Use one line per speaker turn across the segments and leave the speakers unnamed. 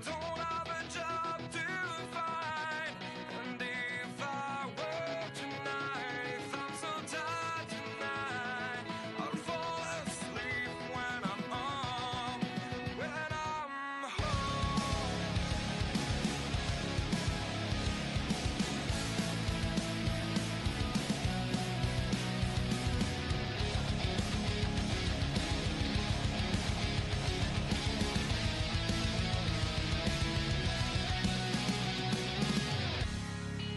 don't have a job to find. And if I work tonight, if I'm so tired tonight, I'll fall asleep when I'm home. When I'm home.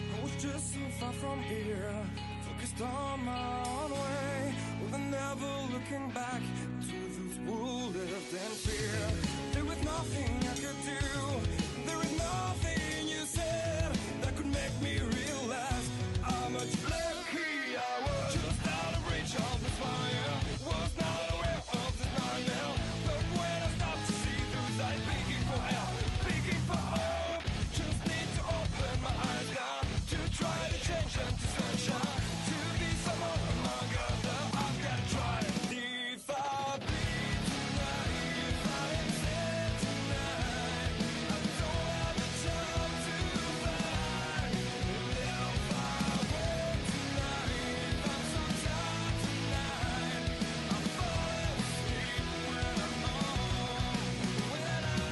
I was just so far from here, focused on my own way, with never looking back to those who lived in fear. There was nothing I could do, there was nothing you said that could make me realize how much lucky I was. Just out of reach of the fire, was not aware of this nightmare. But when I stopped to see those eyes begging for help, begging for hope, just need to open my eyes now to try to change them to sunshine, to be someone among others. I've got to try. If I bleed tonight, if I am sad tonight, I don't have a job to find. And if I work tonight, if I'm so tired tonight, I fall asleep when I'm home. When I'm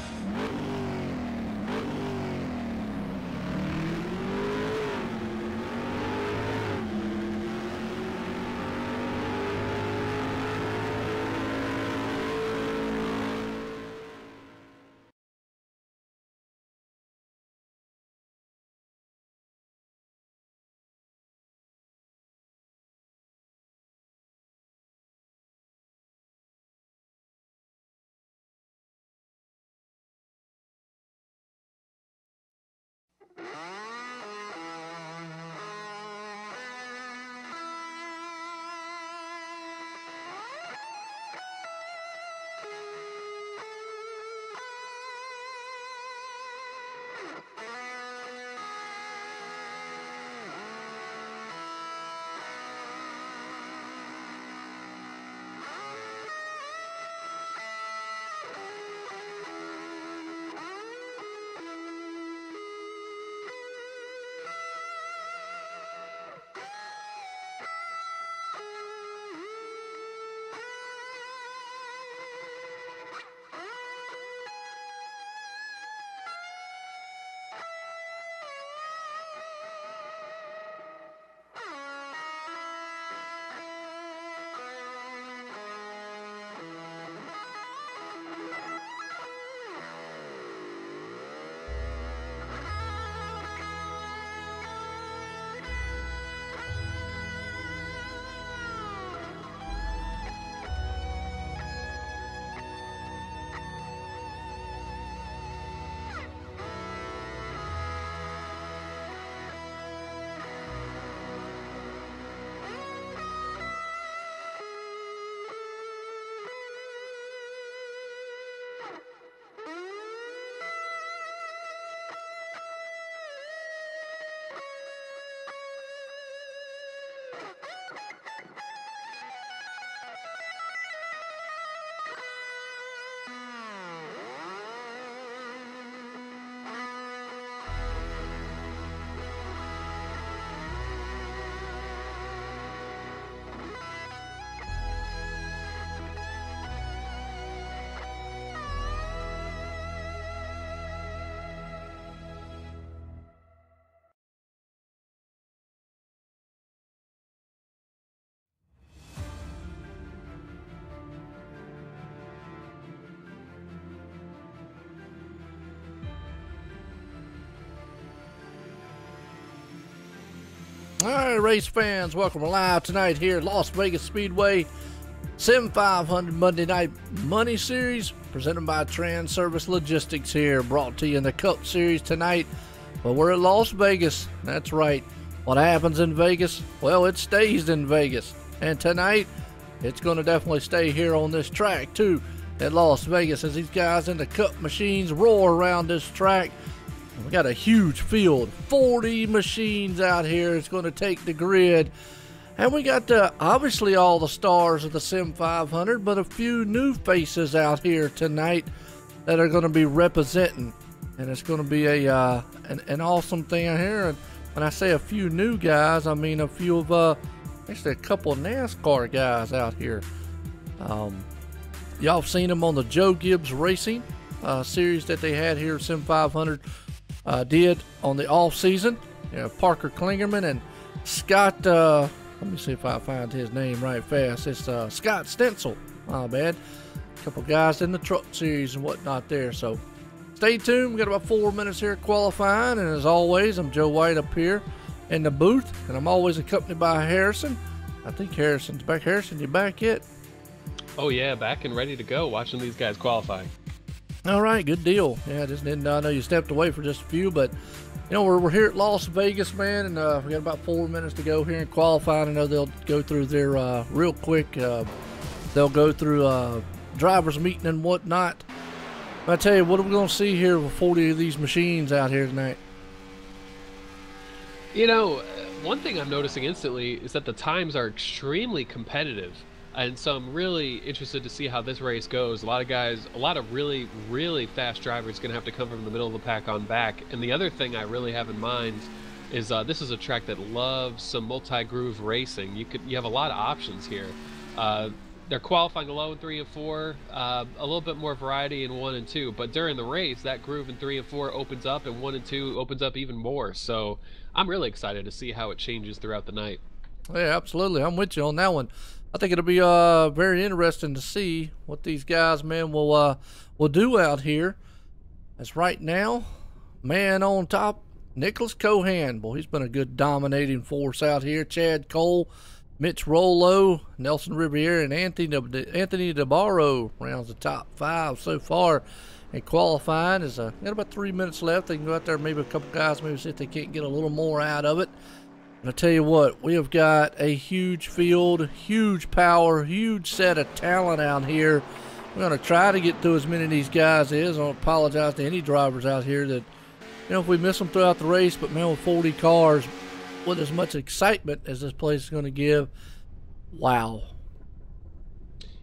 Alright, race fans, welcome live tonight here at Las Vegas Speedway. Sim500 Monday Night Money Series, presented by Transervice Logistics here, brought to you in the Cup Series tonight. Well, we're at Las Vegas, that's right. What happens in Vegas? Well, it stays in Vegas. And tonight, it's going to definitely stay here on this track too at Las Vegas as these guys in the Cup machines roar around this track. We got a huge field, 40 machines out here. It's going to take the grid. And we got obviously all the stars of the Sim500, but a few new faces out here tonight that are going to be representing and it's going to be a an awesome thing out here. And when I say a few new guys, I mean a few of actually a couple of NASCAR guys out here. Y'all have seen them on the Joe Gibbs Racing series that they had here. Sim500 did on the off season. Parker Klingerman and Scott. Let me see if I find his name right fast. It's Scott Stencil. My bad. A couple guys in the truck series and whatnot there. So stay tuned. We got about 4 minutes here qualifying, and as always, I'm Joe White up here in the booth, and I'm always accompanied by Harrison. I think Harrison's back. Harrison, you back yet?
Oh yeah, back and ready to go. Watching these guys qualify.
All right, good deal. Yeah, just didn't. I know you stepped away for just a few, but we're here at Las Vegas, man, and we got about 4 minutes to go here in qualifying. I know they'll go through their real quick. They'll go through drivers meeting and whatnot. But I tell you, what are we going to see here with 40 of these machines out here tonight?
One thing I'm noticing instantly is that the times are extremely competitive. And so I'm really interested to see how this race goes. A lot of really, really fast drivers going to have to come from the middle of the pack on back. And the other thing I really have in mind is this is a track that loves some multi-groove racing. You have a lot of options here. They're qualifying low in 3 and 4, a little bit more variety in 1 and 2. But during the race, that groove in 3 and 4 opens up, and 1 and 2 opens up even more. So I'm really excited to see how it changes throughout the night.
Yeah, absolutely. I'm with you on that one. I think it'll be very interesting to see what these guys, man, will do out here. As right now, man on top, Nicholas Cohan. Boy, he's been a good dominating force out here. Chad Cole, Mitch Rollo, Nelson Riviera, and Anthony DeBarro rounds the top 5 so far in qualifying. Got about 3 minutes left. They can go out there, maybe a couple guys, maybe see if they can't get a little more out of it. And I tell you what, we have got a huge field, huge power, huge set of talent out here. We're going to try to get through as many of these guys as. I don't apologize to any drivers out here that, if we miss them throughout the race, but man, with 40 cars, with as much excitement as this place is going to give, wow.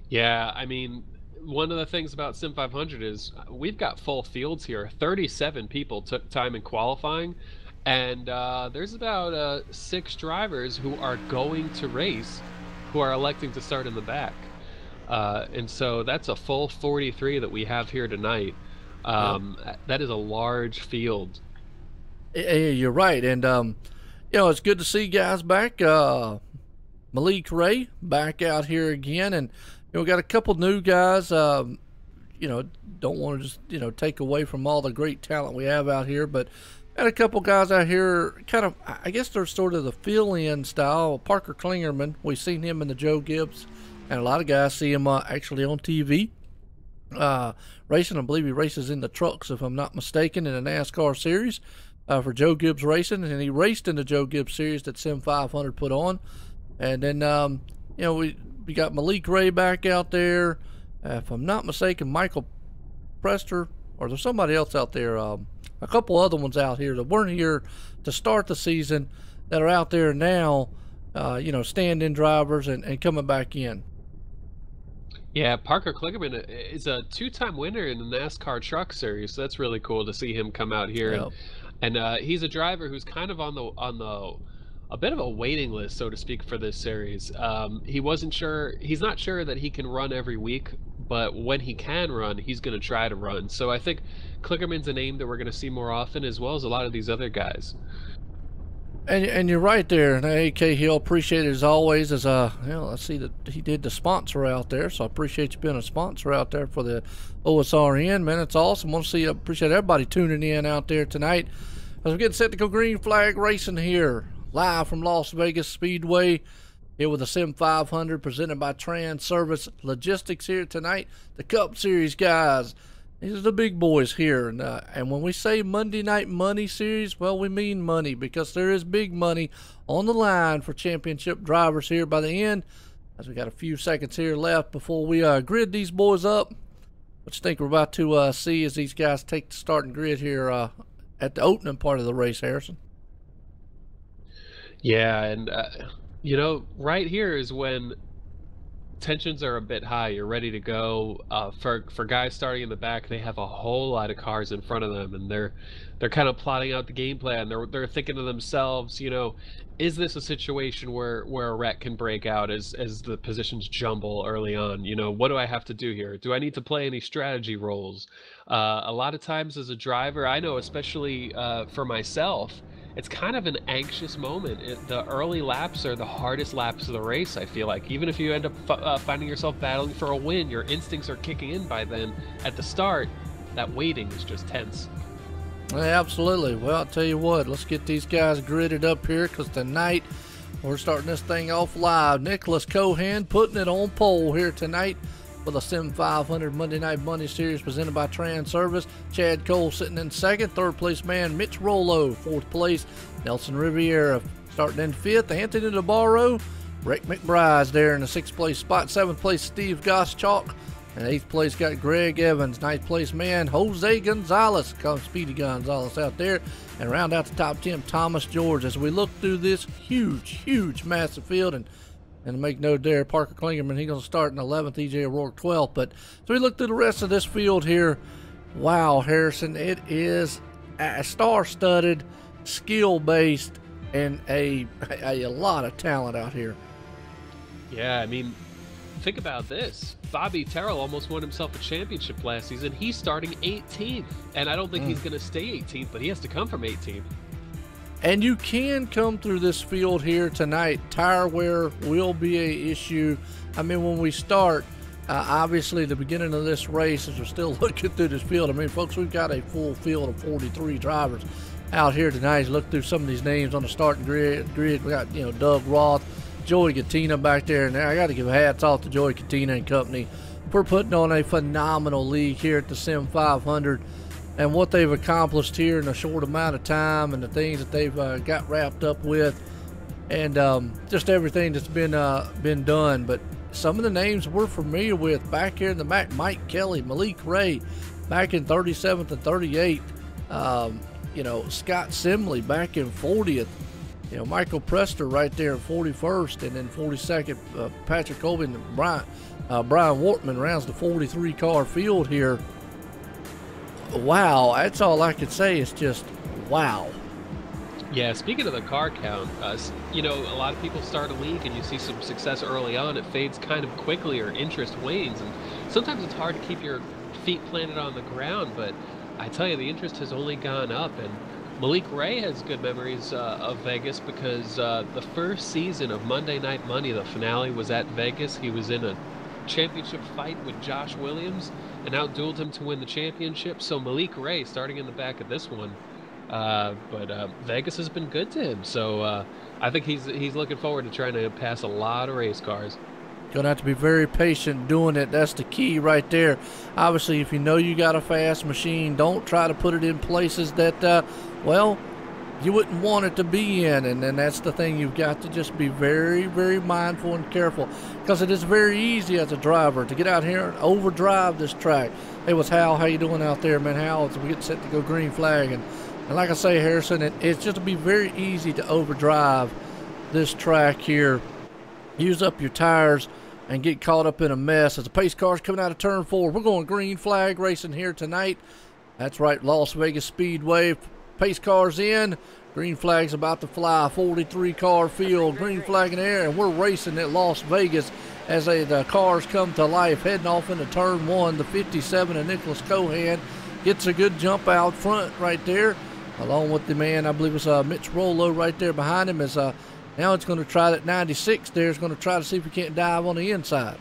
Yeah, I mean, one of the things about Sim500 is we've got full fields here. 37 people took time in qualifying. And there's about 6 drivers who are going to race who are electing to start in the back. And so that's a full 43 that we have here tonight. That is a large field.
Yeah, you're right. And, it's good to see guys back. Malik Ray back out here again. And, we got a couple new guys. Don't want to just, take away from all the great talent we have out here. But got a couple guys out here, kind of, I guess they're sort of the fill-in style. Parker Klingerman, we've seen him in the Joe Gibbs, and a lot of guys see him actually on TV racing. I believe he races in the trucks, if I'm not mistaken, in a NASCAR series for Joe Gibbs Racing, and he raced in the Joe Gibbs series that Sim500 put on. And then, we got Malik Ray back out there. If I'm not mistaken, Michael Prester, or there's somebody else out there, a couple other ones out here that weren't here to start the season that are out there now, stand-in drivers and coming back in.
Yeah, Parker Klingerman is a 2-time winner in the NASCAR Truck Series, so that's really cool to see him come out here.
Yep.
And he's a driver who's kind of on a bit of a waiting list, so to speak, for this series. He's not sure that he can run every week, but when he can run, he's going to try to run. So I think Klingerman's a name that we're going to see more often, as well as a lot of these other guys.
And you're right there. And AK Hill, appreciate it as always. As I see that he did the sponsor out there, so I appreciate you being a sponsor out there for the OSRN. Man, it's awesome. Appreciate everybody tuning in out there tonight as we're getting set to go green flag racing here, live from Las Vegas Speedway. Here with the Sim500 presented by Transervice Logistics here tonight. The Cup Series guys. These are the big boys here. And when we say Monday Night Money Series, well, we mean money, because there is big money on the line for championship drivers here by the end. As we got a few seconds here left before we grid these boys up. What you think we're about to see as these guys take the starting grid here at the opening part of the race, Harrison?
Yeah, and right here is when tensions are a bit high. You're ready to go. For guys starting in the back, they have a whole lot of cars in front of them, and they're kind of plotting out the game plan. They're thinking to themselves, is this a situation where a wreck can break out as the positions jumble early on? What do I have to do here? Do I need to play any strategy roles? A lot of times as a driver, I know, especially for myself, it's kind of an anxious moment. The early laps are the hardest laps of the race, I feel like. Even if you end up finding yourself battling for a win, your instincts are kicking in by then. At the start, that waiting is just tense.
Yeah, absolutely. Well, I'll tell you what, let's get these guys gridded up here, because tonight we're starting this thing off live. Nicholas Cohan putting it on pole here tonight for the Sim500 Monday Night Money Series presented by Transervice. Chad Cole sitting in second. Third place man Mitch Rollo. Fourth place Nelson Riviera. Starting in fifth, Anthony DeBarro. Rick McBride's there in the sixth place spot. Seventh place Steve Goschalk. And eighth place got Greg Evans. Ninth place man Jose Gonzalez. Call him Speedy Gonzalez out there. And round out the top 10 Thomas George. As we look through this huge massive field, and to make note there, Parker Klingerman, he's going to start in 11th, EJ O'Rourke 12th. But so we look through the rest of this field here. Wow, Harrison, it is a star-studded, skill-based, and a lot of talent out here.
Yeah, I mean, think about this. Bobby Terrell almost won himself a championship last season. He's starting 18th, and I don't think he's going to stay 18th, but he has to come from 18th.
And you can come through this field here tonight. Tire wear will be an issue. I mean, when we start, obviously the beginning of this race, as we're still looking through this field, I mean, folks, we've got a full field of 43 drivers out here tonight. Look through some of these names on the starting grid. We got, Doug Roth, Joey Katina back there. And I got to give hats off to Joey Katina and company for putting on a phenomenal league here at the Sim500. And what they've accomplished here in a short amount of time, and the things that they've got wrapped up with, and just everything that's been done. But some of the names we're familiar with back here in the MAC: Mike Kelly, Malik Ray, back in 37th and 38th. Scott Simley back in 40th. Michael Prester right there in 41st, and then 42nd, Patrick Colby and Brian Wortman rounds the 43 car field here. Wow, that's all I could say is just wow.
Yeah, speaking of the car count, a lot of people start a league and you see some success early on. It fades kind of quickly, or interest wanes, and sometimes it's hard to keep your feet planted on the ground, but I tell you, the interest has only gone up. And Malik Ray has good memories of Vegas, because the first season of Monday Night Money, the finale was at Vegas. He was in a championship fight with Josh Williams and outdueled him to win the championship. So Malik Ray starting in the back of this one, but Vegas has been good to him. So I think he's looking forward to trying to pass a lot of race cars.
Gonna have to be very patient doing it. That's the key right there. Obviously, if you know you got a fast machine, don't try to put it in places that, you wouldn't want it to be in. And then that's the thing. You've got to just be very, very mindful and careful, because it is very easy as a driver to get out here and overdrive this track. Hey, what's Hal? How you doing out there, man? Hal, we get set to go green flag. And like I say, Harrison, it's just to be very easy to overdrive this track here. Use up your tires and get caught up in a mess. As the pace car's coming out of turn 4, we're going green flag racing here tonight. That's right, Las Vegas Speedway. Pace car's in. Green flag's about to fly. 43 car field. Green flag in the air, and we're racing at Las Vegas as the cars come to life. Heading off into turn 1. The 57 of Nicholas Cohan gets a good jump out front right there, along with the man, I believe it's Mitch Rollo right there behind him. Now it's going to try that 96 there. It's going to try to see if he can't dive on the inside.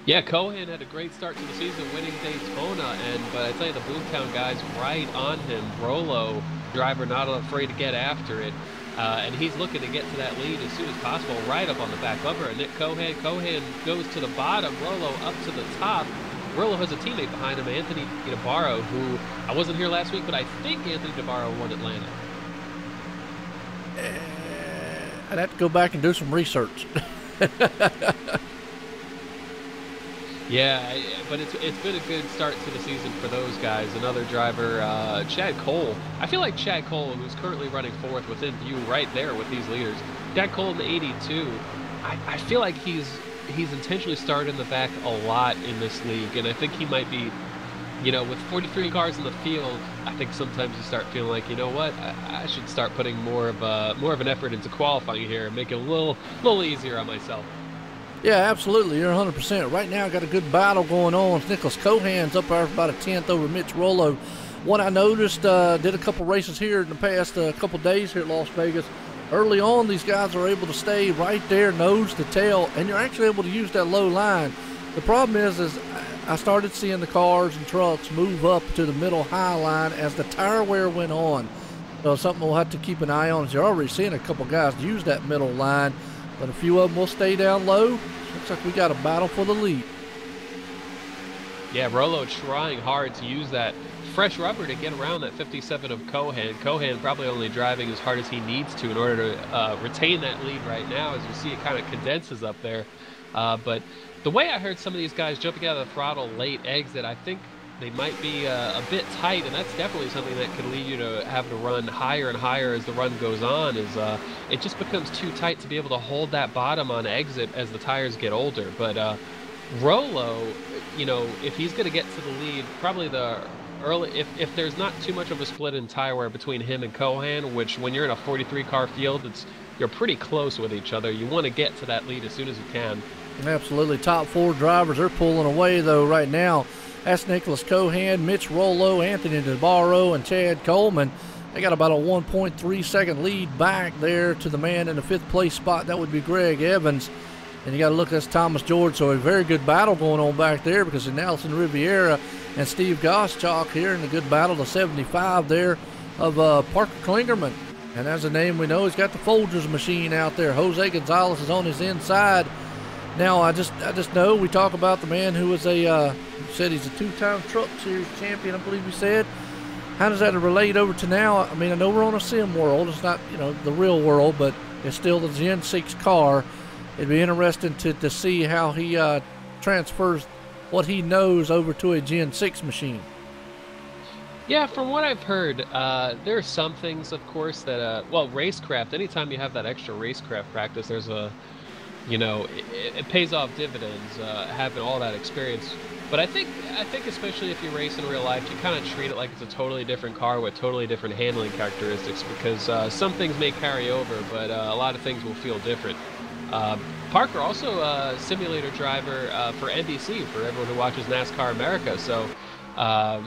Yeah, Cohan had a great start to the season, winning Daytona, but I tell you, the Boomtown guys right on him. Rollo, driver not afraid to get after it, and he's looking to get to that lead as soon as possible, right up on the back bumper. And Nick Cohan goes to the bottom, Rollo up to the top. Rollo has a teammate behind him, Anthony DeBarro, who I wasn't here last week, but I think Anthony DeBarro won Atlanta.
I'd have to go back and do some research.
Yeah, but it's been a good start to the season for those guys. Another driver, Chad Cole. I feel like Chad Cole, who's currently running 4th within view right there with these leaders. Chad Cole in the 82. I feel like he's he's intentionally started in the back a lot in this league, and I think he might be, you know, with 43 cars in the field, I think sometimes you start feeling like, you know what, I should start putting more of an effort into qualifying here and make it a little easier on myself.
Yeah, absolutely. You're 100%. Right now, got a good battle going on. Nicholas Cohan's up there for about a 10th over Mitch Rollo. What I noticed, did a couple races here in the past couple days here at Las Vegas. Early on, these guys are able to stay right there, nose to tail, and you're actually able to use that low line. The problem is I started seeing the cars and trucks move up to the middle high line as the tire wear went on. So something we'll have to keep an eye on. As you're already seeing a couple guys use that middle line, but a few of them will stay down low. Looks like we got a battle for the lead.
Yeah, Rollo trying hard to use that fresh rubber to get around that 57 of Cohan. Cohan probably only driving as hard as he needs to in order to retain that lead right now. As you see, it kind of condenses up there. But the way I heard some of these guys jumping out of the throttle late exit, I think they might be a bit tight, and that's definitely something that could lead you to have to run higher and higher as the run goes on. Is it just becomes too tight to be able to hold that bottom on exit as the tires get older. But Rollo, you know, if he's going to get to the lead, probably the early, if there's not too much of a split in tire wear between him and Cohan, which when you're in a 43 car field, you're pretty close with each other. You want to get to that lead as soon as you can. Absolutely.
Top four drivers are pulling away though right now. That's Nicholas Cohan, Mitch Rollo, Anthony DeBarro, and Chad Coleman. They got about a 1.3 second lead back there to the man in the 5th place spot. That would be Greg Evans. And you got to look at Thomas George. So a very good battle going on back there because of Nelson Riviera and Steve Goschalk here in a good battle. The 75 there of Parker Klingerman. And as a name we know, he's got the Folgers machine out there. Jose Gonzalez is on his inside. Now, I just know we talk about the man who was said he's a 2-time Truck Series champion, I believe he said. How does that relate over to now? I mean, I know we're on a sim world. It's not, you know, the real world, but it's still the Gen 6 car. It'd be interesting to see how he transfers what he knows over to a Gen 6 machine.
Yeah, from what I've heard, there are some things, of course, that, well, racecraft, anytime you have that extra racecraft practice, there's a, you know, it pays off dividends, having all that experience. But I think especially if you race in real life, you kind of treat it like it's a totally different car with totally different handling characteristics because some things may carry over, but a lot of things will feel different. Parker also a simulator driver for NBC, for everyone who watches NASCAR America, so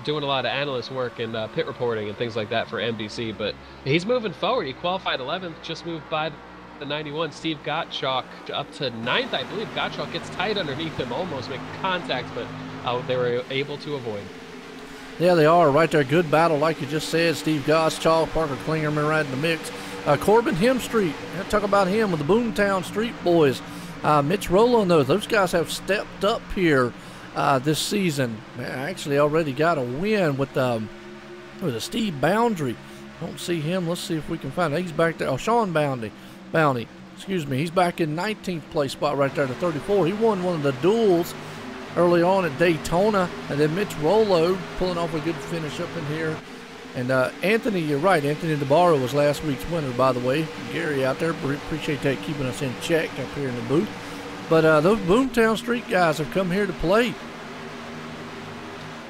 doing a lot of analyst work and pit reporting and things like that for NBC. But he's moving forward. He qualified 11th, just moved by the 91, Steve Gottschalk, up to 9th, I believe. Gottschalk gets tight underneath him, almost making contact, but they were able to avoid.
Yeah, they are right there. Good battle, like you just said. Steve Gottschalk, Parker Klingerman right in the mix. Corbin Hemstreet, talk about him with the Boomtown Street Boys. Mitch Rollo and those guys have stepped up here this season. Actually already got a win with a Steve Boundary. Don't see him. Let's see if we can find him. He's back there. Oh, Sean Bounty. Excuse me. He's back in 19th place spot right there to 34. He won one of the duels early on at Daytona. And then Mitch Rollo pulling off a good finish up in here. And Anthony, you're right. Anthony DeBarro was last week's winner, by the way. Gary out there, appreciate that, keeping us in check up here in the booth. But those Boomtown Street guys have come here to play.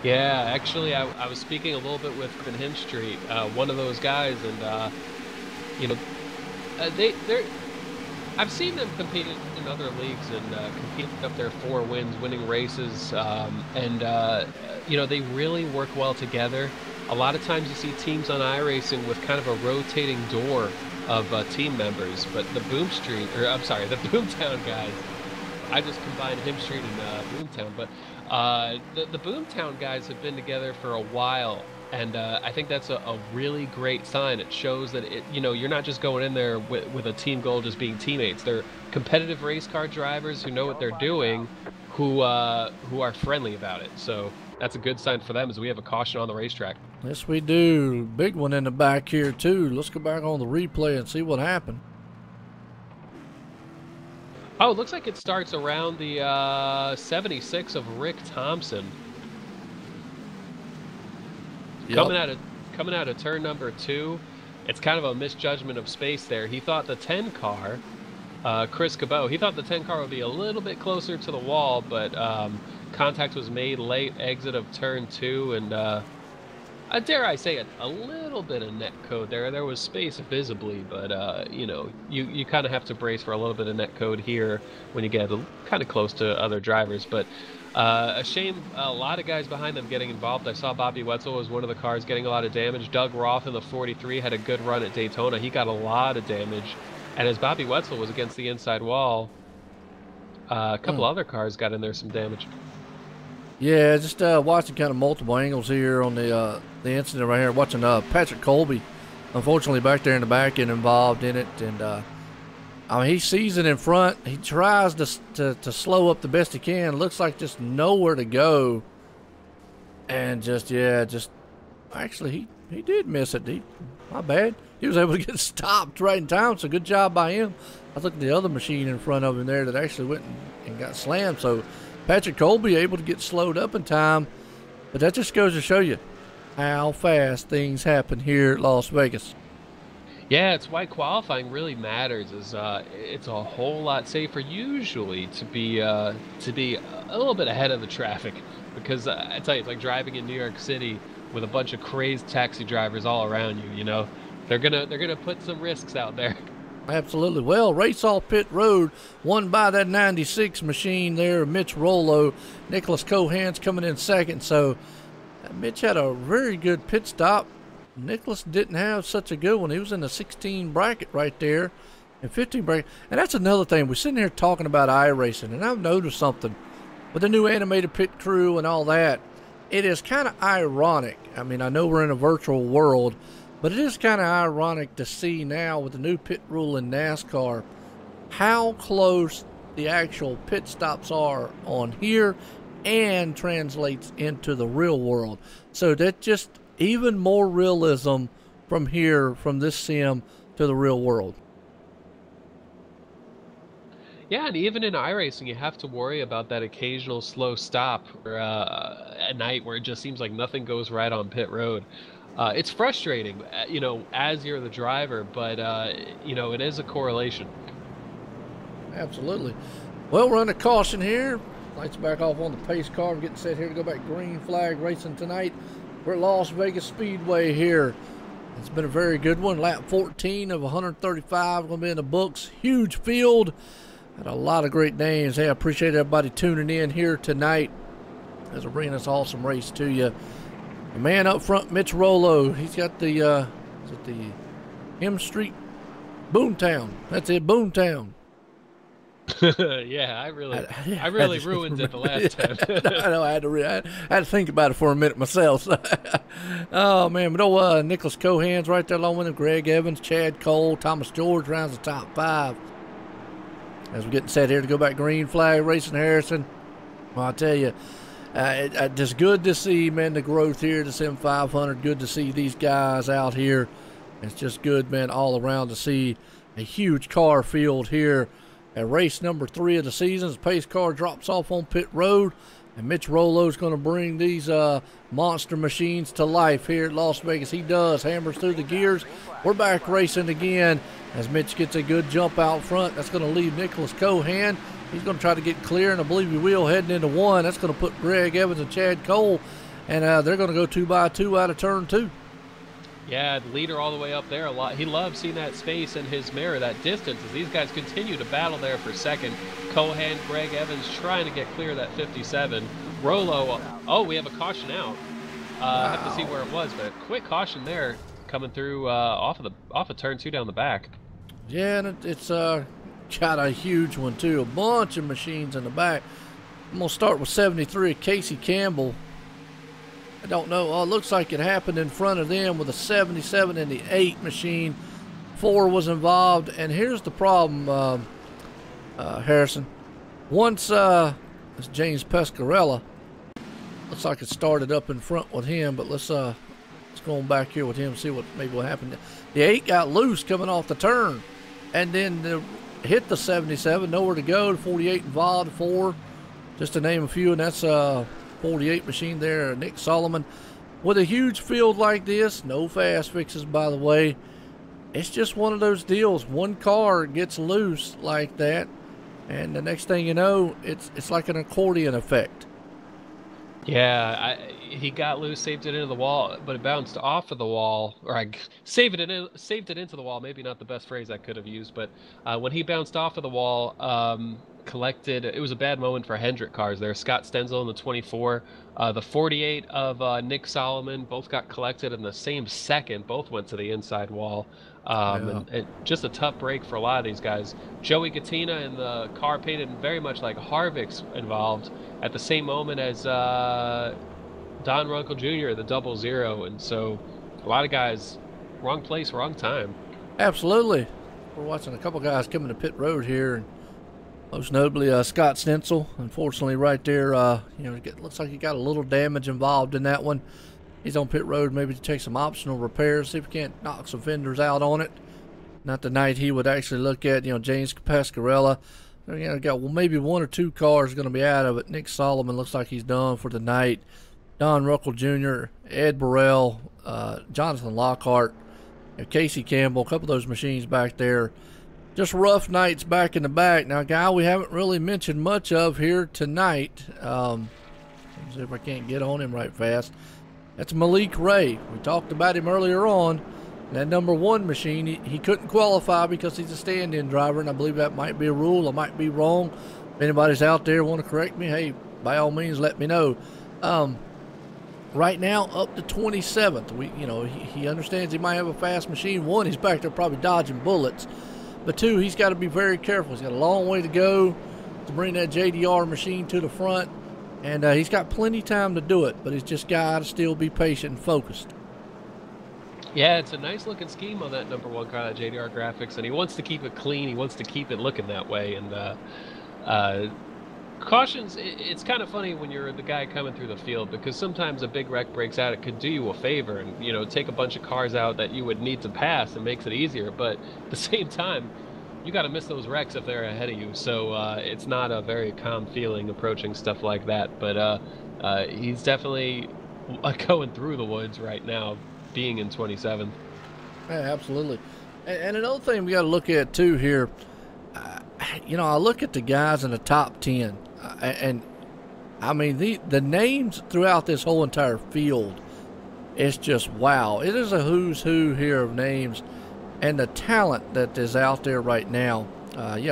Yeah, actually, I was speaking a little bit with Corbin Hemstreet, one of those guys, and you know, they're. I've seen them compete in other leagues and compete up their 4 wins, winning races, and you know, they really work well together. A lot of times you see teams on iRacing with kind of a rotating door of team members, but the Boomtown guys, I just combined Hemstreet and Boomtown, but the Boomtown guys have been together for a while, and I think that's a really great sign. It shows that you know, you're not just going in there with a team goal just being teammates. They're competitive race car drivers who know what they're doing, who are friendly about it. So that's a good sign for them, as we have a caution on the racetrack.
Yes, we do. Big one in the back here, too. Let's go back on the replay and see what happened.
Oh, it looks like it starts around the 76 of Rick Thompson. Yep. Coming out of turn number 2. It's kind of a misjudgment of space there. He thought the 10 car Chris Cabot. He thought the 10 car would be a little bit closer to the wall, but contact was made late exit of turn 2, and dare I say it, a little bit of net code there. There was space visibly, but you know, you kind of have to brace for a little bit of net code here when you get kind of close to other drivers. But a shame, a lot of guys behind them getting involved. I saw Bobby Wetzel was one of the cars getting a lot of damage. Doug Roth in the 43 had a good run at Daytona. He got a lot of damage. And as Bobby Wetzel was against the inside wall, a couple other cars got in there some damage.
Yeah, just watching kind of multiple angles here on the incident right here. Watching Patrick Colby, unfortunately back there in the back, getting involved in it, and I mean, he sees it in front. He tries to slow up the best he can. Looks like just nowhere to go, and just actually he did miss it. My bad. He was able to get stopped right in time, so good job by him. I looked at the other machine in front of him there that actually went and got slammed. So Patrick Colby able to get slowed up in time, but that just goes to show you how fast things happen here at Las Vegas.
Yeah, it's why qualifying really matters. Is it's a whole lot safer usually to be a little bit ahead of the traffic, because I tell you, it's like driving in New York City with a bunch of crazed taxi drivers all around you. You know, they're gonna put some risks out there.
Absolutely. Well, race off pit road, won by that 96 machine there, Mitch Rollo. Nicholas Cohan's coming in second. So Mitch had a very good pit stop. Nicholas didn't have such a good one. He was in the 16 bracket right there, and 15 bracket. And that's another thing. We're sitting here talking about iRacing, and I've noticed something with the new animated pit crew and all that. It is kind of ironic. I mean, I know we're in a virtual world, but it is kind of ironic to see now with the new pit rule in NASCAR how close the actual pit stops are on here and translates into the real world. So that just even more realism from here, from this sim to the real world.
Yeah, and even in iRacing, you have to worry about that occasional slow stop or, at night where it just seems like nothing goes right on pit road. It's frustrating, you know, as you're the driver, but, you know, it is a correlation.
Absolutely. Well, we're under caution here. Lights back off on the pace car. I'm getting set here to go back green flag racing tonight. We're at Las Vegas Speedway here. It's been a very good one. Lap 14 of 135 going to be in the books. Huge field. Had a lot of great names. Hey, I appreciate everybody tuning in here tonight as we're bringing this awesome race to you. The man up front, Mitch Rollo. He's got the, is it the M Street? Boomtown. That's it, Boomtown.
Yeah, I really ruined it the last time.
I know, I had to think about it for a minute myself. Oh man, but Nicholas Cohan's right there along with him. Greg Evans, Chad Cole, Thomas George rounds the top 5. As we're getting set here to go back green flag racing Harrison. Well, I tell you, just good to see, man, the growth here, the Sim500. Good to see these guys out here. It's just good, man, all around to see a huge car field here at race number 3 of the season. The pace car drops off on pit road, and Mitch Rollo's going to bring these monster machines to life here at Las Vegas. He does, hammers through the gears. We're back racing again as Mitch gets a good jump out front. That's going to leave Nicholas Cohan. He's going to try to get clear, and I believe he will, heading into 1. That's going to put Greg Evans and Chad Cole, and they're going to go 2x2 out of turn 2.
Yeah, the leader all the way up there. A lot. He loves seeing that space in his mirror, that distance, as these guys continue to battle there for second. Cohan, Greg Evans trying to get clear of that 57. Rollo, oh, we have a caution out. I have to see where it was, but a quick caution there coming through off of turn 2 down the back.
Yeah, and it's got a huge one too. A bunch of machines in the back. I'm gonna start with 73, Casey Campbell. I don't know. Oh, it looks like it happened in front of them with a 77 and the 8 machine. 4 was involved, and here's the problem, Harrison. Once it's James Pescarella. Looks like it started up in front with him, but let's go on back here with him and see what happened. The 8 got loose coming off the turn, and then hit the 77. Nowhere to go. The 48 involved. 4, just to name a few, and that's 48 machine there, Nick Solomon. With a huge field like this, no fast fixes, by the way. it's just one of those deals. One car gets loose like that, and the next thing you know, it's like an accordion effect.
Yeah, he got loose, saved it into the wall, but it bounced off of the wall, or saved it into the wall. Maybe not the best phrase I could have used, but when he bounced off of the wall, collected. It was a bad moment for Hendrick cars there. Scott Stenzel in the 24, the 48 of Nick Solomon, both got collected in the same second. Both went to the inside wall. And just a tough break for a lot of these guys. Joey Gattina in the car painted very much like Harvick's involved at the same moment as Don Runkle Jr., the 00. And so a lot of guys, wrong place, wrong time.
Absolutely. We're watching a couple guys coming to pit road here. And most notably, Scott Stenzel. Unfortunately, right there, it looks like he got a little damage involved in that one. He's on pit road maybe to take some optional repairs, see if we can't knock some fenders out on it. Not the night he would actually look at, James Pascarella. Got maybe one or two cars going to be out of it. Nick Solomon looks like he's done for the night. Don Ruckle Jr., Ed Burrell, Jonathan Lockhart, Casey Campbell, a couple of those machines back there. Just rough nights back in the back. Now, a guy we haven't really mentioned much of here tonight. Let's see if I can't get on him right fast. That's Malik Ray. We talked about him earlier on. That number 1 machine, he couldn't qualify because he's a stand-in driver, and I believe that might be a rule. I might be wrong. If anybody's out there want to correct me, hey, by all means, let me know. Right now, up to 27th. He understands he might have a fast machine. 1, he's back there probably dodging bullets. But 2, he's got to be very careful. He's got a long way to go to bring that JDR machine to the front. And he's got plenty of time to do it, but he's just got to still be patient and focused.
Yeah, it's a nice looking scheme on that number 1 car, that JDR graphics, and he wants to keep it clean. He wants to keep it looking that way. And cautions, it's kind of funny when you're the guy coming through the field, because sometimes a big wreck breaks out. It could do you a favor and, take a bunch of cars out that you would need to pass and makes it easier. But at the same time, you got to miss those wrecks if they're ahead of you. So it's not a very calm feeling approaching stuff like that. But he's definitely going through the woods right now, being in 27th.
Yeah, absolutely. And another thing we got to look at too here, I look at the guys in the top 10, and I mean the names throughout this whole entire field. It's just wow. It is a who's who here of names. And the talent that is out there right now.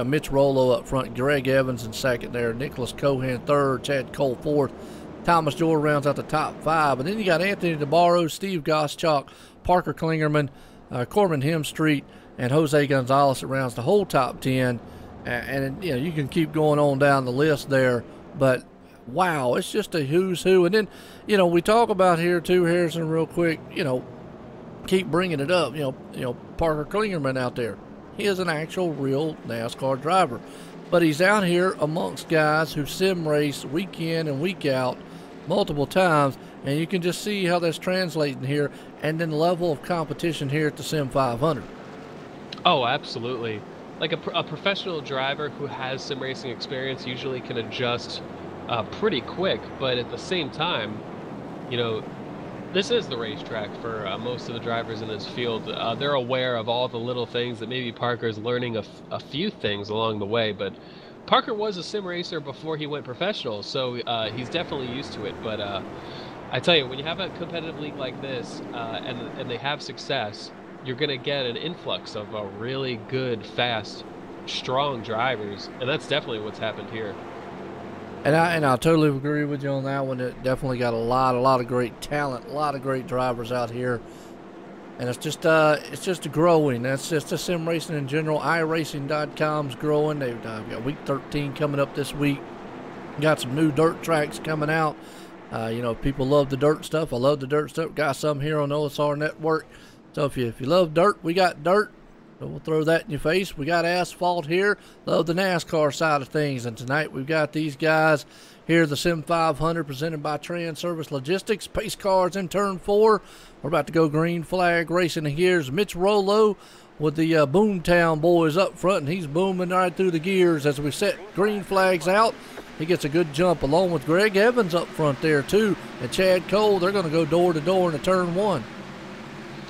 Mitch Rollo up front, Greg Evans in second there, Nicholas Cohan third, Chad Cole fourth, Thomas Joy rounds out the top 5. And then you got Anthony DeBarro, Steve Goschalk, Parker Klingerman, Corbin Hemstreet, and Jose Gonzalez that rounds the whole top 10. And you can keep going on down the list there. But, wow, it's just a who's who. And then, we talk about here too, Harrison, real quick, keep bringing it up. Parker Klingerman out there. He is an actual real NASCAR driver. But he's out here amongst guys who sim race week in and week out multiple times. And you can just see how that's translating here. And then the level of competition here at the Sim500.
Oh, absolutely. Like a professional driver who has sim racing experience usually can adjust pretty quick. But at the same time, this is the racetrack for most of the drivers in this field. They're aware of all the little things that maybe Parker's learning a few things along the way, but Parker was a sim racer before he went professional, so he's definitely used to it. But I tell you, when you have a competitive league like this and they have success, you're going to get an influx of really good, fast, strong drivers, and that's definitely what's happened here.
And I totally agree with you on that one. It definitely got a lot of great talent, a lot of great drivers out here, and it's just growing. That's just the sim racing in general. iracing.com's growing. They've got week 13 coming up this week. Got some new dirt tracks coming out. People love the dirt stuff. I love the dirt stuff. Got some here on the OSR network. So if you love dirt, we got dirt. So we'll throw that in your face. We got asphalt here. Love the NASCAR side of things. And tonight we've got these guys here, the Sim500, presented by Transervice Logistics. Pace cars in turn 4. We're about to go green flag racing. And here's Mitch Rollo with the Boomtown boys up front. And he's booming right through the gears as we set green flags out. He gets a good jump along with Greg Evans up front there too. And Chad Cole, they're going to go door to door into turn 1.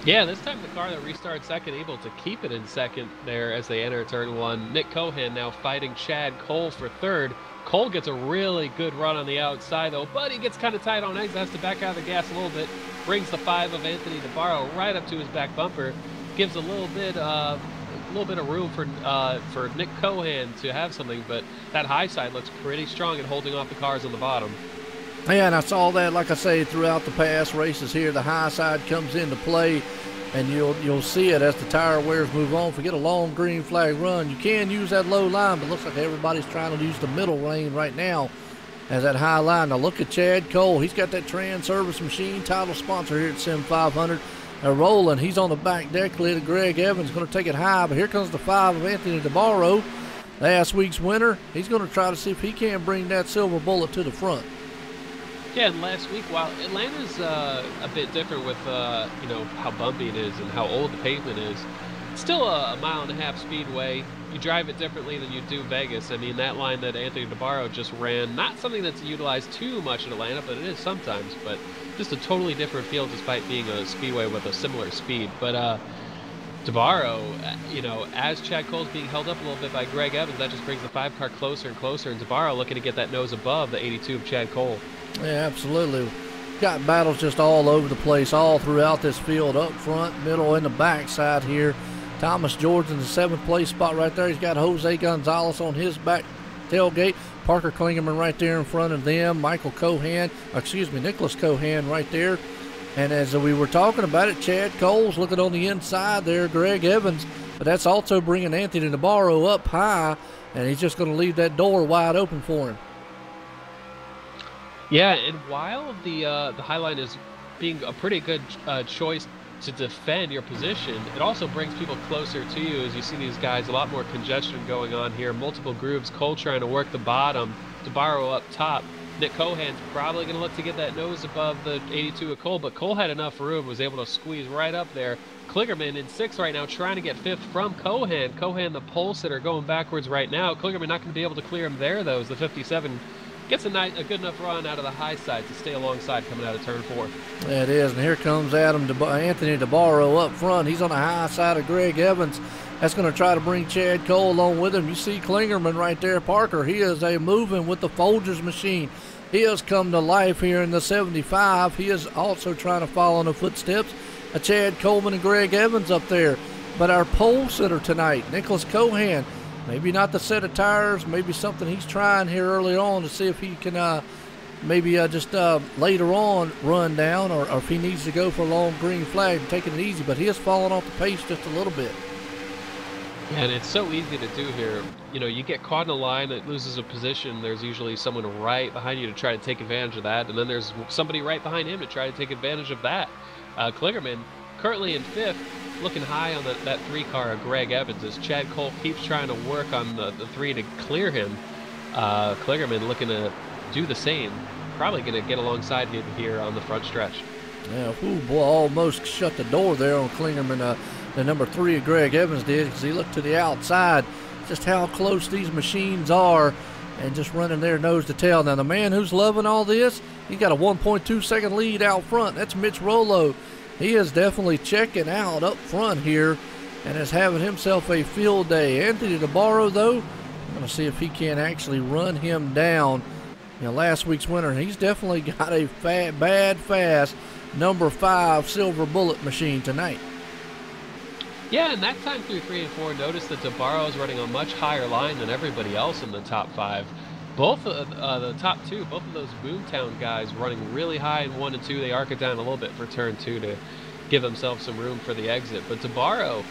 Yeah, this time the car that restarted second able to keep it in second there as they enter turn one. Nick Cohan now fighting Chad Cole for third. Cole gets a really good run on the outside though, but he gets kind of tight on eggs, has to back out of the gas a little bit. Brings the 5 of Anthony DeBarro right up to his back bumper. Gives a little bit of room for Nick Cohan to have something, but that high side looks pretty strong at holding off the cars on the bottom.
Yeah, and I saw that, like I say, throughout the past races here. The high side comes into play, and you'll see it as the tire wears move on. If we get a long green flag run, you can use that low line, but looks like everybody's trying to use the middle lane right now as that high line. Now look at Chad Cole. He's got that Transervice machine title sponsor here at Sim500. They're rolling. He's on the back deck lid of Greg Evans, going to take it high, but here comes the 5 of Anthony DeBarro, last week's winner. He's going to try to see if he can bring that silver bullet to the front.
Yeah, and last week, while Atlanta's a bit different with you know, how bumpy it is and how old the pavement is, it's still a 1.5 mile speedway. You drive it differently than you do Vegas. I mean, that line that Anthony DeBarro just ran, not something that's utilized too much in Atlanta, but it is sometimes. But just a totally different feel despite being a speedway with a similar speed. But DeBarro, you know, as Chad Cole's being held up a little bit by Greg Evans, that just brings the 5 car closer and closer, and DeBarro looking to get that nose above the 82 of Chad Cole.
Yeah, absolutely. Got battles just all over the place, all throughout this field, up front, middle, and the backside here. Thomas George in the 7th place spot right there. He's got Jose Gonzalez on his back tailgate. Parker Klingerman right there in front of them. Nicholas Cohan right there. And as we were talking about it, Chad Cole's looking on the inside there, Greg Evans. But that's also bringing Anthony DeBarro up high, and he's just going to leave that door wide open for him.
Yeah, and while the Highline is being a pretty good choice to defend your position, it also brings people closer to you as you see these guys, a lot more congestion going on here, multiple grooves. Cole trying to work the bottom, DeBarro up top. Nick Cohan's probably going to look to get that nose above the 82 of Cole, but Cole had enough room, was able to squeeze right up there. Klingerman in 6th right now, trying to get 5th from Cohan. Cohan, the pole sitter, going backwards right now. Klingerman not going to be able to clear him there, though, as the 57 gets a good enough run out of the high side to stay alongside coming out of turn 4.
Yeah, it is, and here comes Anthony DeBarro up front. He's on the high side of Greg Evans. That's going to try to bring Chad Cole along with him. You see Klingerman right there, Parker. He is moving with the Folgers machine. He has come to life here in the 75. He is also trying to follow in the footsteps of Chad Coleman and Greg Evans up there. But our pole sitter tonight, Nicholas Cohan, maybe not the set of tires, maybe something he's trying here early on to see if he can just later on run down, or if he needs to go for a long green flag and taking it easy. But he is falling off the pace just a little bit.
Yeah, and it's so easy to do here. You know, you get caught in a line that loses a position, there's usually someone right behind you to try to take advantage of that, and then there's somebody right behind him to try to take advantage of that. Klingerman currently in 5th, looking high on that 3 car of Greg Evans as Chad Cole keeps trying to work on the 3 to clear him. Klingerman looking to do the same. Probably going to get alongside him here on the front stretch.
Yeah, ooh, boy, almost shut the door there on Klingerman. The number 3 of Greg Evans did, because he looked to the outside, just how close these machines are, and just running their nose to tail. Now, the man who's loving all this, he got a 1.2 second lead out front. That's Mitch Rollo. He is definitely checking out up front here and is having himself a field day. Anthony DeBarro, though, I'm going to see if he can actually run him down. You know, last week's winner, and he's definitely got a fast number 5 silver bullet machine tonight.
Yeah, and that time through 3 and 4, notice that DeBarro's running a much higher line than everybody else in the top 5. Both the top 2, both of those Boomtown guys running really high in 1 and 2. They arc it down a little bit for turn 2 to give themselves some room for the exit. But DeBarro,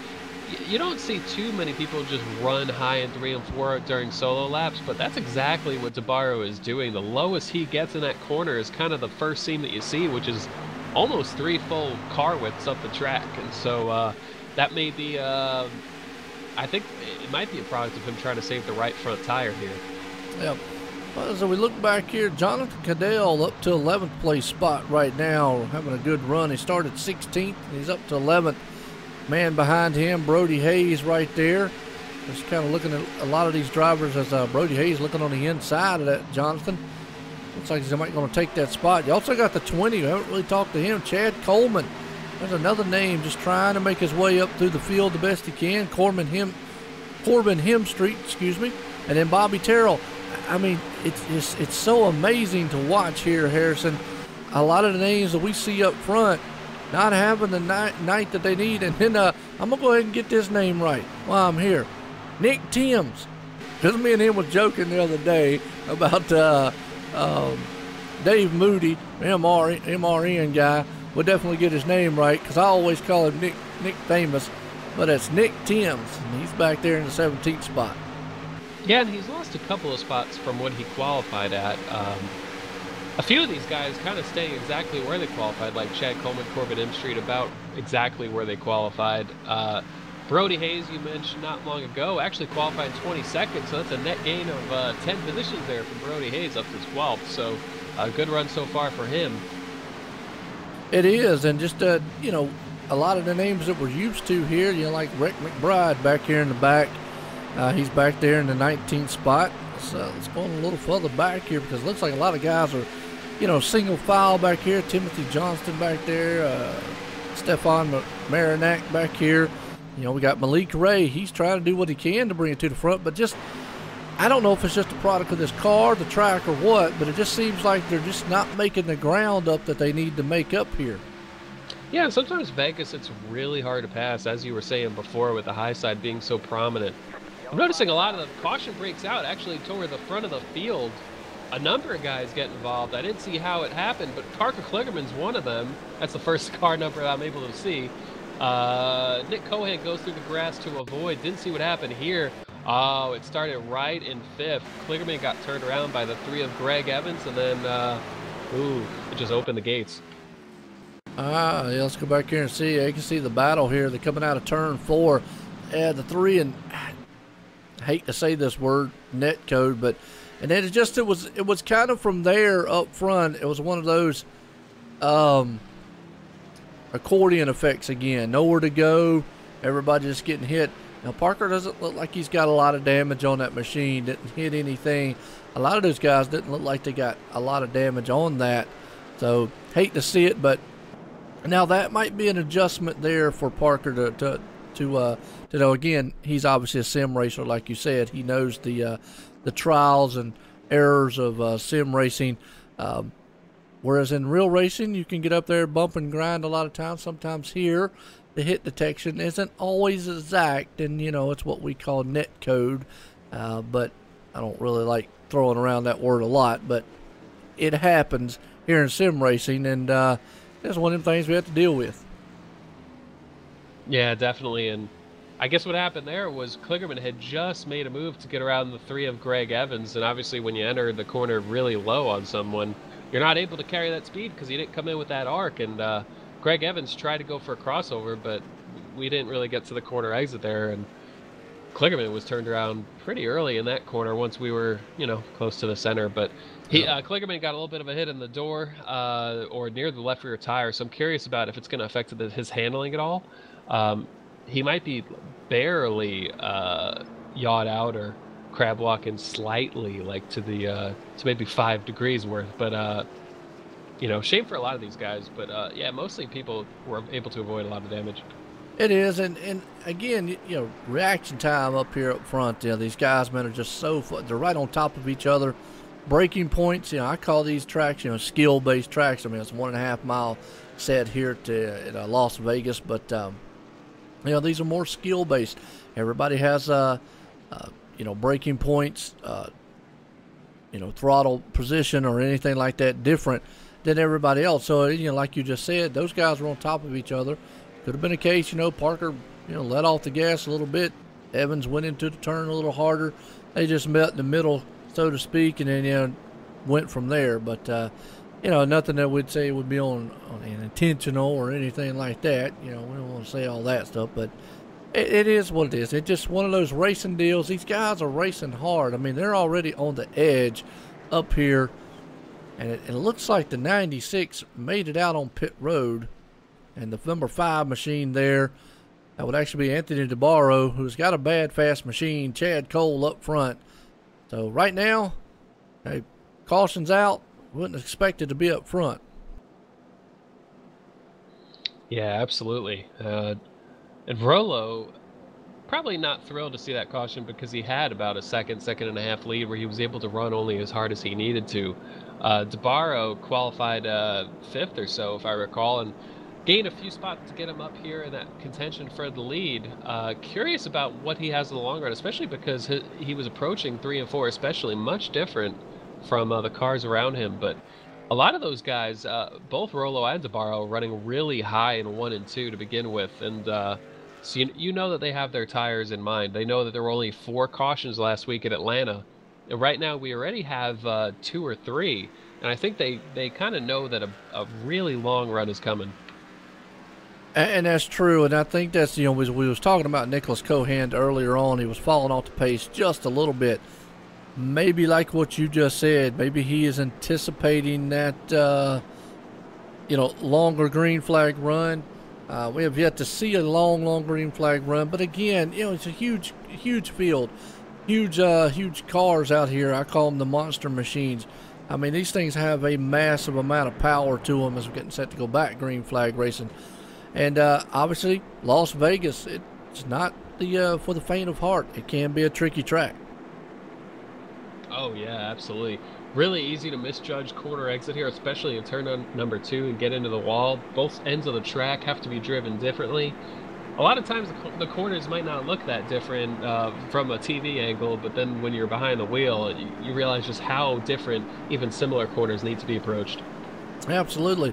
you don't see too many people just run high in 3 and 4 during solo laps, but that's exactly what DeBarro is doing. The lowest he gets in that corner is kind of the first seam that you see, which is almost 3 full car widths up the track. And so that may be, I think it might be a product of him trying to save the right front tire here.
Yeah. Well, so we look back here, Jonathan Cadell up to 11th place spot right now, having a good run. He started 16th, and he's up to 11th. Man behind him, Brody Hayes right there. Just kind of looking at a lot of these drivers as Brody Hayes looking on the inside of that Jonathan. Looks like he's going to take that spot. You also got the 20. We haven't really talked to him. Chad Coleman There's another name just trying to make his way up through the field the best he can. Corbin Hemstreet, excuse me, and then Bobby Terrell. I mean, it's so amazing to watch here, Harrison. A lot of the names that we see up front not having the night that they need. And then I'm going to go ahead and get this name right while I'm here. Nick Timms. Because me and him was joking the other day about Dave Moody, MRN guy, would definitely get his name right because I always call him Nick Famous. But it's Nick Timms, and he's back there in the 17th spot.
Yeah, and he's lost a couple of spots from what he qualified at. A few of these guys kind of staying exactly where they qualified, like Chad Coleman, Corbin M Street, about exactly where they qualified. Brody Hayes, you mentioned not long ago, actually qualified 22nd, so that's a net gain of 10 positions there from Brody Hayes up to 12th. So a good run so far for him.
It is, and just, you know, a lot of the names that we're used to here, you know, like Rick McBride back here in the back. He's back there in the 19th spot. So let's go a little further back here because it looks like a lot of guys are, you know, single file back here. Timothy Johnston back there. Stefan Marinac back here. You know, we got Malik Ray. He's trying to do what he can to bring it to the front, but just, I don't know if it's just a product of this car, the track, or what, but it just seems like they're just not making the ground up that they need to make up here.
Yeah, sometimes Vegas, it's really hard to pass, as you were saying before, with the high side being so prominent. I'm noticing a lot of the caution breaks out actually toward the front of the field. A number of guys get involved. I didn't see how it happened, but Parker Kligerman's one of them. That's the first car number I'm able to see. Nick Cohan goes through the grass to avoid. Didn't see what happened here. Oh, it started right in 5th. Kligerman got turned around by the 3 of Greg Evans, and then, it just opened the gates.
Yeah, let's go back here and see. You can see the battle here. They're coming out of turn 4. The 3 and I hate to say this word, net code, but and then it was kind of from there up front. It was one of those accordion effects again. Nowhere to go. Everybody just getting hit. Now Parker doesn't look like he's got a lot of damage on that machine. Didn't hit anything. A lot of those guys didn't look like they got a lot of damage on that. So hate to see it, but now that might be an adjustment there for Parker to know. Again, he's obviously a sim racer, like you said. He knows the trials and errors of sim racing. Whereas in real racing, you can get up there, bump and grind a lot of times. Sometimes here, the hit detection isn't always exact, and you know it's what we call net code. But I don't really like throwing around that word a lot, but it happens here in sim racing, and that's one of them things we have to deal with.
Yeah, definitely. And I guess what happened there was Kligerman had just made a move to get around the 3 of Greg Evans, and obviously when you enter the corner really low on someone, you're not able to carry that speed because he didn't come in with that arc. And Greg Evans tried to go for a crossover, but we didn't really get to the corner exit there, and Kligerman was turned around pretty early in that corner once we were, you know, close to the center. But Kligerman got a little bit of a hit in the door or near the left rear tire, so I'm curious about if it's going to affect his handling at all. He might be barely yawed out or crab walking slightly, like to maybe 5 degrees worth. But you know, shame for a lot of these guys. But yeah, mostly people were able to avoid a lot of damage.
It is, and again, you know, reaction time up here up front. You know, these guys, man, are just so fun. They're right on top of each other. Braking points, you know, I call these tracks, you know, skill-based tracks. I mean, it's 1.5 mile set here to Las Vegas, but you know, these are more skill-based. Everybody has, you know, braking points, you know, throttle position or anything like that different than everybody else. So, you know, like you just said, those guys were on top of each other. Could have been a case, you know, Parker, you know, let off the gas a little bit. Evans went into the turn a little harder. They just met in the middle, so to speak, and then, you know, went from there. But, you know, nothing that we'd say would be on an intentional or anything like that. You know, we don't want to say all that stuff, but it is what it is. It's just one of those racing deals. These guys are racing hard. I mean, they're already on the edge up here, and it looks like the 96 made it out on pit road. And the number 5 machine there, that would actually be Anthony DeBarro, who's got a bad fast machine. Chad Cole up front. So right now, hey, caution's out. Wouldn't expect it to be up front.
Yeah, absolutely. And Rolo, probably not thrilled to see that caution because he had about a second and a half lead where he was able to run only as hard as he needed to. DeBarro qualified fifth or so, if I recall, and gained a few spots to get him up here in that contention for the lead. Curious about what he has in the long run, especially because he was approaching 3 and 4, especially much different from the cars around him. But a lot of those guys, both Rolo and DeBarro, running really high in 1 and 2 to begin with, and so you know that they have their tires in mind. They know that there were only 4 cautions last week at Atlanta. And right now we already have 2 or 3, and I think they kind of know that a really long run is coming.
And that's true, and I think that's, we was talking about Nicholas Cohan earlier on. He was falling off the pace just a little bit. Maybe like what you just said, maybe he is anticipating that, longer green flag run. We have yet to see a long green flag run, but again, it's a huge field, huge cars out here. I call them the monster machines. I mean, these things have a massive amount of power to them as we're getting set to go back green flag racing. And obviously, Las Vegas, it's not for the faint of heart. It can be a tricky track.
Oh, yeah, absolutely. Really easy to misjudge corner exit here, especially in turn number 2 and get into the wall. Both ends of the track have to be driven differently. A lot of times the corners might not look that different from a TV angle, but then when you're behind the wheel, you realize just how different even similar corners need to be approached.
Absolutely.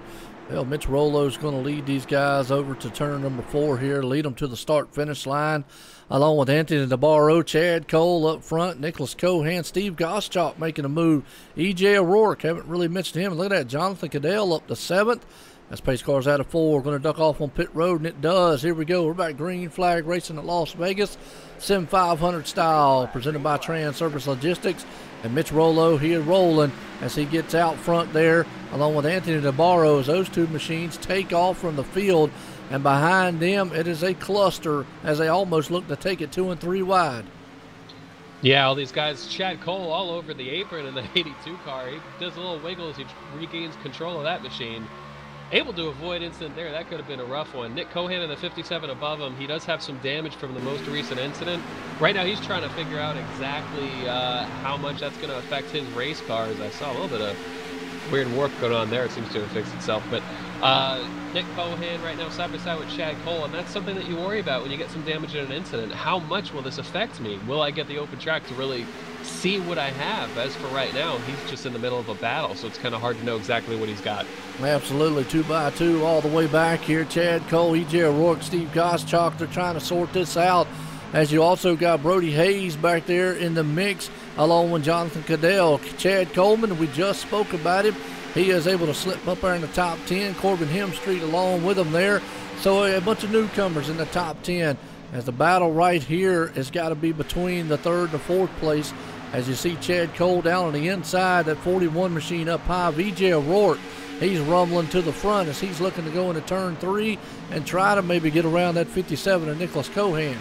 Well, Mitch Rolo's going to lead these guys over to turn number 4 here, lead them to the start-finish line, along with Anthony DeBarro, Chad Cole up front, Nicholas Cohan, Steve Goschalk making a move, E.J. O'Rourke, haven't really mentioned him. Look at that, Jonathan Cadell up to 7th. That's pace cars out of 4. Going to duck off on pit road, and it does. Here we go. We're back green flag racing at Las Vegas, Sim500 style, presented by Transervice Logistics. And Mitch Rolo here rolling as he gets out front there, along with Anthony DeBarro, as those two machines take off from the field. And behind them, it is a cluster as they almost look to take it 2 and 3 wide.
Yeah, all these guys, Chad Cole all over the apron in the 82 car. He does a little wiggle as he regains control of that machine. Able to avoid incident there. That could have been a rough one. Nick Cohan in the 57 above him. He does have some damage from the most recent incident. Right now he's trying to figure out exactly how much that's going to affect his race cars. I saw a little bit of weird warp going on there. It seems to have fixed itself. But Nick Cohan right now side by side with Chad Cole, and that's something that you worry about when you get some damage in an incident. How much will this affect me? Will I get the open track to really see what I have? As for right now, he's just in the middle of a battle, so it's kind of hard to know exactly what he's got.
Absolutely, 2 by 2 all the way back here. Chad Cole, E.J. O'Rourke, Steve Goschalk, they're trying to sort this out. As you also got Brody Hayes back there in the mix, along with Jonathan Cadell. Chad Coleman, we just spoke about him. He is able to slip up there in the top 10. Corbin Hemstreet along with him there. So a bunch of newcomers in the top 10. As the battle right here has got to be between the 3rd and the 4th place. As you see Chad Cole down on the inside, that 41 machine up high. V.J. O'Rourke, he's rumbling to the front as he's looking to go into turn 3 and try to maybe get around that 57 of Nicholas Cohan.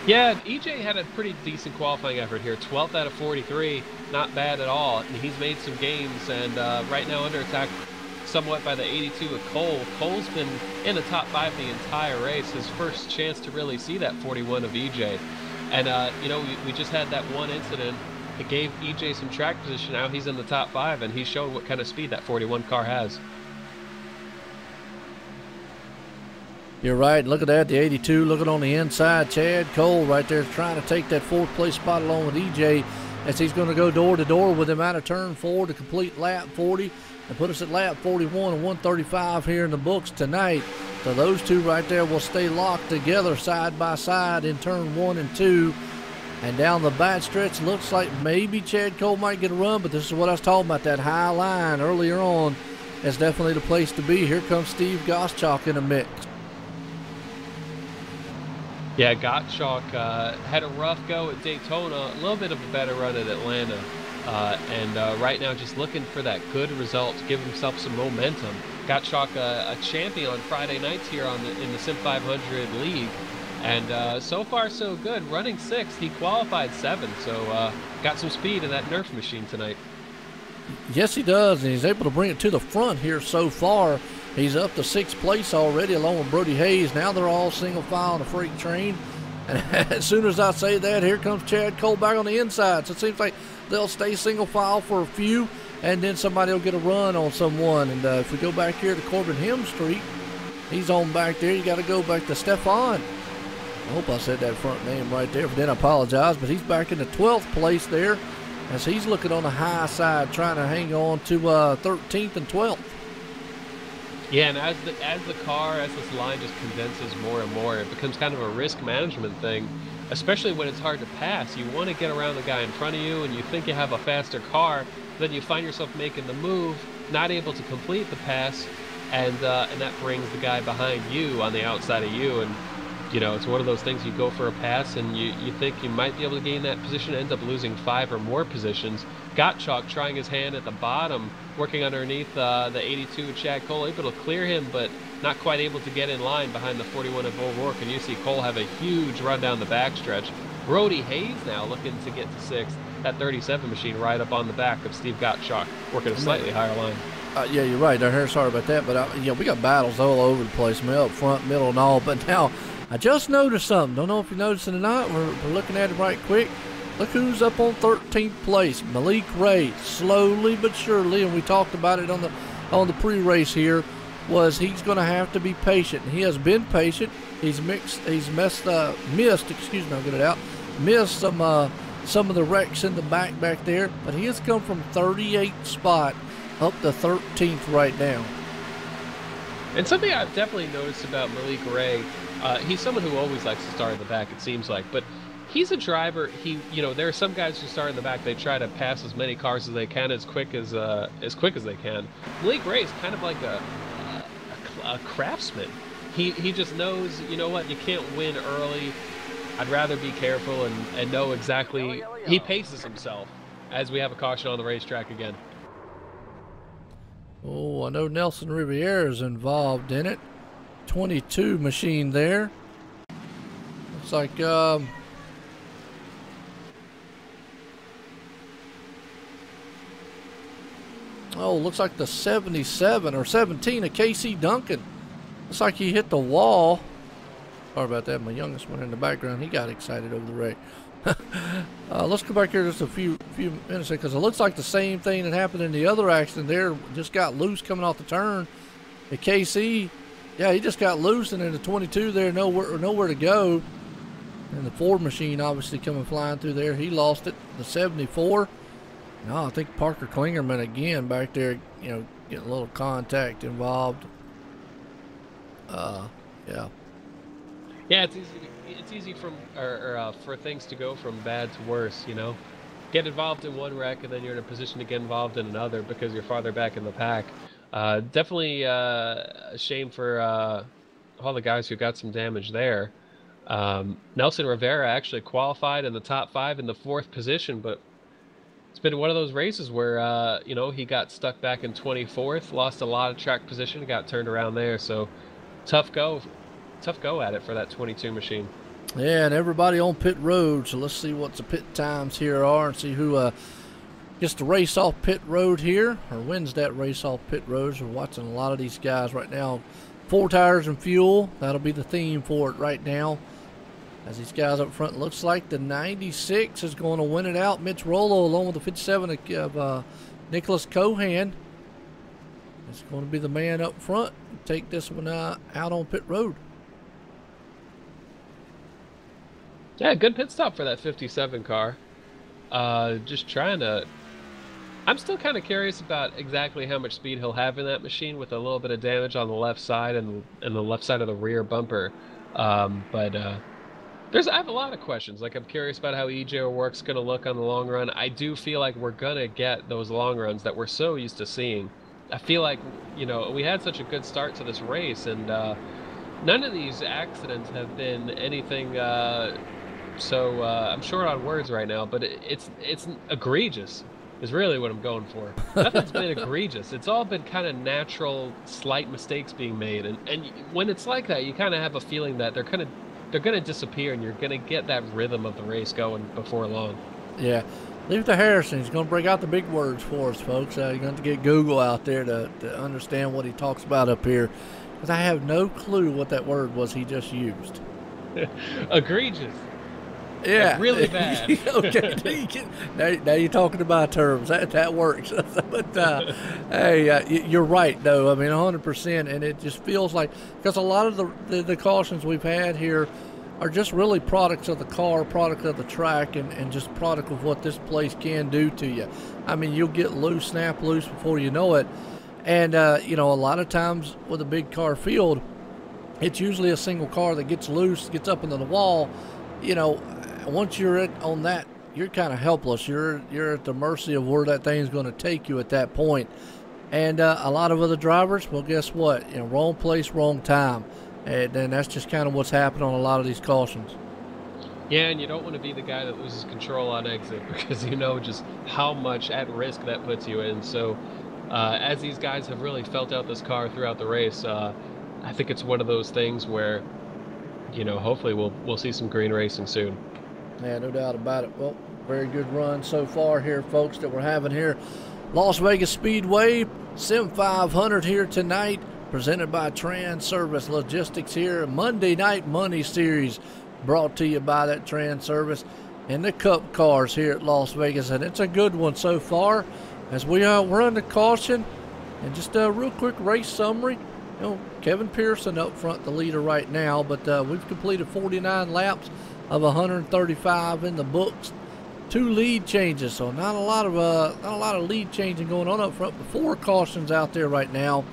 Yeah, EJ had a pretty decent qualifying effort here. 12th out of 43, not bad at all. And he's made some gains, and right now under attack somewhat by the 82 of Cole. Cole's been in the top 5 the entire race. His first chance to really see that 41 of EJ. And, we just had that one incident. It gave EJ some track position. Now he's in the top 5, and he's showing what kind of speed that 41 car has.
You're right. Look at that. The 82 looking on the inside. Chad Cole right there trying to take that 4th place spot along with EJ as he's going to go door to door with him out of turn 4 to complete lap 40 and put us at lap 41 and 135 here in the books tonight. So those two right there will stay locked together side by side in turn 1 and 2. And down the back stretch, looks like maybe Chad Cole might get a run, but this is what I was talking about, that high line earlier on. It's definitely the place to be. Here comes Steve Goschalk in the mix.
Yeah, Gottschalk had a rough go at Daytona, a little bit of a better run at Atlanta, and right now just looking for that good result to give himself some momentum. Gottschalk a champion on Friday nights here in the Sim500 League, and so far so good. Running 6th, he qualified 7th, so got some speed in that Nerf machine tonight.
Yes, he does, and he's able to bring it to the front here so far. He's up to 6th place already along with Brody Hayes. Now they're all single file on the freight train. And as soon as I say that, here comes Chad Cole back on the inside. So it seems like they'll stay single file for a few, and then somebody will get a run on someone. And if we go back here to Corbin Hemstreet, he's on back there. You got to go back to Stefan. I hope I said that front name right there. If I didn't, I apologize. But he's back in the 12th place there as he's looking on the high side, trying to hang on to 13th and 12th.
Yeah, and as this line just condenses more and more, it becomes kind of a risk management thing, especially when it's hard to pass. You want to get around the guy in front of you, and you think you have a faster car, then you find yourself making the move, not able to complete the pass, and that brings the guy behind you on the outside of you. And you know, it's one of those things, you go for a pass and you think you might be able to gain that position, end up losing 5 or more positions. Gottschalk trying his hand at the bottom, working underneath the 82 Chad Cole, able to clear him, but not quite able to get in line behind the 41 of O'Rourke. And you see Cole have a huge run down the backstretch. Brody Hayes now looking to get to 6th. That 37 machine right up on the back of Steve Gottschalk, working a slightly higher line.
Yeah, you're right there. Sorry about that, but we got battles all over the place, man, up front, middle, and all. But now I just noticed something. Don't know if you're noticing or not. We're looking at it right quick. Look who's up on 13th place. Malik Ray, slowly but surely, and we talked about it on the pre-race here, was he's going to have to be patient. He has been patient. He's missed some of the wrecks in the back there, but he has come from 38th spot up to 13th right now.
And something I've definitely noticed about Malik Ray, he's someone who always likes to start in the back, it seems like, but he's a driver. There are some guys who start in the back, they try to pass as many cars as they can as quick as they can. Malik Ray is kind of like a craftsman. He just knows, you know what, you can't win early. I'd rather be careful and know exactly. He paces himself as we have a caution on the racetrack again.
Oh, I know Nelson Riviera is involved in it. 22 machine there. Looks like oh, looks like the 77 or 17 of Casey Duncan. Looks like he hit the wall. Sorry about that. My youngest one in the background, he got excited over the wreck. Let's go back here just a few minutes because it looks like the same thing that happened in the other accident there. Just got loose coming off the turn. The KC, yeah, he just got loose, and in the 22 there, nowhere to go. And the Ford machine obviously coming flying through there. He lost it. The 74. No, I think Parker Klingerman again back there, getting a little contact involved. Yeah.
Yeah, it's easy for things to go from bad to worse, Get involved in one wreck and then you're in a position to get involved in another because you're farther back in the pack. Definitely a shame for all the guys who got some damage there. Nelson Rivera actually qualified in the top 5 in the 4th position, but it's been one of those races where, he got stuck back in 24th, lost a lot of track position, got turned around there, so tough go at it for that 22 machine.
Yeah, and everybody on pit road, so let's see what the pit times here are and see who gets to race off pit road here or wins that race off pit road. So we're watching a lot of these guys right now. 4 tires and fuel, that'll be the theme for it right now. As these guys up front, looks like the 96 is going to win it out. Mitch Rollo along with the 57 of Nicholas Cohan. It's going to be the man up front and take this one out on pit road.
Yeah, good pit stop for that 57 car. Just trying to... I'm still kind of curious about exactly how much speed he'll have in that machine with a little bit of damage on the left side and the left side of the rear bumper. I have a lot of questions. Like, I'm curious about how EJ O'Rourke's going to look on the long run. I do feel like we're going to get those long runs that we're so used to seeing. I feel like, we had such a good start to this race, and none of these accidents have been anything... I'm short on words right now, but it's egregious is really what I'm going for. Nothing's been egregious. It's all been kind of natural, slight mistakes being made, and when it's like that, you kind of have a feeling that they're gonna disappear, and you're gonna get that rhythm of the race going before long.
Yeah, Leave to Harrison. He's going to break out the big words for us, folks. You're going to have to get Google out there to understand what he talks about up here. Because I have no clue what that word was he just used.
Egregious.
Yeah.
Like really bad.
Okay. Now you're talking about terms. That works. But, hey, you're right, though. I mean, 100%. And it just feels like, because a lot of the cautions we've had here are just really products of the car, product of the track, and just product of what this place can do to you. I mean, you'll get loose, snap loose before you know it. And, you know, a lot of times with a big car field, it's usually a single car that gets loose, gets up into the wall. You know, once you're on that, you're kind of helpless. You're at the mercy of where that thing's going to take you at that point. And a lot of other drivers, well, guess what? You know, wrong place, wrong time. And that's just kind of what's happened on a lot of these cautions.
Yeah, and you don't want to be the guy that loses control on exit because you know just how much at risk that puts you in. So as these guys have really felt out this car throughout the race, I think it's one of those things where, you know, hopefully we'll see some green racing soon.
Yeah, no doubt about it. Well, very good run so far here, folks, that we're having here. Las Vegas Speedway, Sim500 here tonight, presented by Transervice Logistics here. Monday Night Money Series brought to you by that Transervice and the Cup cars here at Las Vegas. And it's a good one so far as we're under caution. And just a real quick race summary. You know, Kevin Pearson up front, the leader right now, but we've completed 49 laps of 135 in the books. 2 lead changes, so not a lot of lead changing going on up front, but 4 cautions out there right now.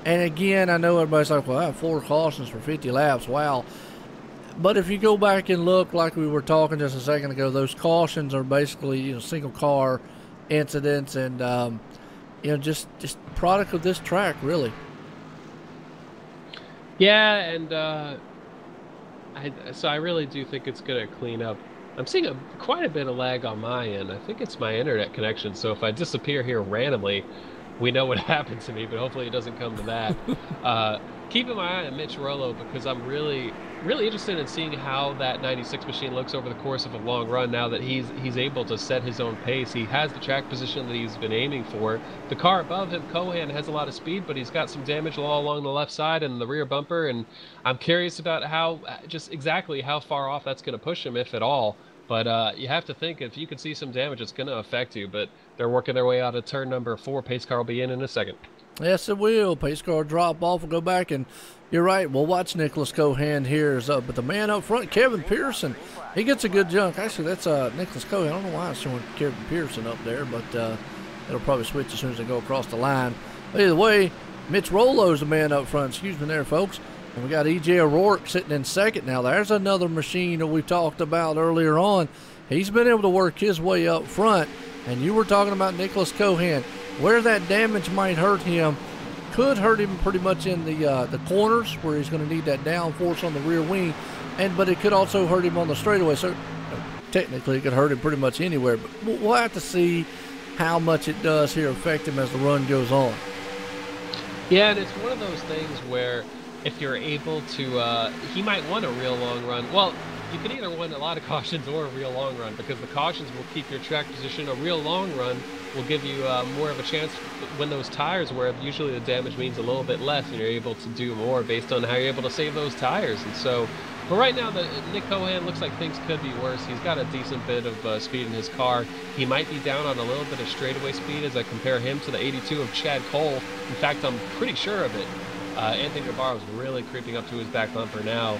And again, I know everybody's like, well, I have 4 cautions for 50 laps. Wow. But if you go back and look, like we were talking just a second ago, those cautions are basically, you know, single car incidents and, you know, just product of this track, really.
Yeah, and so I really do think it's going to clean up. I'm seeing quite a bit of lag on my end. I think it's my internet connection, so if I disappear here randomly, we know what happened to me, but hopefully it doesn't come to that. Keeping my eye on Mitch Rollo because I'm really interested in seeing how that 96 machine looks over the course of a long run now that he's able to set his own pace. He has the track position that he's been aiming for. The car above him, Cohan, has a lot of speed, but he's got some damage all along the left side and the rear bumper, and I'm curious about just exactly how far off that's going to push him, if at all. But you have to think if you can see some damage, it's going to affect you. But they're working their way out of turn number 4. Pace car will be in a second.
Yes, it will. Pace car drop off. We'll go back, and you're right. We'll watch Nicholas Cohan here. But the man up front, Kevin Pearson, he gets a good jump. Actually, that's Nicholas Cohan. I don't know why it's showing Kevin Pearson up there, but it'll probably switch as soon as they go across the line. But either way, Mitch Rollo's the man up front. Excuse me there, folks. And we got E.J. O'Rourke sitting in second. Now, there's another machine that we talked about earlier on. He's been able to work his way up front. And you were talking about Nicholas Cohan. Where that damage might hurt him, could hurt him pretty much in the corners where he's going to need that downforce on the rear wing. But it could also hurt him on the straightaway. So technically, it could hurt him pretty much anywhere. But we'll have to see how much it does here affect him as the run goes on.
Yeah, and it's one of those things where if you're able to, he might want a real long run. Well, you can either win a lot of cautions or a real long run because the cautions will keep your track position. A real long run will give you more of a chance to win those tires where usually the damage means a little bit less and you're able to do more based on how you're able to save those tires. And so, but right now, Nick Cohan looks like things could be worse. He's got a decent bit of speed in his car. He might be down on a little bit of straightaway speed as I compare him to the 82 of Chad Cole. In fact, I'm pretty sure of it. Anthony Navarro's really creeping up to his back bumper now.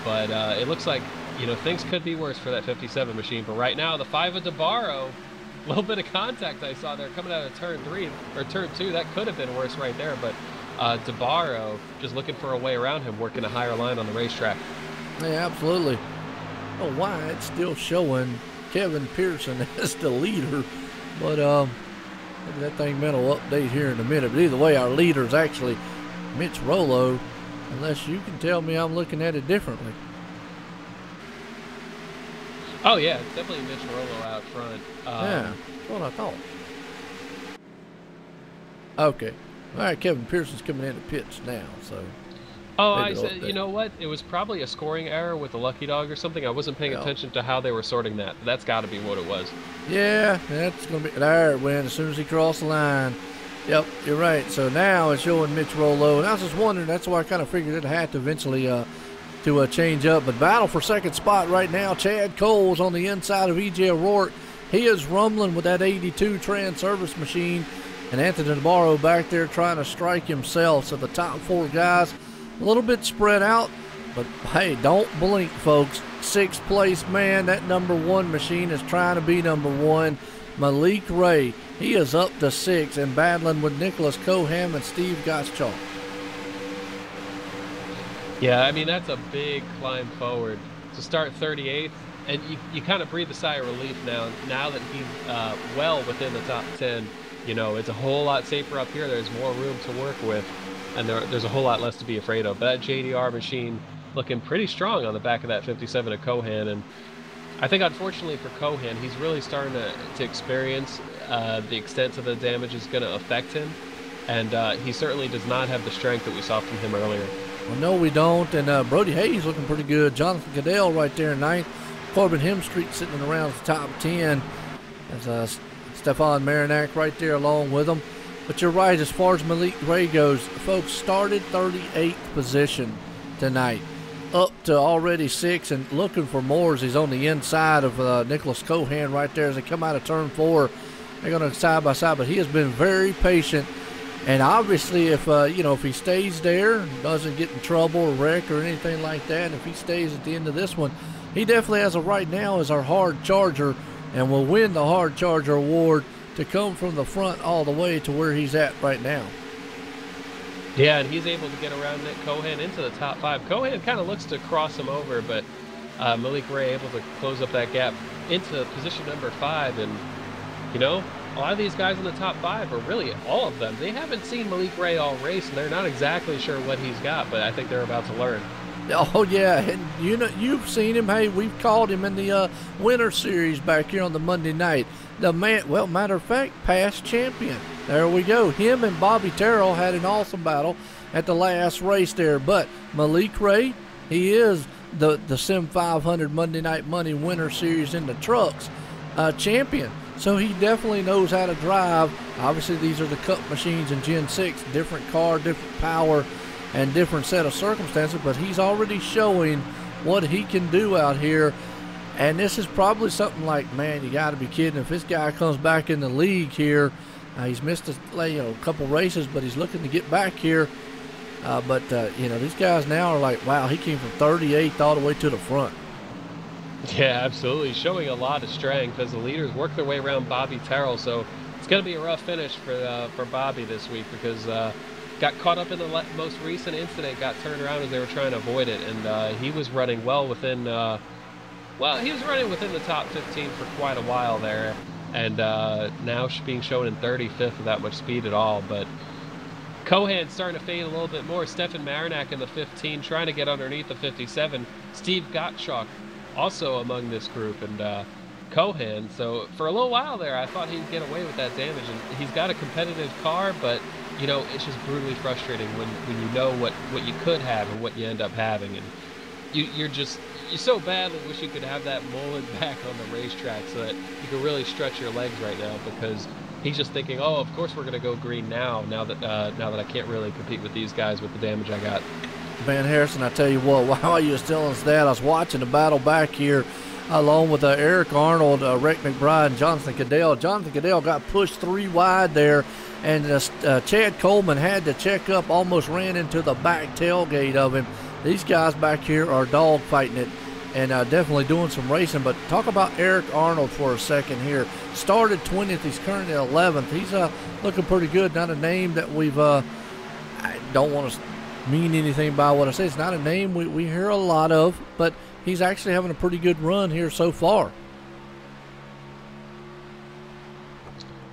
But it looks like, you know, things could be worse for that 57 machine. But right now, the 5 of DeBarro, a little bit of contact I saw there coming out of turn 3 or turn 2. That could have been worse right there. But DeBarro just looking for a way around him, working a higher line on the racetrack.
Yeah, absolutely. I don't know why it's still showing Kevin Pearson as the leader. But maybe that thing will update here in a minute. But either way, our leader is actually Mitch Rollo, unless you can tell me I'm looking at it differently.
Oh, yeah, it's definitely Mitch Rollo out front.
Yeah, that's what I thought. Okay. All right, Kevin Pearson's coming into pits now, so.
Oh,
Maybe
I
they'll
said, you
update.
know what? It was probably a scoring error with the Lucky Dog or something. I wasn't paying
Yeah.
attention to how they were sorting that. That's got to be what it was.
Yeah, that's going to be there. It went as soon as he crossed the line. Yep, you're right. So now it's showing Mitch Rollo. And I was just wondering, that's why I kind of figured it had to eventually to change up. But battle for second spot right now. Chad Cole's on the inside of E.J. O'Rourke. He is rumbling with that 82 Transervice machine. And Anthony Navarro back there trying to strike himself. So the top four guys a little bit spread out. But, hey, don't blink, folks. Sixth place man, that number one machine is trying to be number one. Malik Ray, he is up to 6 and battling with Nicholas Coham and Steve Gottschalk.
Yeah, I mean, that's a big climb forward. To start 38th, and you kind of breathe a sigh of relief now that he's well within the top 10. You know, it's a whole lot safer up here. There's more room to work with, and there's a whole lot less to be afraid of. But that JDR machine looking pretty strong on the back of that 57 of Cohan, and I think unfortunately for Cohan, he's really starting to experience the extent of the damage is going to affect him, and he certainly does not have the strength that we saw from him earlier.
Well, no, we don't. And Brody Hayes looking pretty good. Jonathan Goodell right there in 9th. Corbin Hemstreet sitting around the top 10. As Stefan Marinak right there along with him. But you're right, as far as Malik Ray goes, folks, started 38th position tonight. Up to already 6 and looking for more as he's on the inside of Nicholas Cohan right there as they come out of turn 4. They're going to side by side, but he has been very patient. And obviously, if he stays there, doesn't get in trouble or wreck or anything like that, if he stays at the end of this one, he definitely as of right now is our hard charger and will win the hard charger award to come from the front all the way to where he's at right now.
Yeah, and he's able to get around Nick Cohan into the top 5. Cohan kind of looks to cross him over, but Malik Ray able to close up that gap into position number 5. And, you know, a lot of these guys in the top 5, or really all of them, they haven't seen Malik Ray all race, and they're not exactly sure what he's got, but I think they're about to learn.
Oh, yeah, and you've seen him. Hey, we've called him in the Winter Series back here on the Monday night. The man, well, matter of fact, past champion. There we go. Him and Bobby Terrell had an awesome battle at the last race there. But Malik Ray, he is the Sim500 Monday Night Money Winter Series in the trucks champion. So he definitely knows how to drive. Obviously, these are the Cup machines in Gen 6, different car, different power, and different set of circumstances, but he's already showing what he can do out here. And this is probably something like, man, you got to be kidding. If this guy comes back in the league here, he's missed a couple races, but he's looking to get back here. These guys now are like, wow, he came from 38th all the way to the front.
Yeah, absolutely. Showing a lot of strength as the leaders work their way around Bobby Terrell. So it's going to be a rough finish for Bobby this week because got caught up in the most recent incident, got turned around as they were trying to avoid it, and he was running well within. He was running within the top 15 for quite a while there, and now being shown in 35th without much speed at all. But Cohan's starting to fade a little bit more. Stefan Marinak in the 15, trying to get underneath the 57. Steve Gottschalk also among this group, and Cohan. So for a little while there, I thought he'd get away with that damage, and he's got a competitive car, but you know, it's just brutally frustrating when you know what you could have and what you end up having, and you're so badly wish you could have that mullet back on the racetrack so that you could really stretch your legs right now, because he's just thinking, oh, of course we're going to go green now that I can't really compete with these guys with the damage I got.
Van Harrison, I tell you what, while you was telling us that, I was watching the battle back here along with Eric Arnold, Rick McBride, and Jonathan Goodell. Jonathan Goodell got pushed 3 wide there, and Chad Coleman had to check up, almost ran into the back tailgate of him. These guys back here are dog fighting it and definitely doing some racing. But talk about Eric Arnold for a second here. Started 20th, he's currently 11th. He's looking pretty good. Not a name that we've, I don't want to mean anything by what I say. It's not a name we hear a lot of, but he's actually having a pretty good run here so far.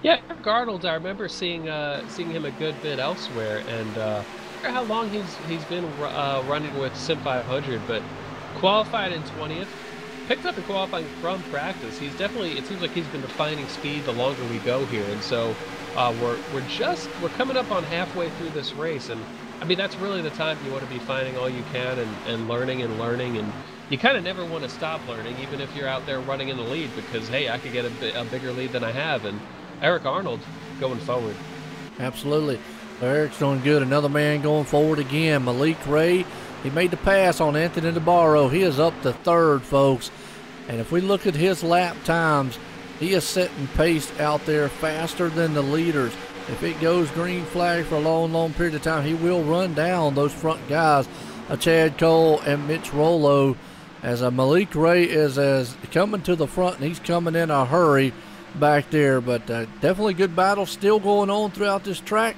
Yeah, Eric Arnold, I remember seeing him a good bit elsewhere, and I don't know how long he's been running with Sim500, but qualified in 20th, picked up in qualifying from practice. He's definitely, it seems like he's been defining speed the longer we go here, and so we're coming up on halfway through this race, and I mean, that's really the time you want to be finding all you can and learning and learning, and you kind of never want to stop learning, even if you're out there running in the lead, because hey, I could get a bigger lead than I have. And Eric Arnold going forward.
Absolutely. Eric's doing good. Another man going forward again. Malik Ray, he made the pass on Anthony DeBarro. He is up to third, folks. And if we look at his lap times, he is setting pace out there faster than the leaders. If it goes green flag for a long, long period of time, he will run down those front guys, Chad Cole and Mitch Rollo, as Malik Ray is coming to the front, and he's coming in a hurry back there. But definitely good battle still going on throughout this track.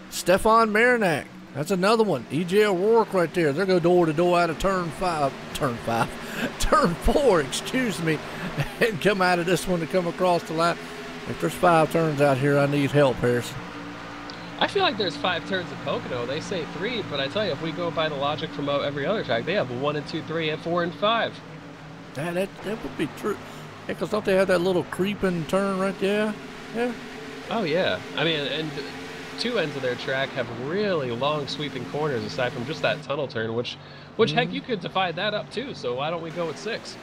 Stefan Marinak, that's another one. E.J. O'Rourke right there. They're going door to door out of turn 4, excuse me, and come out of this one to come across the line. If there's 5 turns out here, I need help, Harrison.
I feel like there's 5 turns at Pocono. They say 3, but I tell you, if we go by the logic from every other track, they have 1 and 2, 3, and 4 and 5.
That would be true. Yeah, because don't they have that little creeping turn right there? Yeah.
Oh, yeah. I mean, and 2 ends of their track have really long sweeping corners aside from just that tunnel turn, which heck, you could divide that up too, so why don't we go with 6?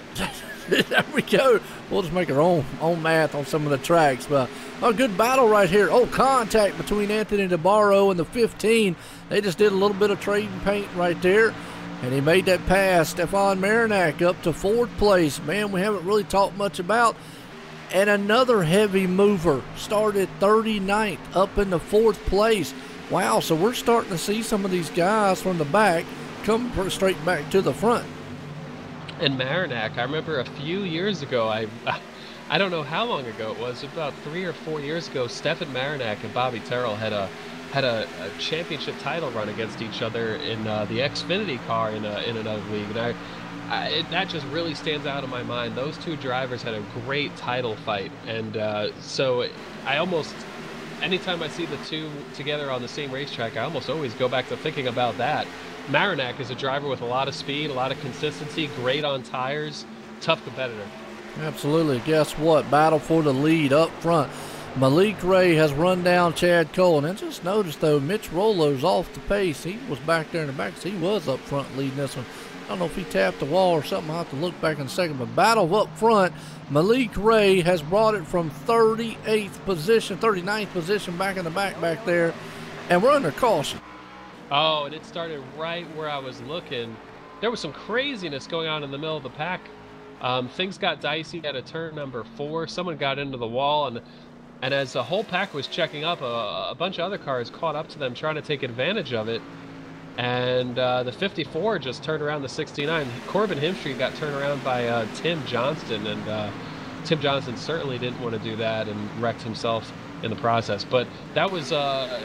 There we go. We'll just make our own math on some of the tracks. But a good battle right here. Oh, contact between Anthony DeBarro and the 15. They just did a little bit of trading paint right there, and he made that pass. Stefan Marinak up to 4th place. Man, we haven't really talked much about. And another heavy mover started 39th up in the 4th place. Wow, so we're starting to see some of these guys from the back come straight back to the front.
And Marinak, I remember a few years ago, I don't know how long ago it was, about 3 or 4 years ago, Stefan Marinak and Bobby Terrell had a championship title run against each other in the Xfinity car in another league. And that just really stands out in my mind. Those 2 drivers had a great title fight, and so I almost, anytime I see the 2 together on the same racetrack, I almost always go back to thinking about that. Marinak is a driver with a lot of speed, a lot of consistency, great on tires, tough competitor.
Absolutely. Guess what? Battle for the lead up front. Malik Ray has run down Chad Cole. And just notice, though, Mitch Rollo's off the pace. He was back there in the back, so he was up front leading this one. I don't know if he tapped the wall or something. I'll have to look back in a second. But battle up front, Malik Ray has brought it from 39th position back in the back there. And we're under caution.
Oh, and it started right where I was looking. There was some craziness going on in the middle of the pack. Things got dicey at a turn number 4. Someone got into the wall, and as the whole pack was checking up, a bunch of other cars caught up to them trying to take advantage of it. And the 54 just turned around the 69. Corbin Hemstreet got turned around by Tim Johnston, and Tim Johnston certainly didn't want to do that and wrecked himself in the process. But that was a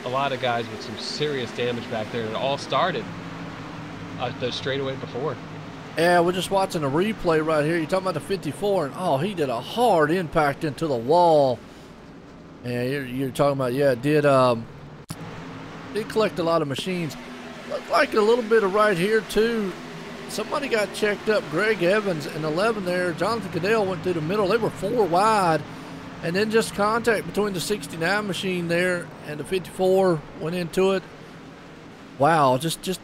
lot of guys with some serious damage back there. And it all started the straightaway before.
Yeah, we're just watching a replay right here. You're talking about the 54, and oh, he did a hard impact into the wall. And you're talking about, yeah, it did collect a lot of machines. Looked like a little bit of right here too. Somebody got checked up. Greg Evans in 11 there. Jonathan Cadell went through the middle. They were 4 wide. And then just contact between the 69 machine there and the 54 went into it. Wow, just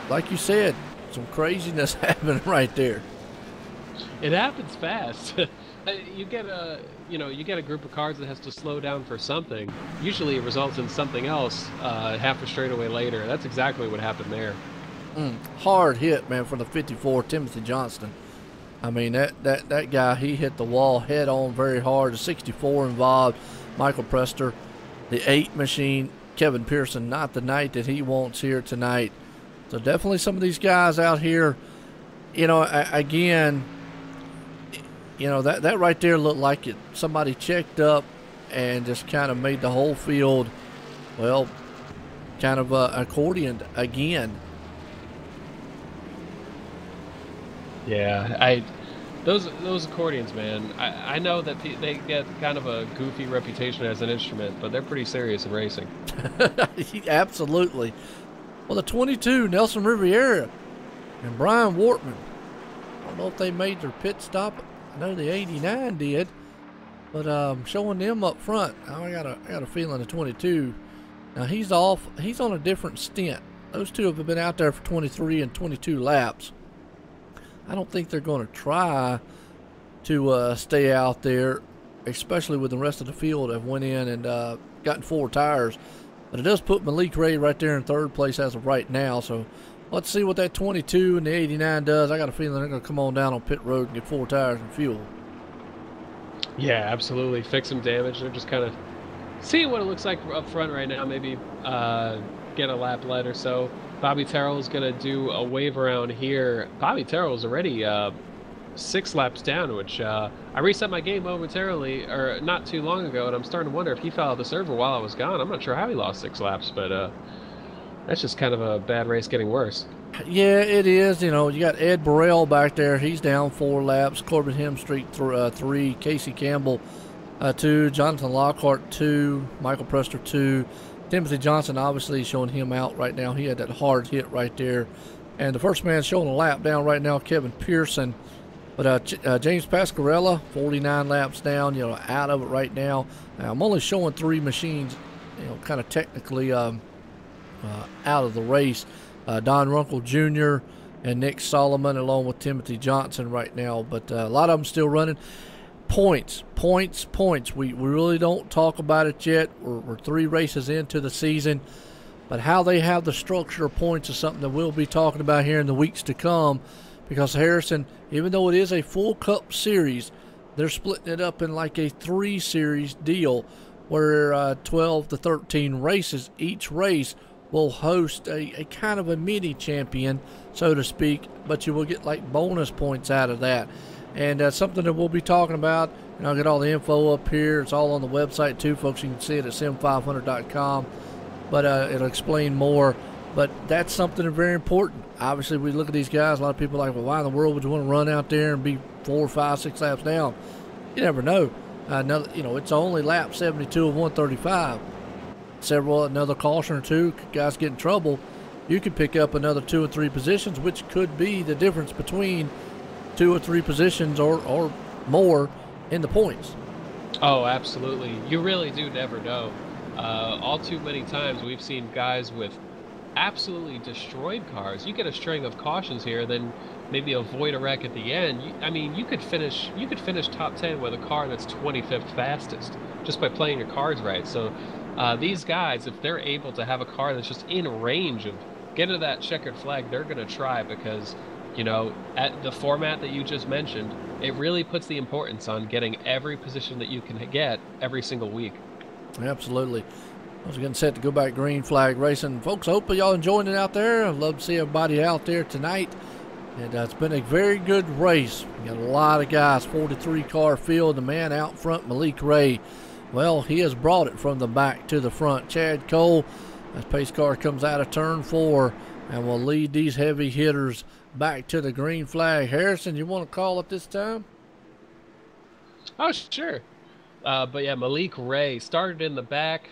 like you said, some craziness happening right there.
It happens fast. You get a group of cars that has to slow down for something. Usually it results in something else half a straightaway later. That's exactly what happened there.
Hard hit, man, for the 54, Timothy Johnston. I mean, that guy, he hit the wall head on very hard. The 64 involved, Michael Prester. The 8 machine, Kevin Pearson, not the night that he wants here tonight. So definitely some of these guys out here, again, that right there looked like somebody checked up and just kind of made the whole field, well, kind of accordioned again.
Yeah, those accordions, man. I know that they get kind of a goofy reputation as an instrument, but they're pretty serious in racing.
Absolutely. Well, the 22, Nelson Riviera and Brian Wortman. I don't know if they made their pit stop. I know the 89 did, but showing them up front. I got a feeling the 22 Now he's off. He's on a different stint. Those two have been out there for 23 and 22 laps. I don't think they're going to try to stay out there, especially with the rest of the field have went in and gotten 4 tires. But it does put Malik Ray right there in 3rd place as of right now. So let's see what that 22 and the 89 does. I got a feeling they're going to come on down on pit road and get 4 tires and fuel.
Yeah, absolutely. Fix some damage. They're just kind of seeing what it looks like up front right now. Maybe get a lap led or so. Bobby Terrell is going to do a wave around here. Bobby Terrell is already 6 laps down, which I reset my game momentarily, or not too long ago, and I'm starting to wonder if he fell out of the server while I was gone. I'm not sure how he lost 6 laps, but that's just kind of a bad race getting worse.
Yeah, it is. You know, you got Ed Burrell back there. He's down 4 laps. Corbin Hemstreet 3. Casey Campbell 2. Jonathan Lockhart 2. Michael Prester 2. Timothy Johnson obviously showing him out right now. He had that hard hit right there. And the first man showing a lap down right now, Kevin Pearson. But James Pasquarella, 49 laps down, you know, out of it right now. I'm only showing 3 machines, you know, kind of technically out of the race. Don Runkle Jr. and Nick Solomon along with Timothy Johnson right now. But a lot of them still running. Points. We really don't talk about it yet. We're 3 races into the season. But how they have the structure of points is something that we'll be talking about here in the weeks to come. Because Harrison, even though it is a full cup series, they're splitting it up in like a 3 series deal where 12 to 13 races, each race will host a kind of a mini champion, so to speak, but you will get like bonus points out of that. And something that we'll be talking about, and I'll get all the info up here. It's all on the website too, folks. You can see it at sim500.com, but it'll explain more. But that's something that's very important. Obviously, we look at these guys, a lot of people are like, well, why in the world would you want to run out there and be 4, 5, 6 laps down? You never know. You know, it's only lap 72 of 135. Another caution or 2, guys get in trouble, you could pick up another 2 or 3 positions, which could be the difference between 2 or 3 positions or more in the points.
Oh, absolutely. You really do never know. All too many times we've seen guys with absolutely destroyed cars. You get a string of cautions here, then maybe avoid a wreck at the end. I mean, you could finish top 10 with a car that's 25th fastest just by playing your cards right. So these guys, if they're able to have a car that's just in range of getting to that checkered flag, they're going to try, because, you know, at the format that you just mentioned, it really puts the importance on getting every position that you can get every single week. Absolutely.
I was getting set to go back green flag racing. Folks, hopefully y'all enjoying it out there. I'd love to see everybody out there tonight. And it's been a very good race. We got a lot of guys, 43 car field. The man out front, Malik Ray, well, he has brought it from the back to the front. Chad Cole, as pace car comes out of turn 4 and will lead these heavy hitters back to the green flag. Harrison, you want to call it this time?
Oh, sure. But yeah, Malik Ray started in the back.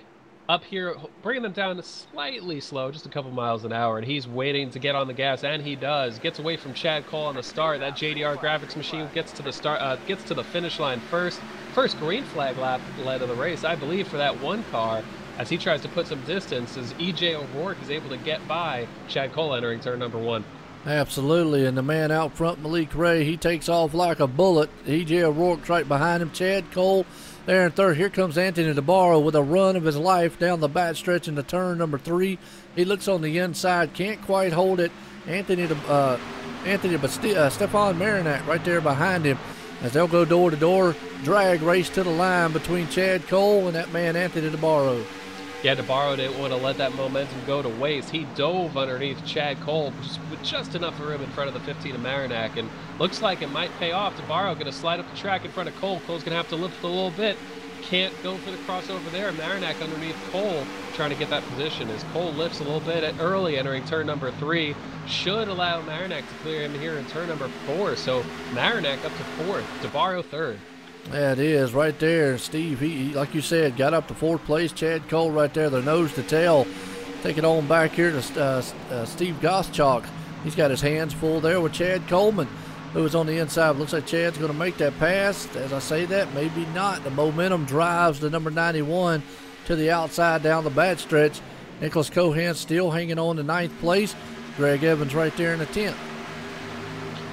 Up here, bringing them down slightly slow, just a couple miles an hour, and he's waiting to get on the gas, and he does. Gets away from Chad Cole on the start. That JDR graphics machine gets to the start, gets to the finish line first. First green flag lap led of the race, I believe, for that one car, as he tries to put some distance, as EJ O'Rourke is able to get by Chad Cole entering turn number 1.
Absolutely, and the man out front, Malik Ray, he takes off like a bullet. EJ O'Rourke's right behind him. Chad Cole there in third. Here comes Anthony DeBarro with a run of his life down the back stretch into turn number 3. He looks on the inside, can't quite hold it. Stefan Marinac right there behind him as they'll go door to door, drag race to the line between Chad Cole and that man Anthony DeBarro.
Yeah, DeBarro didn't want to let that momentum go to waste. He dove underneath Chad Cole with just enough room in front of the 15 of Marinac, and looks like it might pay off. DeBarro going to slide up the track in front of Cole. Cole's going to have to lift a little bit. Can't go for the crossover there. Marinac underneath Cole trying to get that position as Cole lifts a little bit early entering turn number 3. Should allow Marinac to clear him here in turn number 4. So Marinac up to 4th, DeBarro 3rd.
Yeah, it is right there. Steve, he like you said, got up to 4th place. Chad Cole right there, the nose to tail. Take it on back here to Steve Goschalk. He's got his hands full there with Chad Coleman, who is on the inside. Looks like Chad's going to make that pass. As I say that, maybe not. The momentum drives the number 91 to the outside down the back stretch. Nicholas Cohan still hanging on to 9th place. Greg Evans right there in the 10th.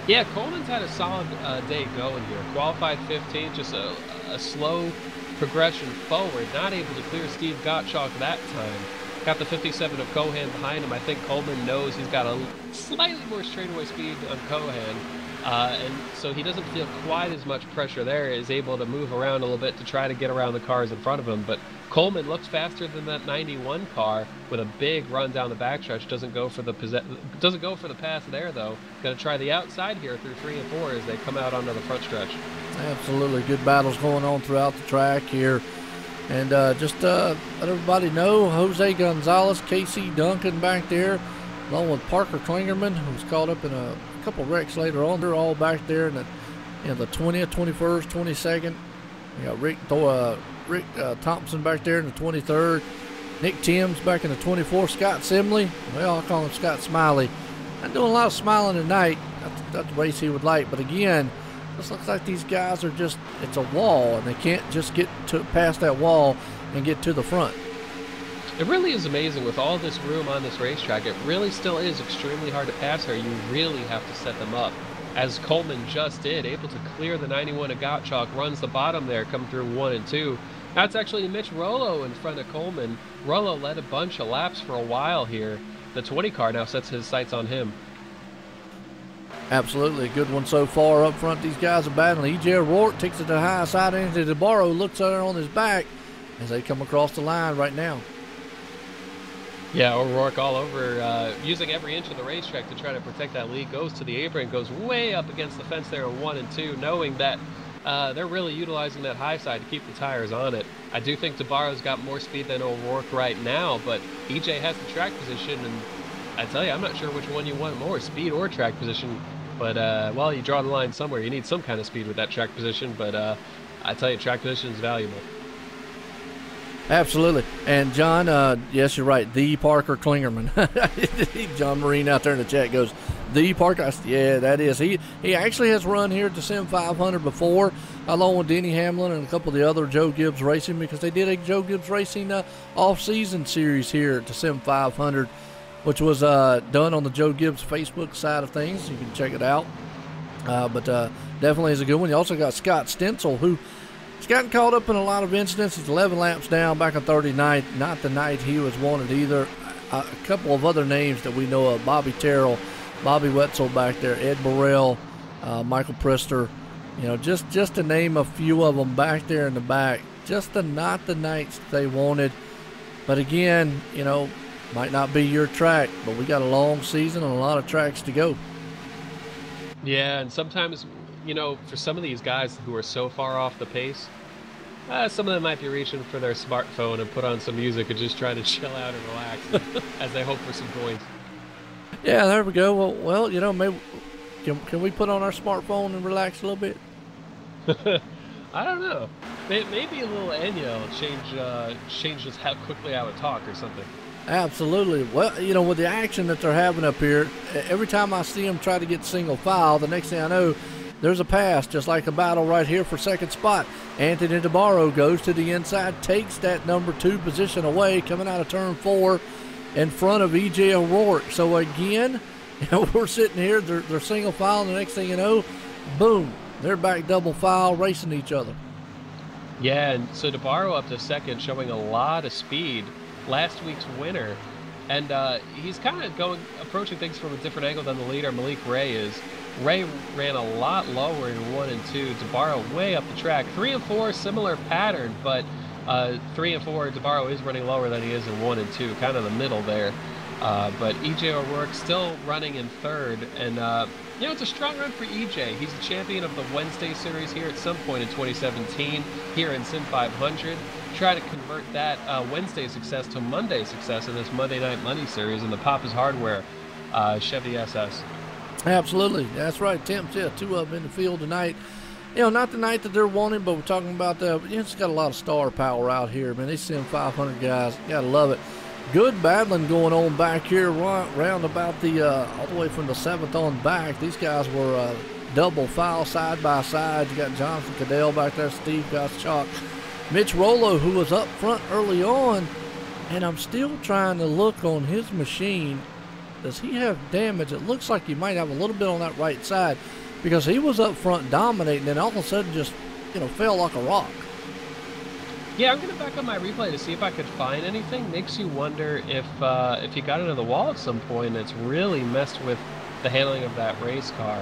Yeah, Coleman's had a solid day going here. Qualified 15th, just a slow progression forward. Not able to clear Steve Gottschalk that time. Got the 57 of Cohan behind him. I think Coleman knows he's got a slightly more straightaway speed on Cohan. And so he doesn't feel quite as much pressure there. Is able to move around a little bit to try to get around the cars in front of him. But Coleman looks faster than that 91 car with a big run down the backstretch. Doesn't go for the pass there though. Going to try the outside here through 3 and 4 as they come out onto the front stretch.
Absolutely, good battles going on throughout the track here. And just let everybody know, Jose Gonzalez, Casey Duncan back there, along with Parker Klingerman, who was caught up in a couple wrecks later on. They're all back there in the 20th, 21st, 22nd. You got Rick Thompson back there in the 23rd. Nick Timms back in the 24th. Scott Simley, well, I call him Scott Smiley. Not doing a lot of smiling tonight. That's the race he would like. But again, this looks like these guys are just, it's a wall, and they can't just get past that wall and get to the front.
It really is amazing with all this room on this racetrack. It really still is extremely hard to pass here. You really have to set them up. As Coleman just did, able to clear the 91 of Gottschalk, runs the bottom there, come through 1 and 2. That's actually Mitch Rollo in front of Coleman. Rollo led a bunch of laps for a while here. The 20 car now sets his sights on him.
Absolutely, a good one so far up front. These guys are battling. E.J. O'Rourke takes it to the high side. Anthony DeBarro looks at her on his back as they come across the line right now.
Yeah, O'Rourke all over, using every inch of the racetrack to try to protect that lead. Goes to the apron, goes way up against the fence there in 1 and 2, knowing that they're really utilizing that high side to keep the tires on it. I do think DeBarro's got more speed than O'Rourke right now, but EJ has the track position, and I tell you, I'm not sure which one you want more, speed or track position. But, well, you draw the line somewhere. You need some kind of speed with that track position, but I tell you, track position is valuable.
Absolutely. And, John, yes, you're right, the Parker Klingerman. John Marine out there in the chat goes, the Parker. Yeah, that is. He actually has run here at the Sim500 before, along with Denny Hamlin and a couple of the other Joe Gibbs Racing, because they did a Joe Gibbs Racing off-season series here at the Sim500, which was done on the Joe Gibbs Facebook side of things. You can check it out. But definitely is a good one. You also got Scott Stencil, who has gotten caught up in a lot of incidents. He's 11 laps down back on 39th. Not the night he was wanted either. A couple of other names that we know of: Bobby Terrell, Bobby Wetzel back there, Ed Burrell, Michael Priester. You know, just to name a few of them back there in the back. Just not the nights they wanted. But again, you know, might not be your track, but we got a long season and a lot of tracks to go.
Yeah, and sometimes, you know, for some of these guys who are so far off the pace, some of them might be reaching for their smartphone and put on some music and just trying to chill out and relax as they hope for some points. Yeah,
there we go. Well, you know, maybe can we put on our smartphone and relax a little bit?
I don't know. Maybe a little Enya will change just how quickly I would talk or something.
Absolutely. Well, you know, with the action that they're having up here, every time I see them try to get single file, the next thing I know, there's a pass, just like a battle right here for second spot. Anthony DeBarro goes to the inside, takes that number 2 position away, coming out of turn 4 in front of E.J. O'Rourke. So again, you know, we're sitting here, they're single file, and the next thing you know, boom, they're back double file racing each other.
Yeah, and so DeBarro up to second, showing a lot of speed. Last week's winner, and he's kind of approaching things from a different angle than the leader Malik Ray is. Ray ran a lot lower in 1 and 2. DeBarro way up the track. 3 and 4, similar pattern, but 3 and 4, DeBarro is running lower than he is in 1 and 2, kind of the middle there. But EJ O'Rourke still running in third, and you know, it's a strong run for EJ. He's the champion of the Wednesday series here at some point in 2017 here in Sim500. Try to convert that Wednesday success to Monday success in this Monday Night Money series in the Papa's Hardware Chevy SS.
Absolutely, that's right. Tim, yeah, 2 of them in the field tonight. You know, not the night that they're wanting, but we're talking about the. You know, it's got a lot of star power out here, man. These Sim500 guys, you gotta love it. Good battling going on back here, round about the all the way from the 7th on back. These guys were double file side by side. You got Jonathan Cadell back there, Steve Gottschalk. Mitch Rollo, who was up front early on, And I'm still trying to look on his machine. Does he have damage? It looks like he might have a little bit on that right side, because he was up front dominating and all of a sudden just, you know, fell like a rock.
Yeah, I'm going to back up my replay to see if I could find anything. Makes you wonder if he got into the wall at some point and it's really messed with the handling of that race car.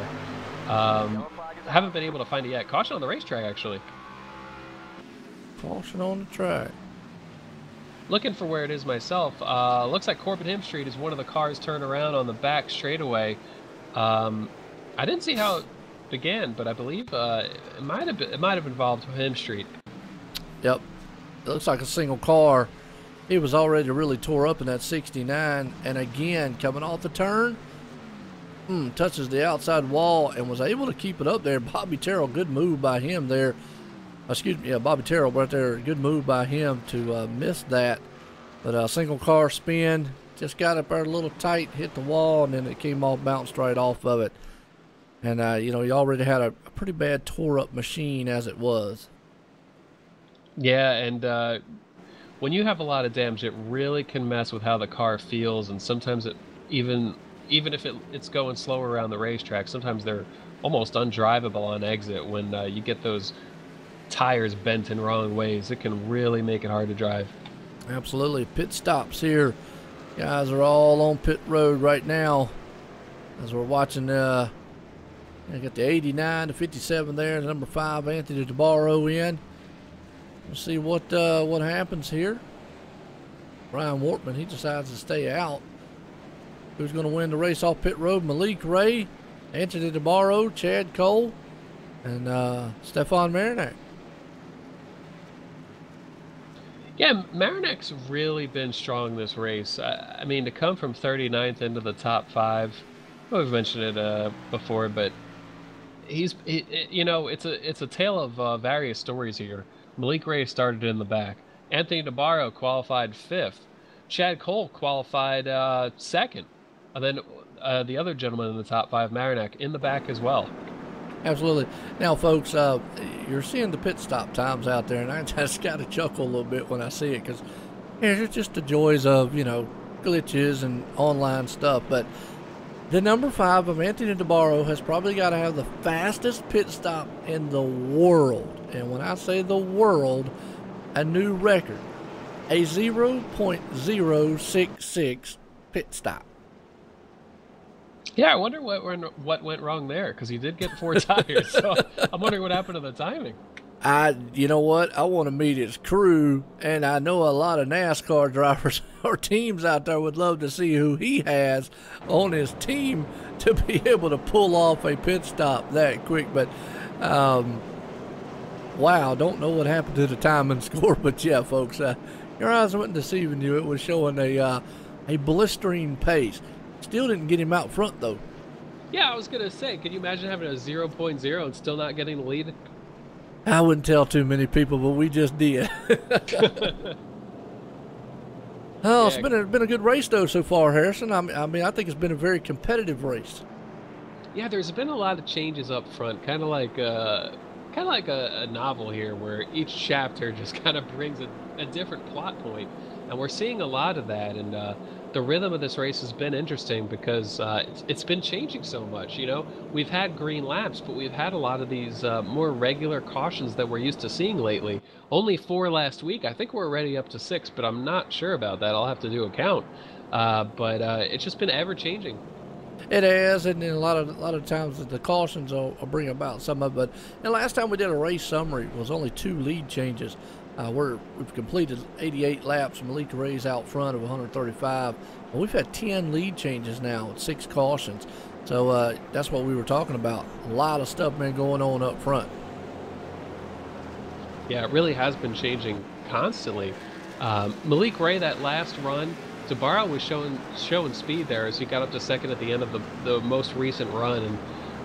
Haven't been able to find it yet. Caution on the racetrack, actually.
Caution on the track.
Looking for where it is myself. Looks like Corbin Him Street is one of the cars turned around on the back straightaway. I didn't see how it began, but I believe it might have involved Him Street.
Yep. It looks like a single car. He was already really tore up in that 69, and again, coming off the turn, touches the outside wall and was able to keep it up there. Bobby Terrell, good move by him there. Excuse me, yeah, Bobby Terrell right there. Good move by him to miss that. But a single car spin, just got up there a little tight, hit the wall, and then it came off, bounced right off of it. And, you know, he already had a pretty bad tore-up machine as it was.
Yeah, and when you have a lot of damage, it really can mess with how the car feels, and sometimes it even if it's going slower around the racetrack, sometimes they're almost undrivable on exit when you get those tires bent in wrong ways. It can really make it hard to drive.
Absolutely. Pit stops here. Guys are all on pit road right now as we're watching. I got the 89, the 57 there, the number 5 Anthony DeBarro in. We'll see what happens here. Ryan Wortman, he decides to stay out. Who's going to win the race off pit road? Malik Ray, Anthony DeBarro, Chad Cole, and Stefan Marinak.
Yeah, Marinak's really been strong this race. I mean, to come from 39th into the top 5, we've mentioned it before, but you know, it's a tale of various stories here. Malik Ray started in the back. Anthony DeBarro qualified 5th. Chad Cole qualified 2nd. And then the other gentleman in the top 5, Marinak, in the back as well.
Absolutely. Now, folks, you're seeing the pit stop times out there, and I just got to chuckle a little bit when I see it, because it's just the joys of, you know, glitches and online stuff. But the number 5 of Anthony DeBarro has probably got to have the fastest pit stop in the world. And when I say the world, a new record, a 0.066 pit stop.
Yeah, I wonder what went wrong there, because he did get 4 tires. So I'm wondering what happened to the timing.
You know what? I want to meet his crew, and I know a lot of NASCAR drivers or teams out there would love to see who he has on his team to be able to pull off a pit stop that quick. But, wow, don't know what happened to the time and score. But, yeah, folks, your eyes weren't deceiving you. It was showing a blistering pace. Still didn't get him out front, though.
Yeah, I was going to say, could you imagine having a 0.0 and still not getting the lead?
I wouldn't tell too many people, but we just did. Oh, yeah. It's been a good race, though, so far, Harrison. I mean, I think it's been a very competitive race.
Yeah, there's been a lot of changes up front, kind of like a novel here, where each chapter just kind of brings a different plot point, and we're seeing a lot of that. And the rhythm of this race has been interesting because it's been changing so much. You know, we've had green laps, but we've had a lot of these more regular cautions that we're used to seeing lately. Only 4 last week. I think we're already up to 6, but I'm not sure about that. I'll have to do a count. But it's just been ever changing.
It has, and then a lot of times the cautions will bring about some of it. But the last time we did a race summary was only 2 lead changes. We've completed 88 laps. Malik Ray's out front of 135. Well, we've had 10 lead changes now with 6 cautions. So that's what we were talking about. A lot of stuff been going on up front.
Yeah, it really has been changing constantly. Malik Ray, that last run, DeBarro was showing speed there as he got up to 2nd at the end of the most recent run. And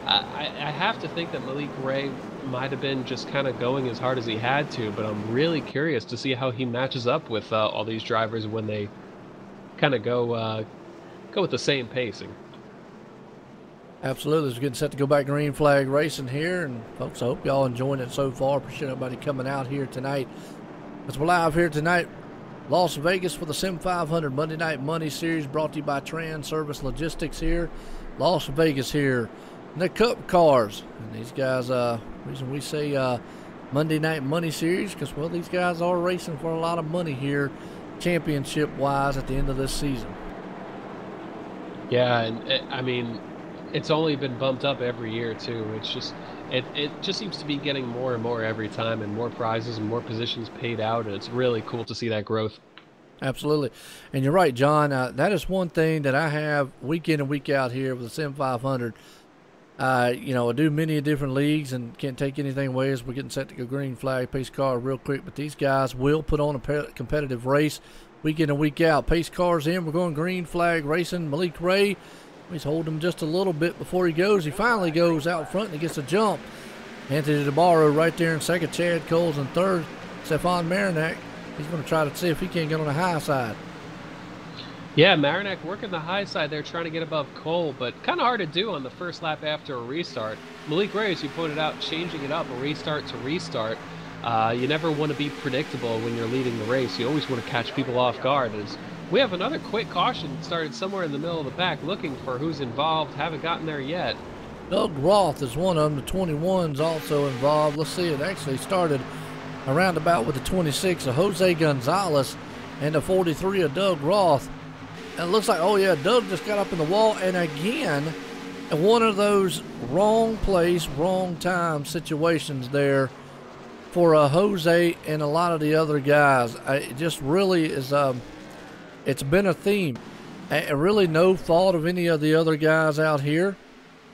I have to think that Malik Ray might have been just kind of going as hard as he had to, but I'm really curious to see how he matches up with all these drivers when they kind of go with the same pacing.
Absolutely. It's getting set to go back green flag racing here, and folks, I hope y'all enjoying it so far. Appreciate everybody coming out here tonight. As we're live here tonight Las Vegas for the Sim500 Monday Night Money Series, brought to you by Transervice Logistics here. Las Vegas here. And the Cup cars. And these guys, reason we say Monday Night Money Series, because, well, these guys are racing for a lot of money here, championship-wise, at the end of this season.
Yeah, and I mean, it's only been bumped up every year, too. It's just, it just seems to be getting more and more every time, and more prizes and more positions paid out, and it's really cool to see that growth.
Absolutely. And you're right, John. That is one thing that I have week in and week out here with the Sim 500. You know, I do many different leagues and can't take anything away as we're getting set to go green flag, pace car real quick. But these guys will put on a competitive race week in and week out. Pace cars in. We're going green flag racing. Malik Ray, he's holding him just a little bit before he goes. He finally goes out front and he gets a jump. Anthony DeBarro right there in second. Chad Coles in third. Stefan Marinac, he's going to try to see if he can't get on the high side.
Yeah, Marinac working the high side there, trying to get above Cole, but kind of hard to do on the first lap after a restart. Malik Ray, as you pointed out, changing it up, a restart to restart. You never want to be predictable when you're leading the race. You always want to catch people off guard. As we have another quick caution started somewhere in the middle of the pack, looking for who's involved. Haven't gotten there yet.
Doug Roth is one of them. The 21's also involved. Let's see, it actually started around about with the 26 of Jose Gonzalez and the 43 of Doug Roth. And it looks like, oh yeah, Doug just got up in the wall. And again, one of those wrong place, wrong time situations there for Jose and a lot of the other guys. It just really is, it's been a theme. And really no fault of any of the other guys out here.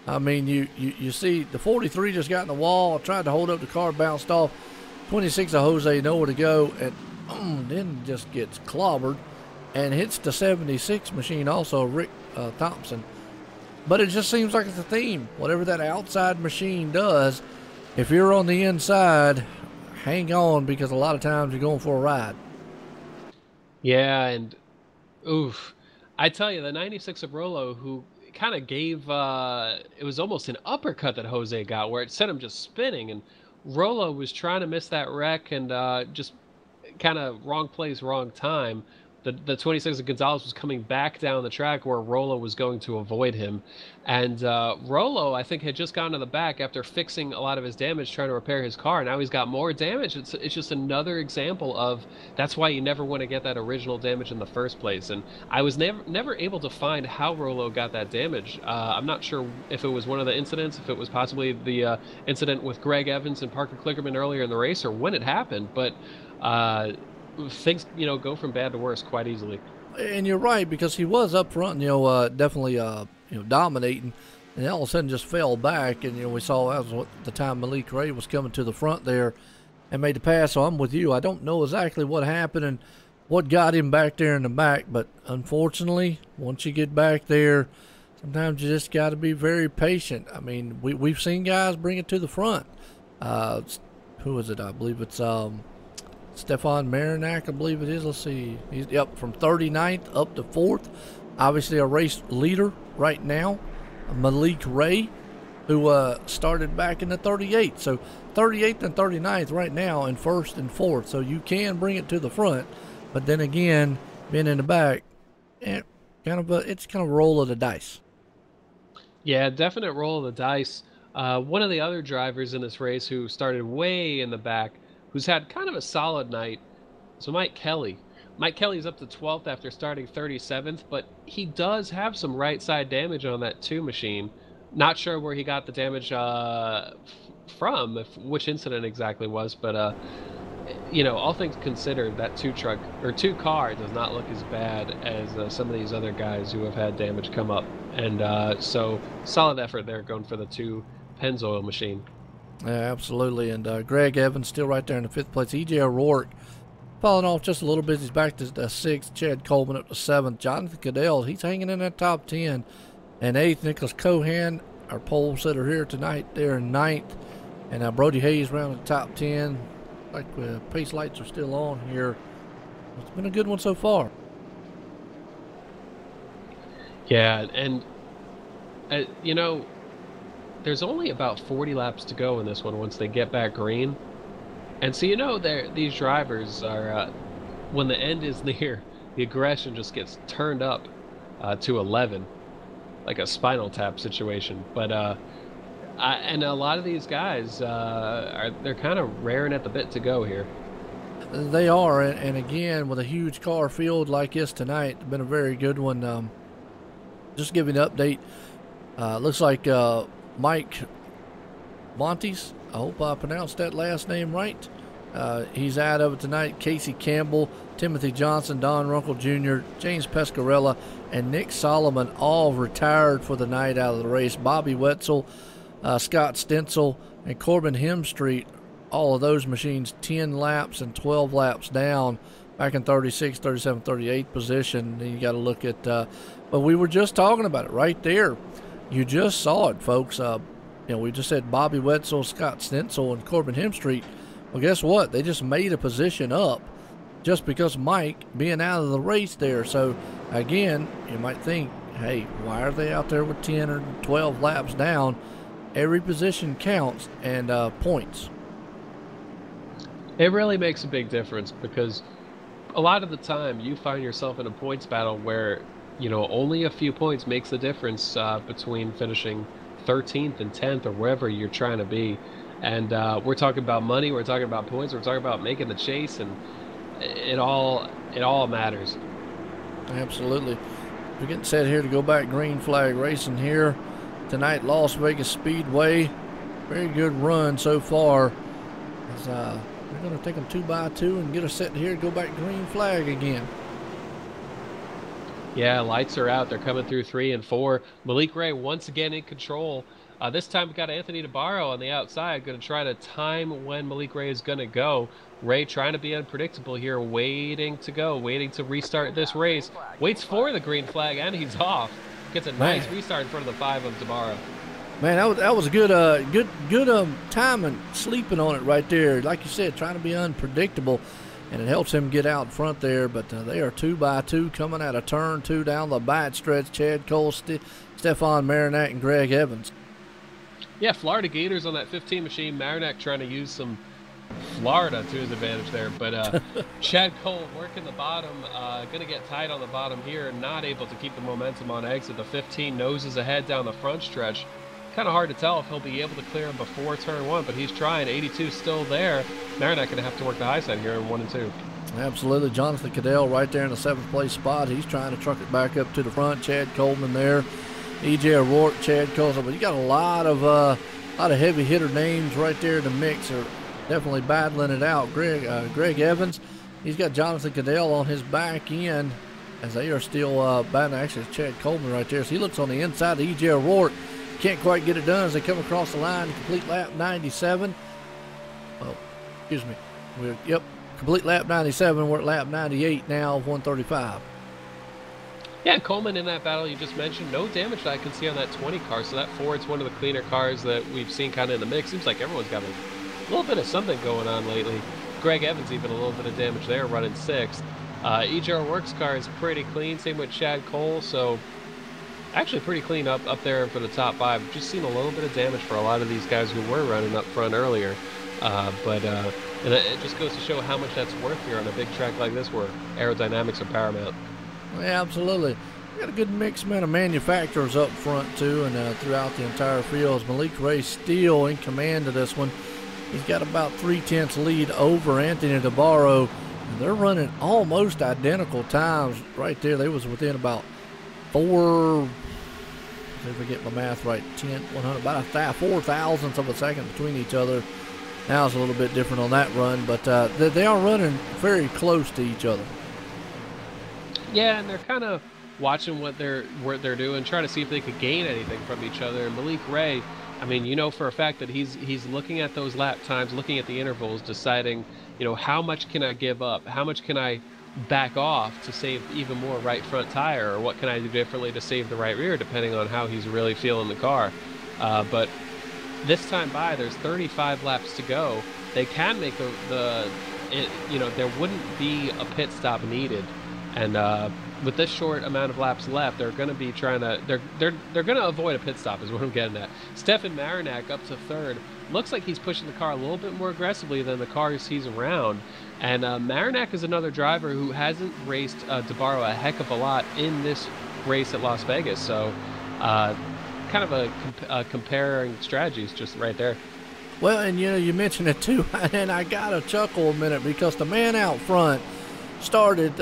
I mean, you see the 43 just got in the wall, tried to hold up the car, bounced off. 26 of Jose, nowhere to go, and then just gets clobbered and hits the 76 machine also, Rick Thompson. But it just seems like it's a theme. Whatever that outside machine does, if you're on the inside, hang on, because a lot of times you're going for a ride.
Yeah, and oof. I tell you, the 96 of Rolo, who kind of gave, it was almost an uppercut that Jose got, where it sent him just spinning, and Rolo was trying to miss that wreck and just kind of wrong place, wrong time. The 26 of Gonzalez was coming back down the track where Rolo was going to avoid him. And Rolo, I think, had just gotten to the back after fixing a lot of his damage, trying to repair his car. Now he's got more damage. It's just another example of that's why you never want to get that original damage in the first place. And I was never able to find how Rolo got that damage. I'm not sure if it was one of the incidents, if it was possibly the incident with Greg Evans and Parker Klickerman earlier in the race, or when it happened. But things, go from bad to worse quite easily.
And you're right, because he was up front, definitely, dominating, and all of a sudden just fell back. And, we saw that was what the time Malik Ray was coming to the front there and made the pass. So I'm with you. I don't know exactly what happened and what got him back there in the back, but unfortunately, once you get back there, sometimes you just got to be very patient. I mean, we've seen guys bring it to the front. Who is it? I believe it's Stefan Marinac, I believe it is. Let's see. He's from 39th up to 4th. Obviously a race leader right now. Malik Ray, who started back in the 38th. So 38th and 39th right now in 1st and 4th. So you can bring it to the front. But then again, being in the back, it's kind of a roll of the dice. Yeah,
definite roll of the dice. One of the other drivers in this race who started way in the back, who's had kind of a solid night, so Mike Kelly. Mike Kelly's up to 12th after starting 37th, but he does have some right side damage on that 2 machine. Not sure where he got the damage from, which incident exactly was, but all things considered, that 2 car does not look as bad as some of these other guys who have had damage come up. And so solid effort there going for the 2 Pennzoil machine.
Yeah, absolutely. And Greg Evans still right there in the 5th place. E.J. O'Rourke falling off just a little bit. He's back to the 6th. Chad Coleman up to 7th. Jonathan Cadell, he's hanging in that top 10. And 8th, Nicholas Cohan, our pole sitter here tonight, there in 9th. And Brody Hayes around the top 10. Like pace lights are still on here. It's been a good one so far.
Yeah, and there's only about 40 laps to go in this one once they get back green. And so these drivers are when the end is near, the aggression just gets turned up to 11, like a Spinal Tap situation. But and a lot of these guys they're kind of raring at the bit to go here.
They are, and again, with a huge car field like this tonight, it's been a very good one. Just giving an update. Looks like Mike Montes, I hope I pronounced that last name right. He's out of it tonight. Casey Campbell, Timothy Johnson, Don Runkle Jr., James Pescarella, and Nick Solomon all retired for the night out of the race. Bobby Wetzel, Scott Stencil, and Corbin Hemstreet, all of those machines 10 laps and 12 laps down, back in 36, 37, 38 position. Then you got to look at, but we were just talking about it right there. You just saw it, folks. We just said Bobby Wetzel, Scott Stencil, and Corbin Hemstreet. Well, guess what? They just made a position up just because Mike being out of the race there. So, again, you might think, hey, why are they out there with 10 or 12 laps down? Every position counts, and points.
It really makes a big difference, because a lot of the time you find yourself in a points battle where, only a few points makes the difference between finishing 13th and 10th or wherever you're trying to be. And we're talking about money, we're talking about points, we're talking about making the chase, and it all matters.
Absolutely. We're getting set here to go back green flag racing here tonight, Las Vegas Speedway. Very good run so far. We're going to take them 2 by 2 and get us set here to go back green flag again.
Yeah, lights are out. They're coming through 3 and 4. Malik Ray once again in control. This time we got Anthony DeBarro on the outside, going to try to time when Malik Ray is going to go. Ray trying to be unpredictable here, waiting to go, waiting to restart this race. Waits for the green flag, and he's off. Gets a nice restart in front of the 5 of DeBarro.
Man, that was a good timing, sleeping on it right there. Like you said, trying to be unpredictable, and it helps him get out front there. But they are 2 by 2 coming out of turn 2 down the back stretch. Chad Cole, Stefan Marinac, and Greg Evans.
Yeah, Florida Gators on that 15 machine. Marinac trying to use some Florida to his advantage there. But Chad Cole working the bottom, going to get tight on the bottom here. Not able to keep the momentum on exit. The 15 noses ahead down the front stretch. Kind of hard to tell if he'll be able to clear him before turn 1, but he's trying. 82 still there. Marinac going to have to work the high side here in 1 and 2.
Absolutely. Jonathan Cadell right there in the 7th place spot. He's trying to truck it back up to the front. Chad Coleman there. E.J. O'Rourke, Chad Coleman. But you got a lot of heavy hitter names right there in the mix. Are definitely battling it out. Greg Evans, he's got Jonathan Cadell on his back end as they are still battling. Actually, it's Chad Coleman right there. So he looks on the inside of E.J. O'Rourke. Can't quite get it done as they come across the line. Complete lap 97. Oh, excuse me. Complete lap 97. We're at lap 98 now, 135.
Yeah, Coleman in that battle you just mentioned, no damage that I can see on that 20 car. So that Ford's one of the cleaner cars that we've seen kind of in the mix. Seems like everyone's got a little bit of something going on lately. Greg Evans even a little bit of damage there, running 6th. EJR Works car is pretty clean. Same with Chad Cole. So actually pretty clean up there for the top 5. Just seen a little bit of damage for a lot of these guys who were running up front earlier. And it just goes to show how much that's worth here on a big track like this where aerodynamics are paramount.
Yeah, absolutely. We got a good mix, man, of manufacturers up front, too, and throughout the entire field. Malik Ray still in command of this one. He's got about 3/10 lead over Anthony DeBarro. And they're running almost identical times right there. They was within about 4, if I get my math right, 10, 100, about 4 thousandths of a second between each other. Now it's a little bit different on that run, but they are running very close to each other.
Yeah, and they're kind of watching what they're doing, trying to see if they could gain anything from each other. And Malik Ray, I mean, you know for a fact that he's looking at those lap times, looking at the intervals, deciding, how much can I give up? How much can I back off to save even more right front tire, or what can I do differently to save the right rear, depending on how he's really feeling the car. But this time there's 35 laps to go. They can make there wouldn't be a pit stop needed. And with this short amount of laps left, they're going to be trying to they're going to avoid a pit stop is what I'm getting at. Stefan Marinak up to third. Looks like he's pushing the car a little bit more aggressively than the cars he's around. And Marinak is another driver who hasn't raced DeBarro a heck of a lot in this race at Las Vegas. So kind of a comparing strategies just right there.
Well, and you mentioned it too, and I got to chuckle a minute because the man out front started,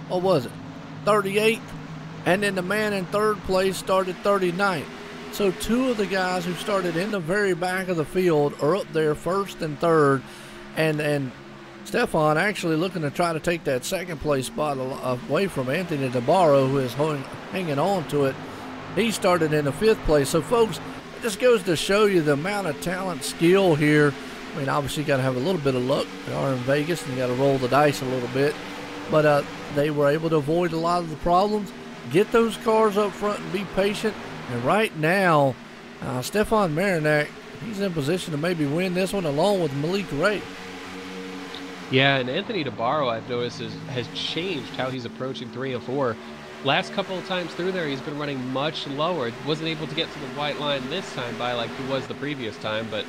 what was it, 38th, and then the man in third place started 39th. So two of the guys who started in the very back of the field are up there first and third, and Stefan actually looking to try to take that second place spot away from Anthony DeBarro, who is hanging on to it. He started in the fifth place. So folks, it just goes to show you the amount of talent, skill here. I mean, obviously you got to have a little bit of luck. We are in Vegas and you got to roll the dice a little bit, but they were able to avoid a lot of the problems, get those cars up front and be patient. And right now, Stefan Marinak, he's in position to maybe win this one along with Malik Ray.
Yeah, and Anthony DeBarro, I've noticed, has changed how he's approaching 3 and 4. Last couple of times through there, he's been running much lower. Wasn't able to get to the white line this time by like he was the previous time, but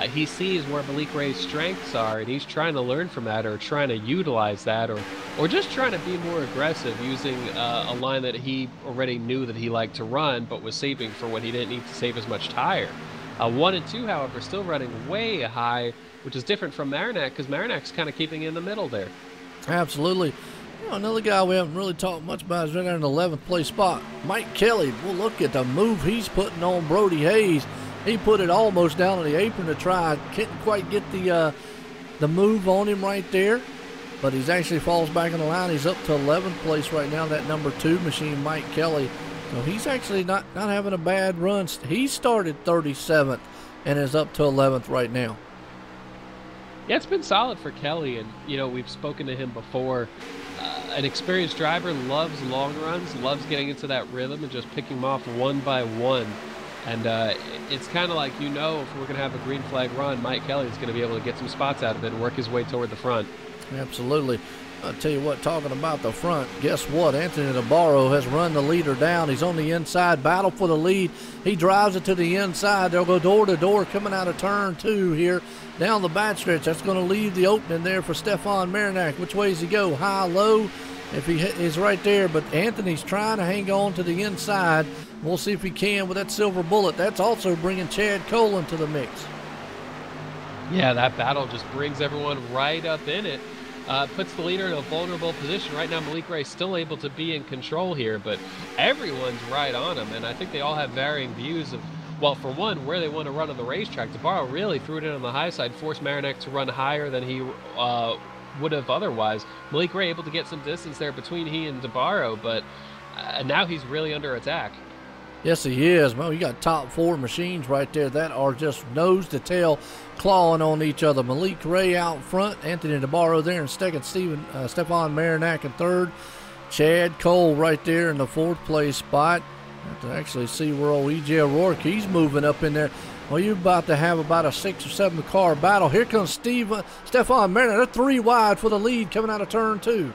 he sees where Malik Ray's strengths are, and he's trying to learn from that or trying to utilize that or just trying to be more aggressive using a line that he already knew that he liked to run but was saving for when he didn't need to save as much tire. 1 and 2, however, still running way high, which is different from Marinak because Marinak's kind of keeping in the middle there.
Absolutely. Another guy we haven't really talked much about is right there in the 11th place spot, Mike Kelly. Well, look at the move he's putting on Brody Hayes. He put it almost down on the apron to try. Couldn't quite get the move on him right there, but he's actually falls back in the line. He's up to 11th place right now, that number 2 machine, Mike Kelly. So he's actually not having a bad run. He started 37th and is up to 11th right now.
Yeah, it's been solid for Kelly, and we've spoken to him before. An experienced driver loves long runs, loves getting into that rhythm and just picking them off one by one. And it's kind of like, if we're going to have a green flag run, Mike Kelly is going to be able to get some spots out of it and work his way toward the front.
Absolutely. I'll tell you what, talking about the front, guess what? Anthony DeBarro has run the leader down. He's on the inside, battle for the lead. He drives it to the inside. They'll go door to door coming out of turn 2 here down the backstretch. That's going to leave the opening there for Stefan Marinak. Which way does he go? High, low? If he is right there, but Anthony's trying to hang on to the inside. We'll see if he can with that silver bullet. That's also bringing Chad Cole into the mix.
Yeah, that battle just brings everyone right up in it. Puts the leader in a vulnerable position. Right now, Malik Ray still able to be in control here, but everyone's right on him, and I think they all have varying views of, well, for one, where they want to run on the racetrack. DeBarro really threw it in on the high side, forced Marinak to run higher than he would have otherwise. Malik Ray able to get some distance there between he and DeBarro, but now he's really under attack.
Yes, he is. Well, you got top 4 machines right there that are just nose to tail clawing on each other. Malik Ray out front, Anthony DeBarro there in second, Stefan Marinak in third, Chad Cole right there in the 4th place spot. Have to actually see where old E.J. O'Rourke, he's moving up in there. Well, you're about to have about a 6 or 7 car battle. Here comes Stefan Marinak. They're 3 wide for the lead coming out of turn 2.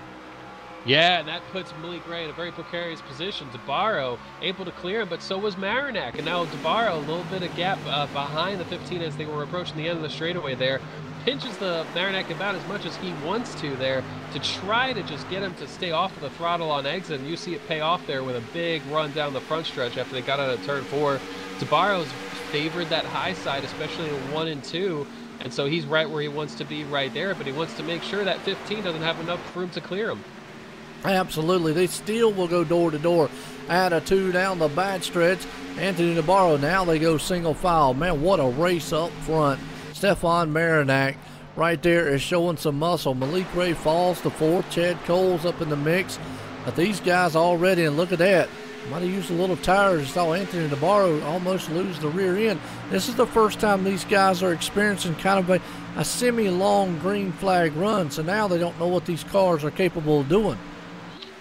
Yeah, and that puts Malik Ray in a very precarious position. DeBarro able to clear him, but so was Marinak. And now DeBarro, a little bit of gap behind the 15 as they were approaching the end of the straightaway there. Pinches the Marinak about as much as he wants to there to try to just get him to stay off of the throttle on exit. And you see it pay off there with a big run down the front stretch after they got out of turn 4. DeBarro's favored that high side, especially in 1 and 2. And so he's right where he wants to be right there, but he wants to make sure that 15 doesn't have enough room to clear him.
Absolutely. They still will go door to door. Add a 2 down the back stretch. Anthony DeBarro, now they go single file. Man, what a race up front. Stefan Marinak right there is showing some muscle. Malik Ray falls to 4th. Chad Cole's up in the mix. But these guys already, and look at that. Might have used a little tires. Saw Anthony DeBarro almost lose the rear end. This is the first time these guys are experiencing kind of a semi-long green flag run. So now they don't know what these cars are capable of doing.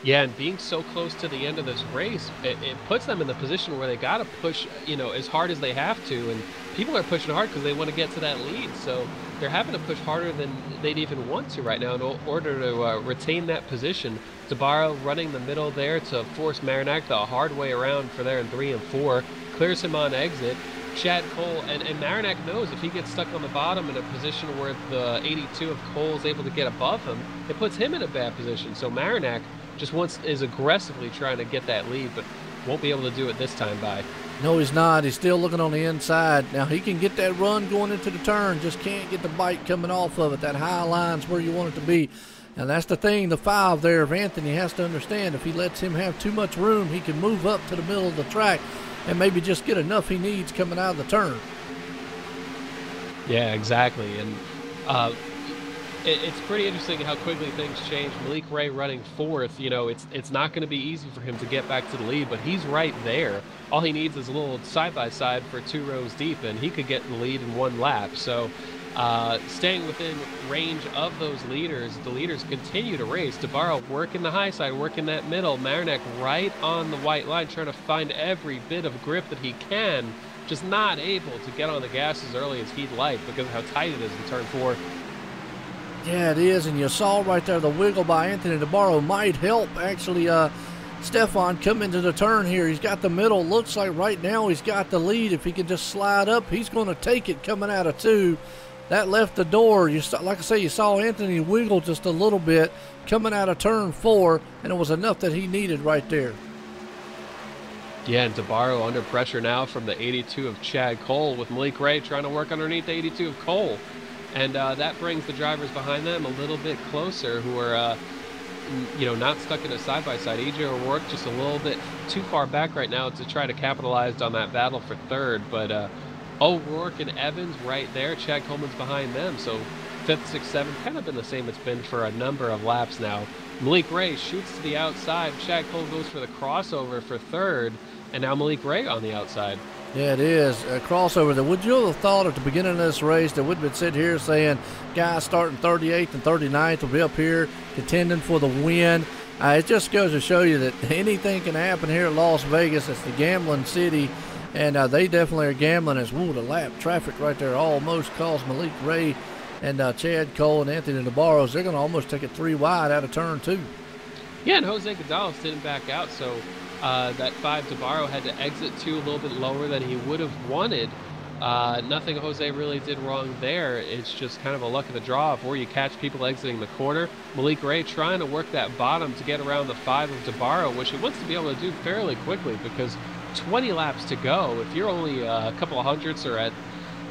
Yeah, and being so close to the end of this race, it puts them in the position where they got to push, as hard as they have to. And people are pushing hard because they want to get to that lead. So they're having to push harder than they'd even want to right now in order to retain that position. DeBarro running the middle there to force Marinak the hard way around for there in 3 and 4. Clears him on exit. Chad Cole, and Marinak knows if he gets stuck on the bottom in a position where the 82 of Cole is able to get above him, it puts him in a bad position. So Marinak just is aggressively trying to get that lead, but won't be able to do it this time by.
No, he's not. He's still looking on the inside. Now, he can get that run going into the turn, just can't get the bite coming off of it. That high line's where you want it to be. And that's the thing, the 5 there of Anthony has to understand. If he lets him have too much room, he can move up to the middle of the track and maybe just get enough he needs coming out of the turn.
Yeah, exactly. And it's pretty interesting how quickly things change. Malik Ray running 4th, you know, it's not going to be easy for him to get back to the lead, but he's right there. All he needs is a little side-by-side for 2 rows deep, and he could get in the lead in 1 lap. So staying within range of those leaders, the leaders continue to race. DeBarro working the high side, working that middle. Marinak right on the white line, trying to find every bit of grip that he can, just not able to get on the gas as early as he'd like because of how tight it is in turn 4.
Yeah, it is, and you saw right there the wiggle by Anthony DeBarro might help actually Stefan come into the turn here. He's got the middle. Looks like right now he's got the lead. If he can just slide up, he's going to take it coming out of 2. That left the door. You saw, like I say, you saw Anthony wiggle just a little bit coming out of turn 4, and it was enough that he needed right there.
Yeah, and DeBarro under pressure now from the 82 of Chad Cole, with Malik Ray trying to work underneath the 82 of Cole. And that brings the drivers behind them a little bit closer, who are, you know, not stuck in a side-by-side. EJ O'Rourke just a little bit too far back right now to try to capitalize on that battle for 3rd. But O'Rourke and Evans right there. Chad Coleman's behind them. So 5th, 6th, 7th, kind of been the same it's been for a number of laps now. Malik Ray shoots to the outside. Chad Cole goes for the crossover for 3rd. And now Malik Ray on the outside.
Yeah, it is a crossover. That would you have thought at the beginning of this race that would have been sitting here saying guys starting 38th and 39th will be up here contending for the win. It just goes to show you that anything can happen here at Las Vegas. It's the gambling city, and they definitely are gambling. As the lap traffic right there almost cost Malik Ray and Chad Cole and Anthony DeBarro. They're going to almost take it 3 wide out of turn 2.
Yeah, and Jose Gonzalez didn't back out, so that 5 DeBarro had to exit 2 a little bit lower than he would have wanted. Nothing Jose really did wrong there. It's just kind of a luck of the draw of where you catch people exiting the corner. Malik Ray trying to work that bottom to get around the 5 of DeBarro, which he wants to be able to do fairly quickly because 20 laps to go. If you're only a couple of hundredths or at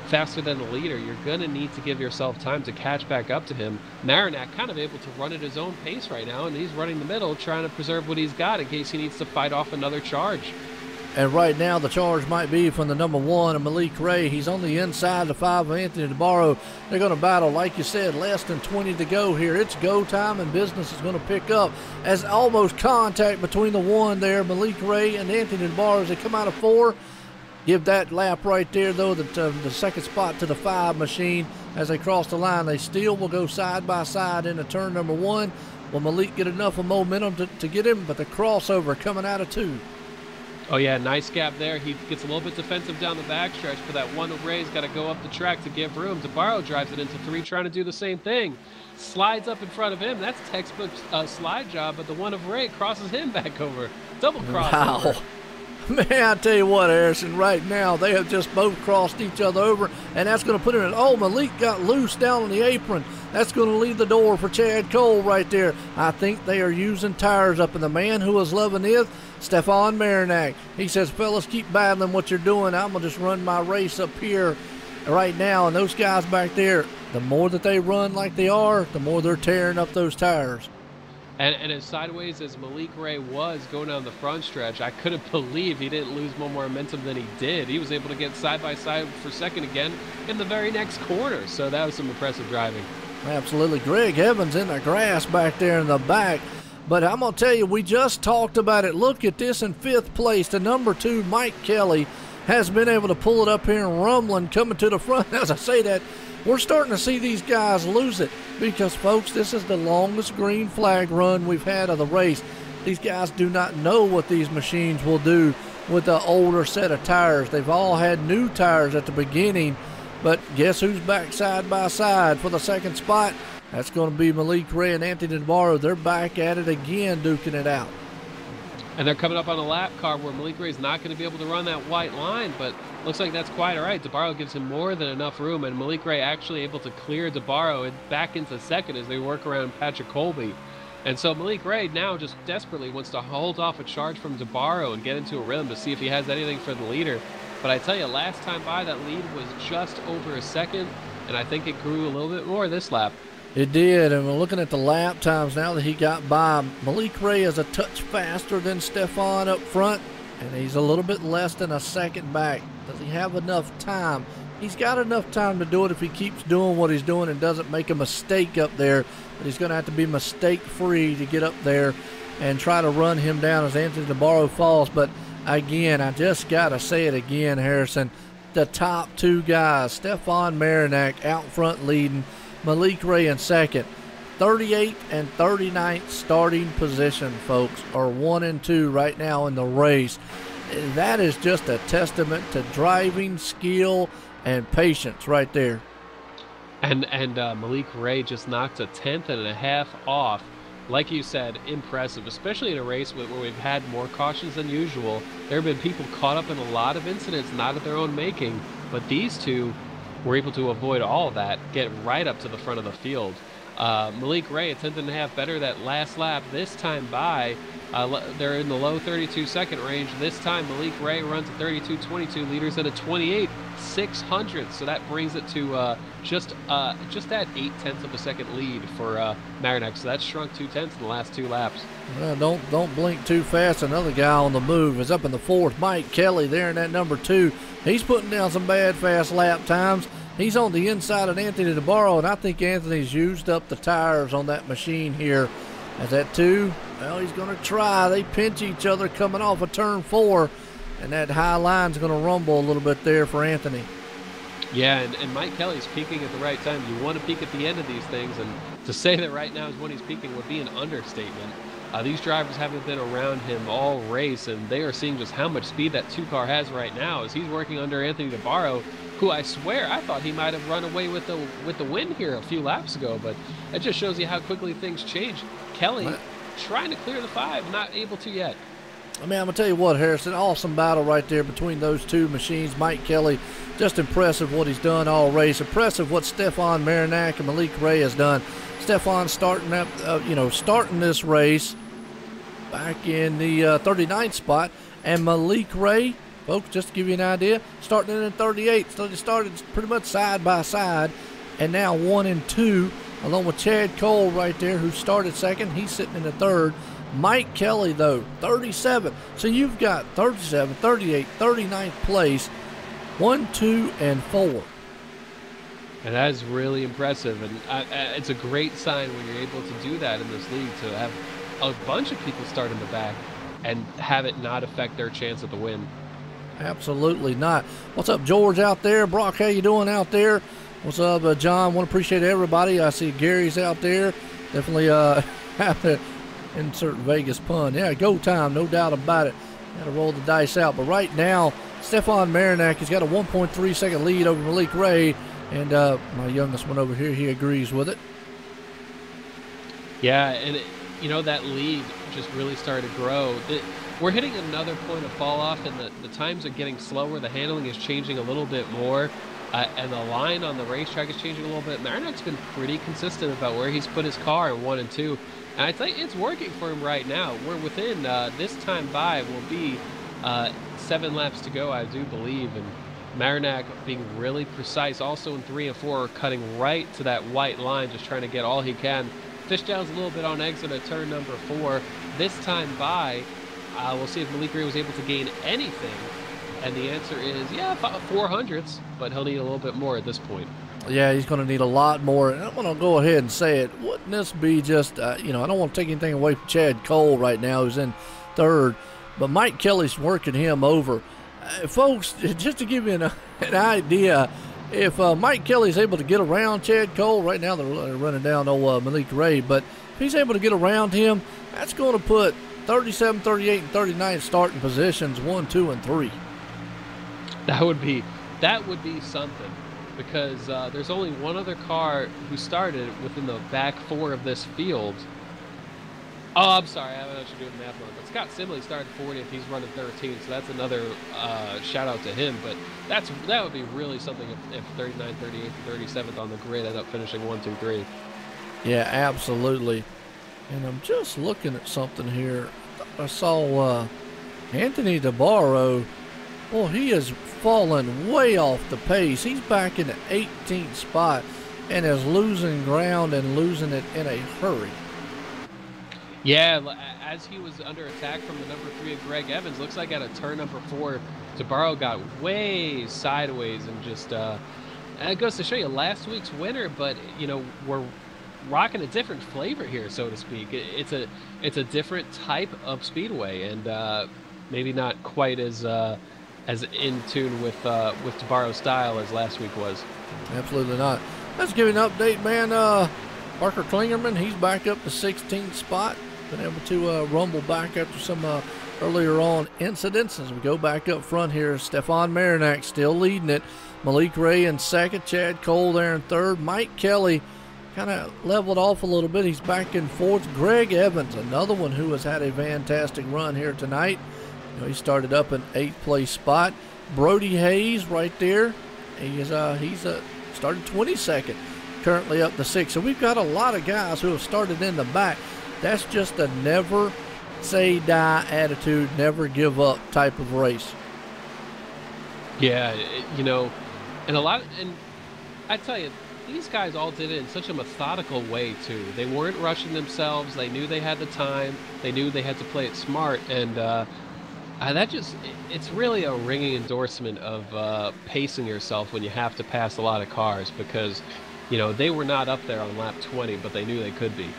faster than the leader, you're going to need to give yourself time to catch back up to him. Marinak kind of able to run at his own pace right now, and he's running the middle trying to preserve what he's got in case he needs to fight off another charge.
And right now the charge might be from the number 1 of Malik Ray. He's on the inside, the 5 of Anthony DeBarro. They're going to battle, like you said, less than 20 to go here. It's go time, and business is going to pick up as almost contact between the 1 there, Malik Ray and Anthony DeBarro as they come out of 4. Give that lap right there, though, the second spot to the 5 machine as they cross the line. They still will go side by side into turn number 1. Will Malik get enough of momentum to get him? But the crossover coming out of 2.
Oh, yeah, nice gap there. He gets a little bit defensive down the backstretch, but that 1 of Ray's got to go up the track to give room. DeBarro drives it into 3, trying to do the same thing. Slides up in front of him. That's textbook slide job, but the 1 of Ray crosses him back over. Double crossover.
Wow. Man, I tell you what, Harrison, right now they have just both crossed each other over, and that's going to put him in. Oh, Malik got loose down on the apron. That's going to leave the door for Chad Cole right there. I think they are using tires up, and the man who is loving this, Stefan Marinak. He says, fellas, keep battling what you're doing. I'm going to just run my race up here right now, and those guys back there, the more that they run like they are, the more they're tearing up those tires.
And as sideways as Malik Ray was going down the front stretch, I couldn't believe he didn't lose more momentum than he did. He was able to get side by side for second again in the very next corner. So that was some impressive driving.
Absolutely. Greg Evans in the grass back there in the back. But I'm going to tell you, we just talked about it. Look at this in 5th place. The number 2, Mike Kelly, has been able to pull it up here and rumbling, coming to the front. As I say that, we're starting to see these guys lose it because, folks, this is the longest green flag run we've had of the race. These guys do not know what these machines will do with the older set of tires. They've all had new tires at the beginning, But guess who's back side by side for the second spot? That's going to be Malik Ray and Anthony Navarro. They're back at it again, duking it out.
And they're coming up on a lap car where Malik Ray's not going to be able to run that white line, but looks like that's quite all right. DeBarro gives him more than enough room, and Malik Ray actually able to clear DeBarro and back into second as they work around Patrick Colby. And so Malik Ray now just desperately wants to hold off a charge from DeBarro and get into a rhythm to see if he has anything for the leader. But I tell you, last time by, that lead was just over a second, and I think it grew a little bit more this lap.
It did, and we're looking at the lap times now that he got by. Malik Ray is a touch faster than Stefan up front, and he's a little bit less than a second back. Does he have enough time? He's got enough time to do it if he keeps doing what he's doing and doesn't make a mistake up there, but he's going to have to be mistake-free to get up there and try to run him down as Anthony Navarro falls. But again, I just got to say it again, Harrison, the top two guys, Stefan Marinak out front leading, Malik Ray in second. 38th and 39th starting position, folks, are 1 and 2 right now in the race. That is just a testament to driving skill and patience right there.
And Malik Ray just knocked a 10.5 off. Like you said, impressive, especially in a race where we've had more cautions than usual. There have been people caught up in a lot of incidents, not of their own making, but these two were able to avoid all of that, get right up to the front of the field. Malik Ray, a 10.5 better that last lap. This time by, they're in the low 32-second range. This time, Malik Ray runs a 32.22, leaders at a 28.600. So that brings it to just that 0.8 of a second lead for Marinak. So that's shrunk 0.2 in the last 2 laps.
Well, don't blink too fast. Another guy on the move is up in the 4th. Mike Kelly there in that number 2. He's putting down some bad fast lap times. He's on the inside of Anthony DeBarro, and I think Anthony's used up the tires on that machine here. As that 2, well, he's going to try. They pinch each other coming off of turn 4, and that high line's going to rumble a little bit there for Anthony.
Yeah, and Mike Kelly's peaking at the right time. You want to peak at the end of these things, and to say that right now is when he's peaking would be an understatement. These drivers haven't been around him all race, and they are seeing just how much speed that 2 car has right now as he's working under Anthony DeBarro, who I swear I thought he might have run away with the win here a few laps ago, but it just shows you how quickly things change. Kelly trying to clear the 5, not able to yet.
I mean, I'm going to tell you what, Harrison, awesome battle right there between those 2 machines. Mike Kelly, just impressive what he's done all race. Impressive what Stefan Marinak and Malik Ray has done. Stefan starting up, starting this race back in the 39th spot, and Malik Ray, folks, just to give you an idea, starting in 38th. So they started pretty much side by side, and now 1 and 2, along with Chad Cole right there, who started second. He's sitting in the 3rd. Mike Kelly, though, 37. So you've got 37, 38, 39th place, 1, 2, and 4.
And that is really impressive, and it's a great sign when you're able to do that in this league, to have a bunch of people start in the back and have it not affect their chance at the win.
Absolutely not. What's up, George, out there? Brock, how you doing out there? What's up, John? Want to appreciate everybody. I see Gary's out there. Definitely have to insert Vegas pun. Yeah, go time, no doubt about it. Got to roll the dice out. But right now, Stefan Marinak has got a 1.3 second lead over Malik Ray. And my youngest one over here, he agrees with it.
Yeah, and that lead just really started to grow. We're hitting another point of fall off, and the times are getting slower. The handling is changing a little bit more, and the line on the racetrack is changing a little bit. Marinak's been pretty consistent about where he's put his car in 1 and 2, and I think it's working for him right now. We're within this time by will be 7 laps to go, I do believe, and Marinak being really precise. Also in 3 and 4, cutting right to that white line, just trying to get all he can. Fishdale's a little bit on exit at turn number 4. This time by, we'll see if Malik Ray was able to gain anything. And the answer is, yeah, 400ths, but he'll need a little bit more at this point.
Yeah, he's going to need a lot more. And I'm going to go ahead and say it. Wouldn't this be just, I don't want to take anything away from Chad Cole right now, who's in 3rd. But Mike Kelly's working him over. Folks, just to give you an idea, if Mike Kelly's able to get around Chad Cole, right now they're running down old Malik Ray, but if he's able to get around him, that's going to put 37, 38, and 39 starting positions, 1, 2, and 3.
That would be something. because there's only one other car who started within the back 4 of this field. Oh, I'm sorry, I should do the math wrong. But Scott Simley started 40th. He's running 13, so that's another shout out to him. But that would be really something if 39, 38, and 37th on the grid end up finishing 1, 2, 3.
Yeah, absolutely. And I'm just looking at something here. I saw Anthony DeBarro. Well, he has fallen way off the pace. He's back in the 18th spot and is losing ground and losing it in a hurry.
Yeah, as he was under attack from the number 3 of Greg Evans, looks like at a turn number 4, DeBarro got way sideways and just, it goes to show you last week's winner, but, you know, we're rocking a different flavor here, so to speak. It's a different type of speedway, and maybe not quite as in tune with DeBarro's style as last week was. Absolutely
not. Let's give you an update, man. Parker Klingerman, he's back up to 16th spot. Been able to rumble back after some earlier on incidents. As we go back up front here, Stefan Marinak still leading it. Malik Ray in second, Chad Cole there in third. Mike Kelly kind of leveled off a little bit. He's back in fourth. Greg Evans, another one who has had a fantastic run here tonight. You know, he started up in 8th place spot. Brody Hayes right there. He's started 22nd, currently up to 6th. So we've got a lot of guys who have started in the back. That's just a never say die attitude, never give up type of race.
Yeah, you know, and I tell you, these guys all did it in such a methodical way too. They weren't rushing themselves. They knew they had the time. They knew they had to play it smart, and it's really a ringing endorsement of pacing yourself when you have to pass a lot of cars, because, you know, they were not up there on lap 20, but they knew they could be.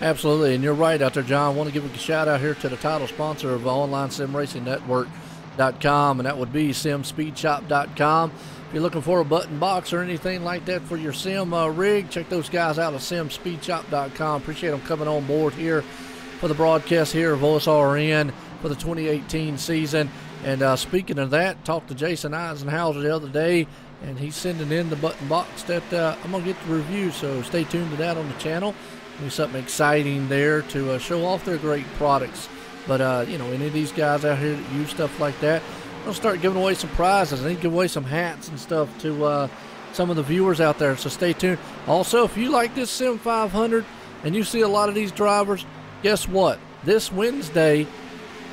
Absolutely, and you're right out there, John. I want to give a shout out here to the title sponsor of Online Sim Racing Network.com, and that would be simspeedshop.com. If you're looking for a button box or anything like that for your sim rig, check those guys out at simspeedshop.com. Appreciate them coming on board here for the broadcast here of OSRN for the 2018 season. And speaking of that, talked to Jason Eisenhauser the other day, and he's sending in the button box that I'm going to get the review, so stay tuned to that on the channel. There's something exciting there to show off their great products. But, you know, any of these guys out here that use stuff like that, I'll start giving away some prizes. I need to give away some hats and stuff to some of the viewers out there, so stay tuned. Also, if you like this Sim 500 and you see a lot of these drivers, guess what? This Wednesday,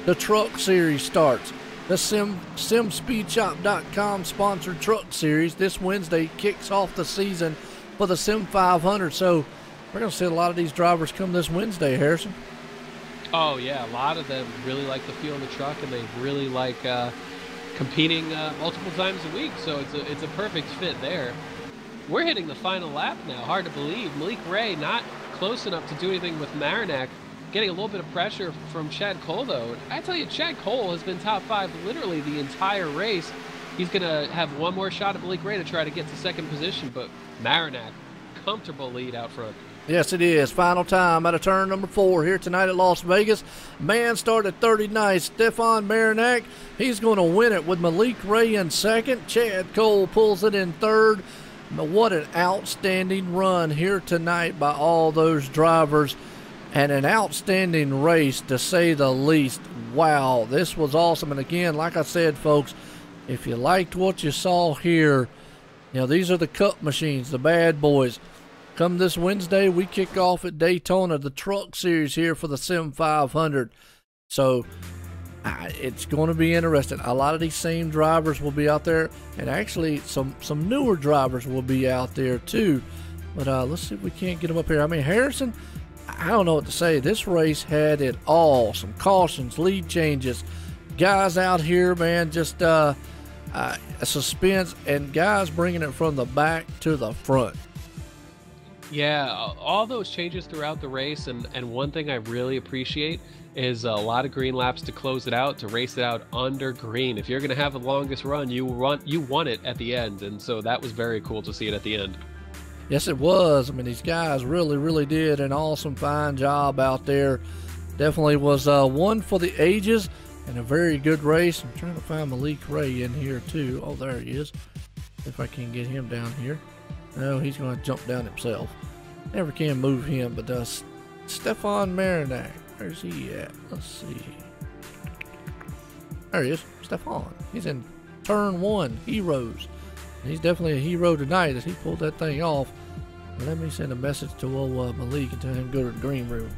the Truck Series starts. The SimSpeedShop.com sponsored Truck Series this Wednesday kicks off the season for the Sim 500. So we're going to see a lot of these drivers come this Wednesday, Harrison.
Oh, yeah. A lot of them really like the feel of the truck, and they really like competing multiple times a week. So it's a perfect fit there. We're hitting the final lap now. Hard to believe. Malik Ray not close enough to do anything with Marinak. Getting a little bit of pressure from Chad Cole, though. I tell you, Chad Cole has been top 5 literally the entire race. He's going to have one more shot at Malik Ray to try to get to second position, but Marinak, comfortable lead out front.
Yes, it is. Final time out of turn number 4 here tonight at Las Vegas. Man started 39th. Stefan Marinak, he's going to win it with Malik Ray in second. Chad Cole pulls it in third. What an outstanding run here tonight by all those drivers. And an outstanding race, to say the least. Wow, this was awesome. And again, like I said, folks, if you liked what you saw here, you know, these are the Cup machines, the bad boys. Come this Wednesday, we kick off at Daytona, the Truck Series here for the Sim 500. So it's going to be interesting. A lot of these same drivers will be out there, and actually some newer drivers will be out there too. But let's see if we can't get them up here. I mean, Harrison, I don't know what to say. This race had it all. Some cautions, lead changes, guys out here, man, just a suspense, and guys bringing it from the back to the front.
Yeah, all those changes throughout the race, and one thing I really appreciate is a lot of green laps to close it out, to race it out under green. If you're going to have the longest run, you want it at the end, and so that was very cool to see it at the end.
Yes, it was. I mean, these guys really did an awesome, fine job out there. Definitely was one for the ages and a very good race. I'm trying to find Malik Ray in here, too. Oh, there he is. See if I can get him down here. No, he's going to jump down himself. Never can move him, but does Stefan Marinac. Where's he at? Let's see. There he is, Stefan. He's in turn 1, heroes. He's definitely a hero tonight as he pulled that thing off. Let me send a message to old Malik and tell him to go to the green room.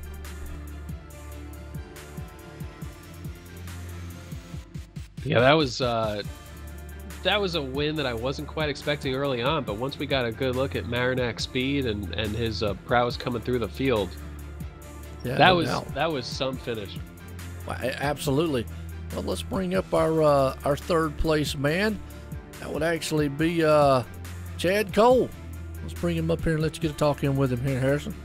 Yeah, that was a win that I wasn't quite expecting early on, but once we got a good look at Marinac's speed and his prowess coming through the field,
yeah,
that was some finish.
Well, absolutely. Well, let's bring up our third place man. That would actually be Chad Cole. Let's bring him up here and let you get a talk in with him here, Harrison.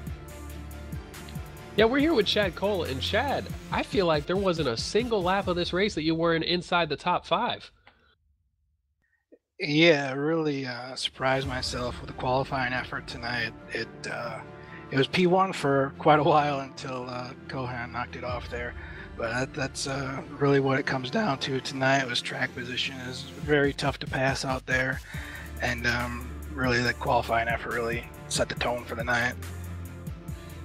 Yeah, we're here with Chad Cole, and Chad, I feel like there wasn't a single lap of this race that you weren't inside the top 5.
Yeah, really surprised myself with the qualifying effort tonight. It was P1 for quite a while until Kohan knocked it off there. But that's really what it comes down to tonight. It was track position. It was very tough to pass out there, and really the qualifying effort really set the tone for the night.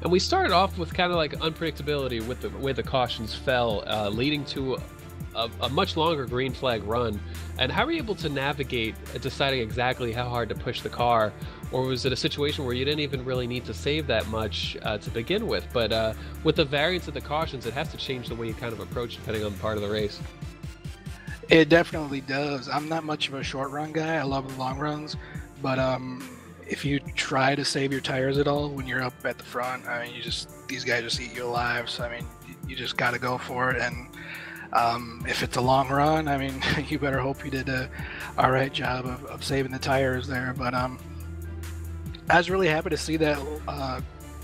And we started off with kind of like unpredictability with the way the cautions fell, leading to a much longer green flag run. And how were you able to navigate deciding exactly how hard to push the car? Or was it a situation where you didn't even really need to save that much to begin with? But with the variance of the cautions, it has to change the way you kind of approach depending on the part of the race.
It definitely does. I'm not much of a short run guy. I love the long runs. But if you try to save your tires at all when you're up at the front, I mean, these guys just eat you alive. So, I mean, you just got to go for it. And if it's a long run, I mean, you better hope you did a all right job of saving the tires there. But I was really happy to see that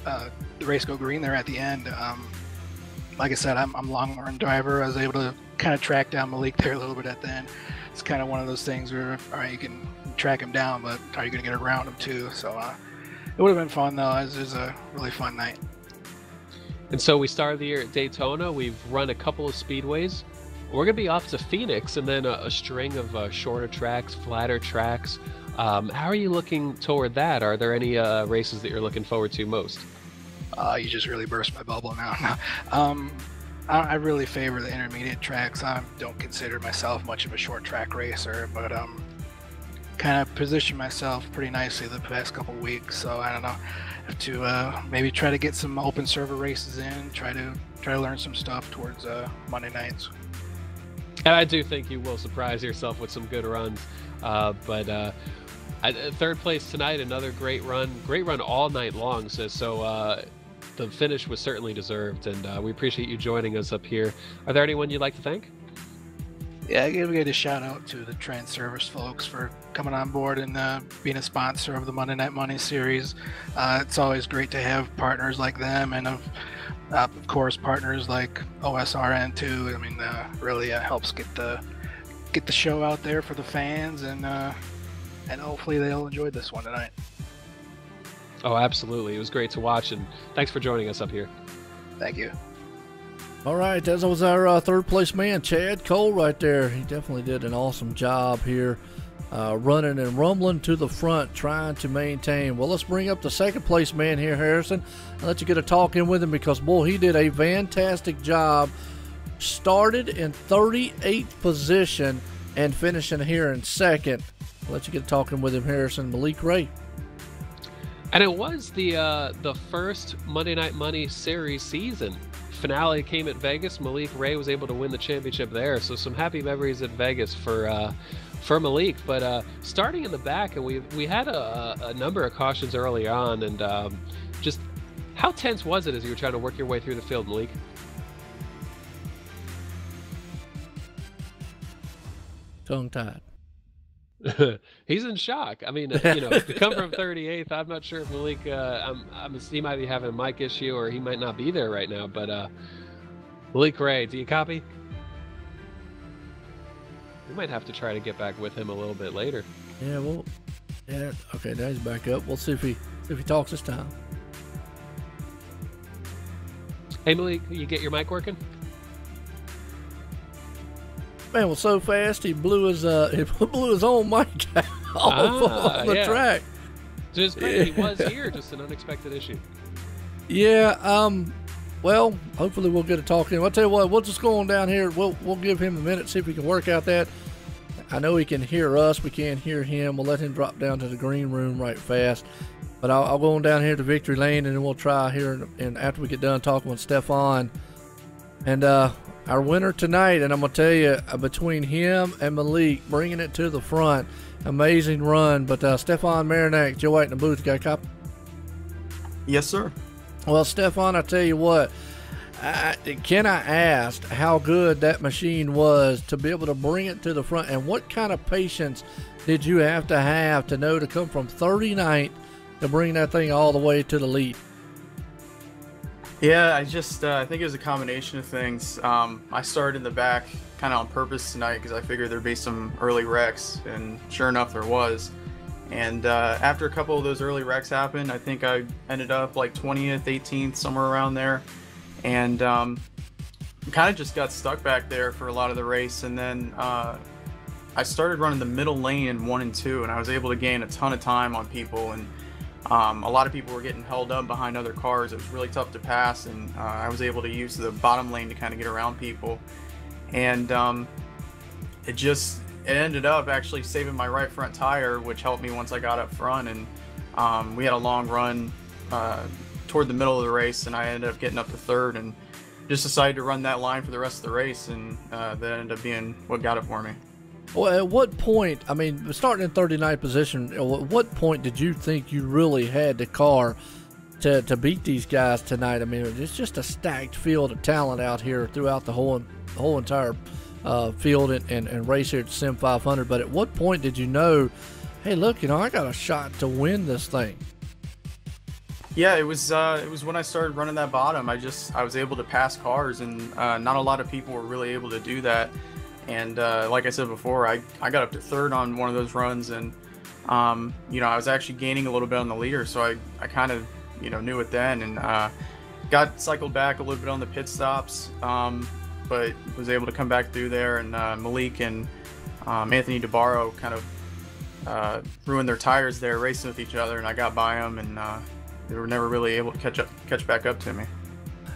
the race go green there at the end. Like I said, I'm a long run driver. I was able to kind of track down Malik there a little bit at the end. It's kind of one of those things where, all right, you can track him down, but are you going to get around him too? So it would have been fun though. It was a really fun night.
And so we started the year at Daytona. We've run a couple of speedways. We're going to be off to Phoenix and then a string of shorter tracks, flatter tracks. How are you looking toward that? Are there any races that you're looking forward to most?
You just really burst my bubble now. I really favor the intermediate tracks. I don't consider myself much of a short track racer, but kind of positioned myself pretty nicely the past couple weeks. So I don't know, have to maybe try to get some open server races in, try to learn some stuff towards Monday nights.
And I do think you will surprise yourself with some good runs. But third place tonight, another great run all night long. So the finish was certainly deserved, and we appreciate you joining us up here. Are there anyone you'd like to thank?
Yeah, I give a shout out to the Transervice folks for coming on board and being a sponsor of the Monday Night Money series. It's always great to have partners like them, and of course partners like OSRN too. I mean, really helps get the show out there for the fans, and hopefully they'll enjoy this one tonight.
Oh, absolutely. It was great to watch, and thanks for joining us up here.
Thank you.
All right, that was our third place man, Chad Cole, right there. He definitely did an awesome job here, running and rumbling to the front, trying to maintain. Well, let's bring up the second place man here, Harrison, and let you get a talk in with him because, boy, he did a fantastic job. Started in 38th position and finishing here in second. I'll let you get a talk in with him, Harrison. Malik Ray.
And it was the first Monday Night Money series season. Finale came at Vegas. Malik Ray was able to win the championship there, so some happy memories at Vegas for Malik. But starting in the back, and we had a number of cautions early on, and just how tense was it as you were trying to work your way through the field, Malik?
Tongue-tied.
He's in shock. I mean, to come from 38th, I'm not sure if Malik, he might be having a mic issue or he might not be there right now, but Malik Ray, do you copy? We might have to try to get back with him a little bit later.
Yeah, well, yeah, okay, now he's back up. We'll see if he talks this time.
Hey, Malik, you get your mic working?
Man was so fast he blew his own mic out. on the track.
To his credit, he was here, just an unexpected issue.
Yeah, well, hopefully we'll get a talk in. I'll tell you what, we'll just go on down here. We'll give him a minute, see if we can work out that. I know he can hear us. We can't hear him. We'll let him drop down to the green room right fast. But I'll go on down here to Victory Lane, and then we'll try here. And after we get done talking with Stefan and our winner tonight, and I'm going to tell you, between him and Malik bringing it to the front, amazing run. But Stefan Marinak, Joe White in the booth, got a copy?
Yes, sir.
Well, Stefan, I tell you what, can I ask how good that machine was to be able to bring it to the front, and what kind of patience did you have to know to come from 39th to bring that thing all the way to the lead?
Yeah, I think it was a combination of things. I started in the back kind of on purpose tonight because I figured there'd be some early wrecks, and sure enough, there was. And after a couple of those early wrecks happened, I think I ended up like 20th, 18th, somewhere around there. And kind of just got stuck back there for a lot of the race. And then I started running the middle lane in 1 and 2, and I was able to gain a ton of time on people. And a lot of people were getting held up behind other cars. It was really tough to pass, and I was able to use the bottom lane to kind of get around people. And it ended up actually saving my right front tire, which helped me once I got up front. And we had a long run toward the middle of the race, and I ended up getting up to 3rd and just decided to run that line for the rest of the race, and that ended up being what got it for me.
Well, at what point, I mean, starting in 39th position, at what point did you think you really had the car to beat these guys tonight? I mean, it's just a stacked field of talent out here throughout the whole entire field and race here at Sim500. But at what point did you know, hey, look, I got a shot to win this thing?
Yeah, it was when I started running that bottom. I was able to pass cars, and not a lot of people were really able to do that. And like I said before, I got up to 3rd on one of those runs, and I was actually gaining a little bit on the leader, so I kind of knew it then, and got cycled back a little bit on the pit stops, but was able to come back through there. And Malik and Anthony DeBarro kind of ruined their tires there racing with each other, and I got by them, and they were never really able to catch back up to me.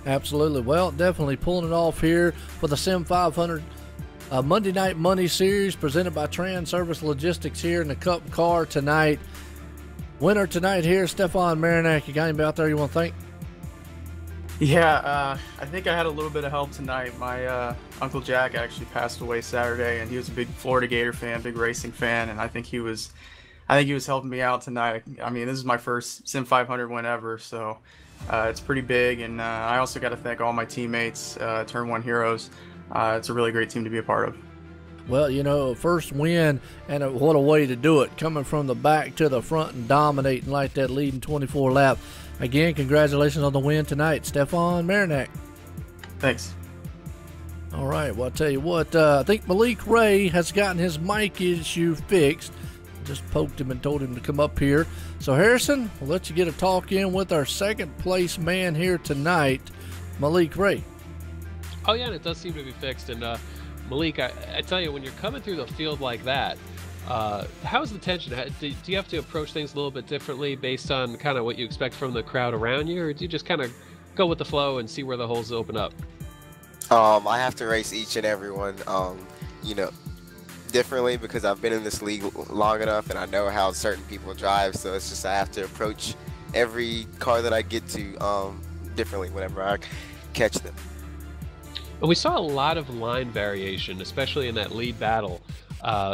Absolutely.
Well, definitely pulling it off here for the Sim500 Monday Night Money Series presented by Transervice Logistics here in the Cup car tonight. Winner tonight here, Stefan Marinak. You got anybody out there you want to thank?
Yeah, I think I had a little bit of help tonight. My Uncle Jack actually passed away Saturday, and he was a big Florida Gator fan, big racing fan, and I think he was helping me out tonight. I mean, this is my first Sim500 win ever, so it's pretty big. And I also got to thank all my teammates, Turn 1 Heroes. It's a really great team to be a part of.
Well, first win, and what a way to do it, coming from the back to the front and dominating like that, leading 24 laps. Again, congratulations on the win tonight, Stefan Marinak.
Thanks.
All right, well, I'll tell you what, I think Malik Ray has gotten his mic issue fixed. Just poked him and told him to come up here. So, Harrison, we'll let you get a talk in with our second place man here tonight, Malik Ray.
Oh, yeah, and it does seem to be fixed. And Malik, I tell you, when you're coming through the field like that, how's the tension? Do you have to approach things a little bit differently based on kind of what you expect from the crowd around you, or do you just kind of go with the flow and see where the holes open up?
I have to race each and every one, differently, because I've been in this league long enough and I know how certain people drive. So it's just I have to approach every car that I get to differently whenever I catch them.
And we saw a lot of line variation, especially in that lead battle.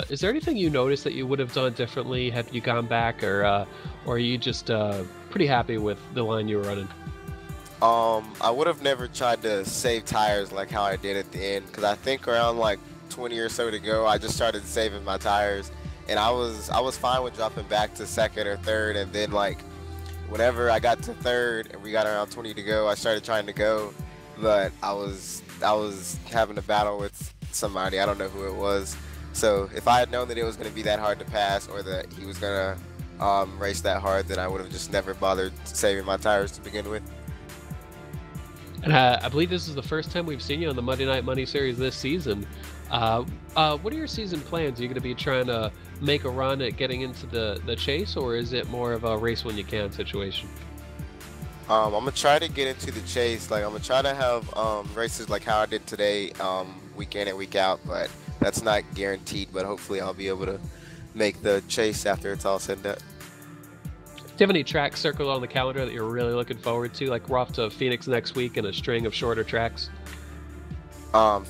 Is there anything you noticed that you would have done differently had you gone back, or are you just pretty happy with the line you were running?
I would have never tried to save tires like how I did at the end, because I think around like 20 or so to go, I just started saving my tires, and I was fine with dropping back to 2nd or 3rd, and then like whenever I got to 3rd and we got around 20 to go, I started trying to go, but I was having a battle with somebody. I don't know who it was. So if I had known that it was going to be that hard to pass, or that he was going to race that hard, then I would have just never bothered saving my tires to begin with.
And I believe this is the first time we've seen you on the Monday Night Money Series this season. What are your season plans? Are you going to be trying to make a run at getting into the chase, or is it more of a race when you can situation?
I'm gonna try to get into the chase. Like I'm gonna try to have races like how I did today, week in and week out. But that's not guaranteed. But hopefully I'll be able to make the chase after it's all said and done.
Do you have any tracks circled on the calendar that you're really looking forward to? Like we're off to Phoenix next week and a string of shorter tracks.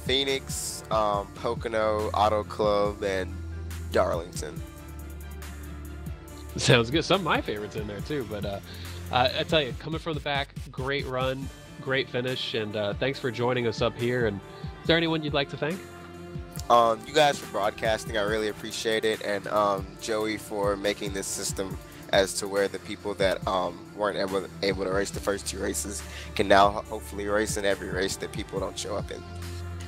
Phoenix, Pocono, Auto Club, and Darlington.
Sounds good. Some of my favorites in there too. But I tell you, coming from the back, great run, great finish, and thanks for joining us up here. And is there anyone you'd like to thank?
You guys for broadcasting, I really appreciate it, and Joey for making this system as to where the people that weren't able to race the first 2 races can now hopefully race in every race that people don't show up in.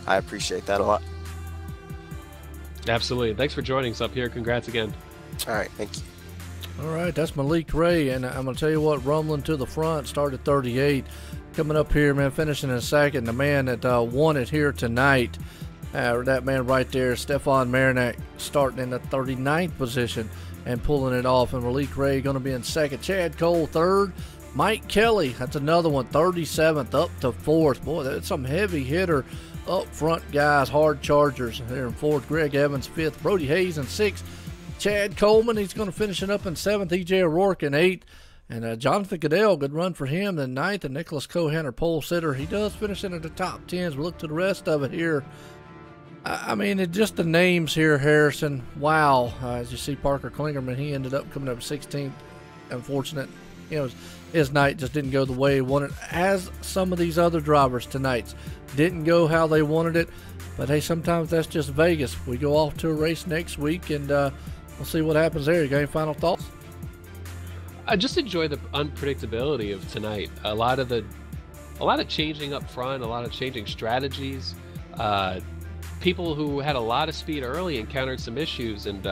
I appreciate that a lot.
Absolutely. Thanks for joining us up here. Congrats again.
All right, thank you.
All right, that's Malik Ray, and I'm going to tell you what, rumbling to the front, started 38. Coming up here, man, finishing in second. The man that won it here tonight, that man right there, Stefan Marinak, starting in the 39th position and pulling it off. And Malik Ray going to be in second. Chad Cole third. Mike Kelly, that's another one, 37th up to fourth. Boy, that's some heavy hitter up front guys, hard chargers there in fourth. Greg Evans fifth. Brody Hayes in sixth. Chad Coleman, he's going to finish it up in seventh. EJ O'Rourke in eighth. And Jonathan Goodell, good run for him, then ninth. And Nicholas Cohanter, pole sitter. He does finish into the top 10s. We look to the rest of it here. I mean, just the names here, Harrison. Wow. As you see, Parker Klingerman, he ended up coming up 16th. Unfortunate. His night just didn't go the way he wanted. As some of these other drivers tonight's didn't go how they wanted it. But, hey, sometimes that's just Vegas. We go off to a race next week, and we'll see what happens there. You got any final thoughts?
I just enjoy the unpredictability of tonight. A lot of changing up front, a lot of changing strategies. People who had a lot of speed early encountered some issues, and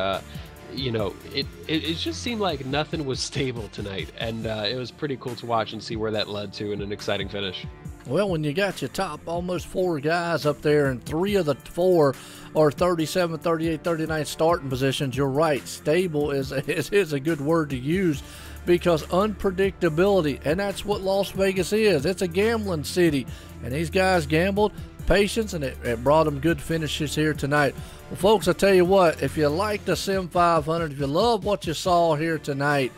it just seemed like nothing was stable tonight, and it was pretty cool to watch and see where that led to in an exciting finish.
Well, when you got your top almost 4 guys up there and 3 of the 4 are 37, 38, 39 starting positions, you're right. Stable is a good word to use, because unpredictability, and that's what Las Vegas is. It's a gambling city, and these guys gambled, patience, and it brought them good finishes here tonight. Well, folks, I tell you what, if you like the Sim500, if you love what you saw here tonight,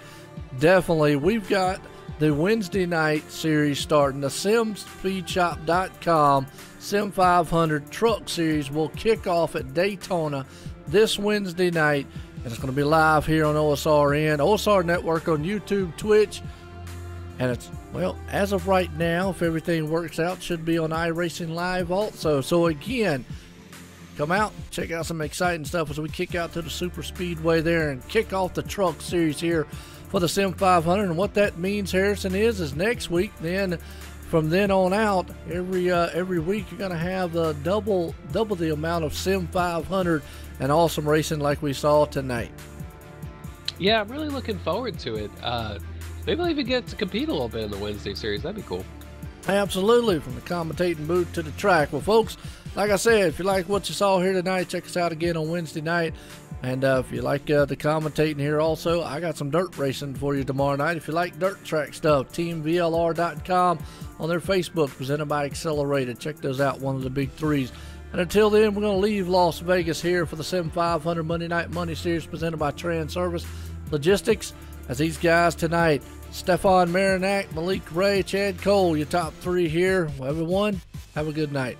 definitely we've got the Wednesday night series starting. The simspeedshop.com Sim500 Truck Series will kick off at Daytona this Wednesday night, and it's going to be live here on OSRN, OSR Network on YouTube, Twitch, and it's, well, as of right now, if everything works out, should be on iRacing Live also. So again, come out, check out some exciting stuff as we kick out to the Super Speedway there and kick off the Truck Series here for the Sim500. And what that means, Harrison, is next week, then from then on out, every week you're going to have double the amount of Sim500 and awesome racing like we saw tonight.
Yeah, I'm really looking forward to it. Maybe I'll even get to compete a little bit in the Wednesday series. That'd be cool.
Absolutely, from the commentating booth to the track. Well, folks, like I said, if you like what you saw here tonight, check us out again on Wednesday night. And if you like the commentating here also, I got some dirt racing for you tomorrow night. If you like dirt track stuff, teamvlr.com on their Facebook, presented by Accelerated. Check those out, one of the big threes. And until then, we're going to leave Las Vegas here for the Sim500 Monday Night Money Series presented by Transervice Logistics. As these guys tonight, Stefan Marinak, Malik Ray, Chad Cole, your top 3 here. Well, everyone, have a good night.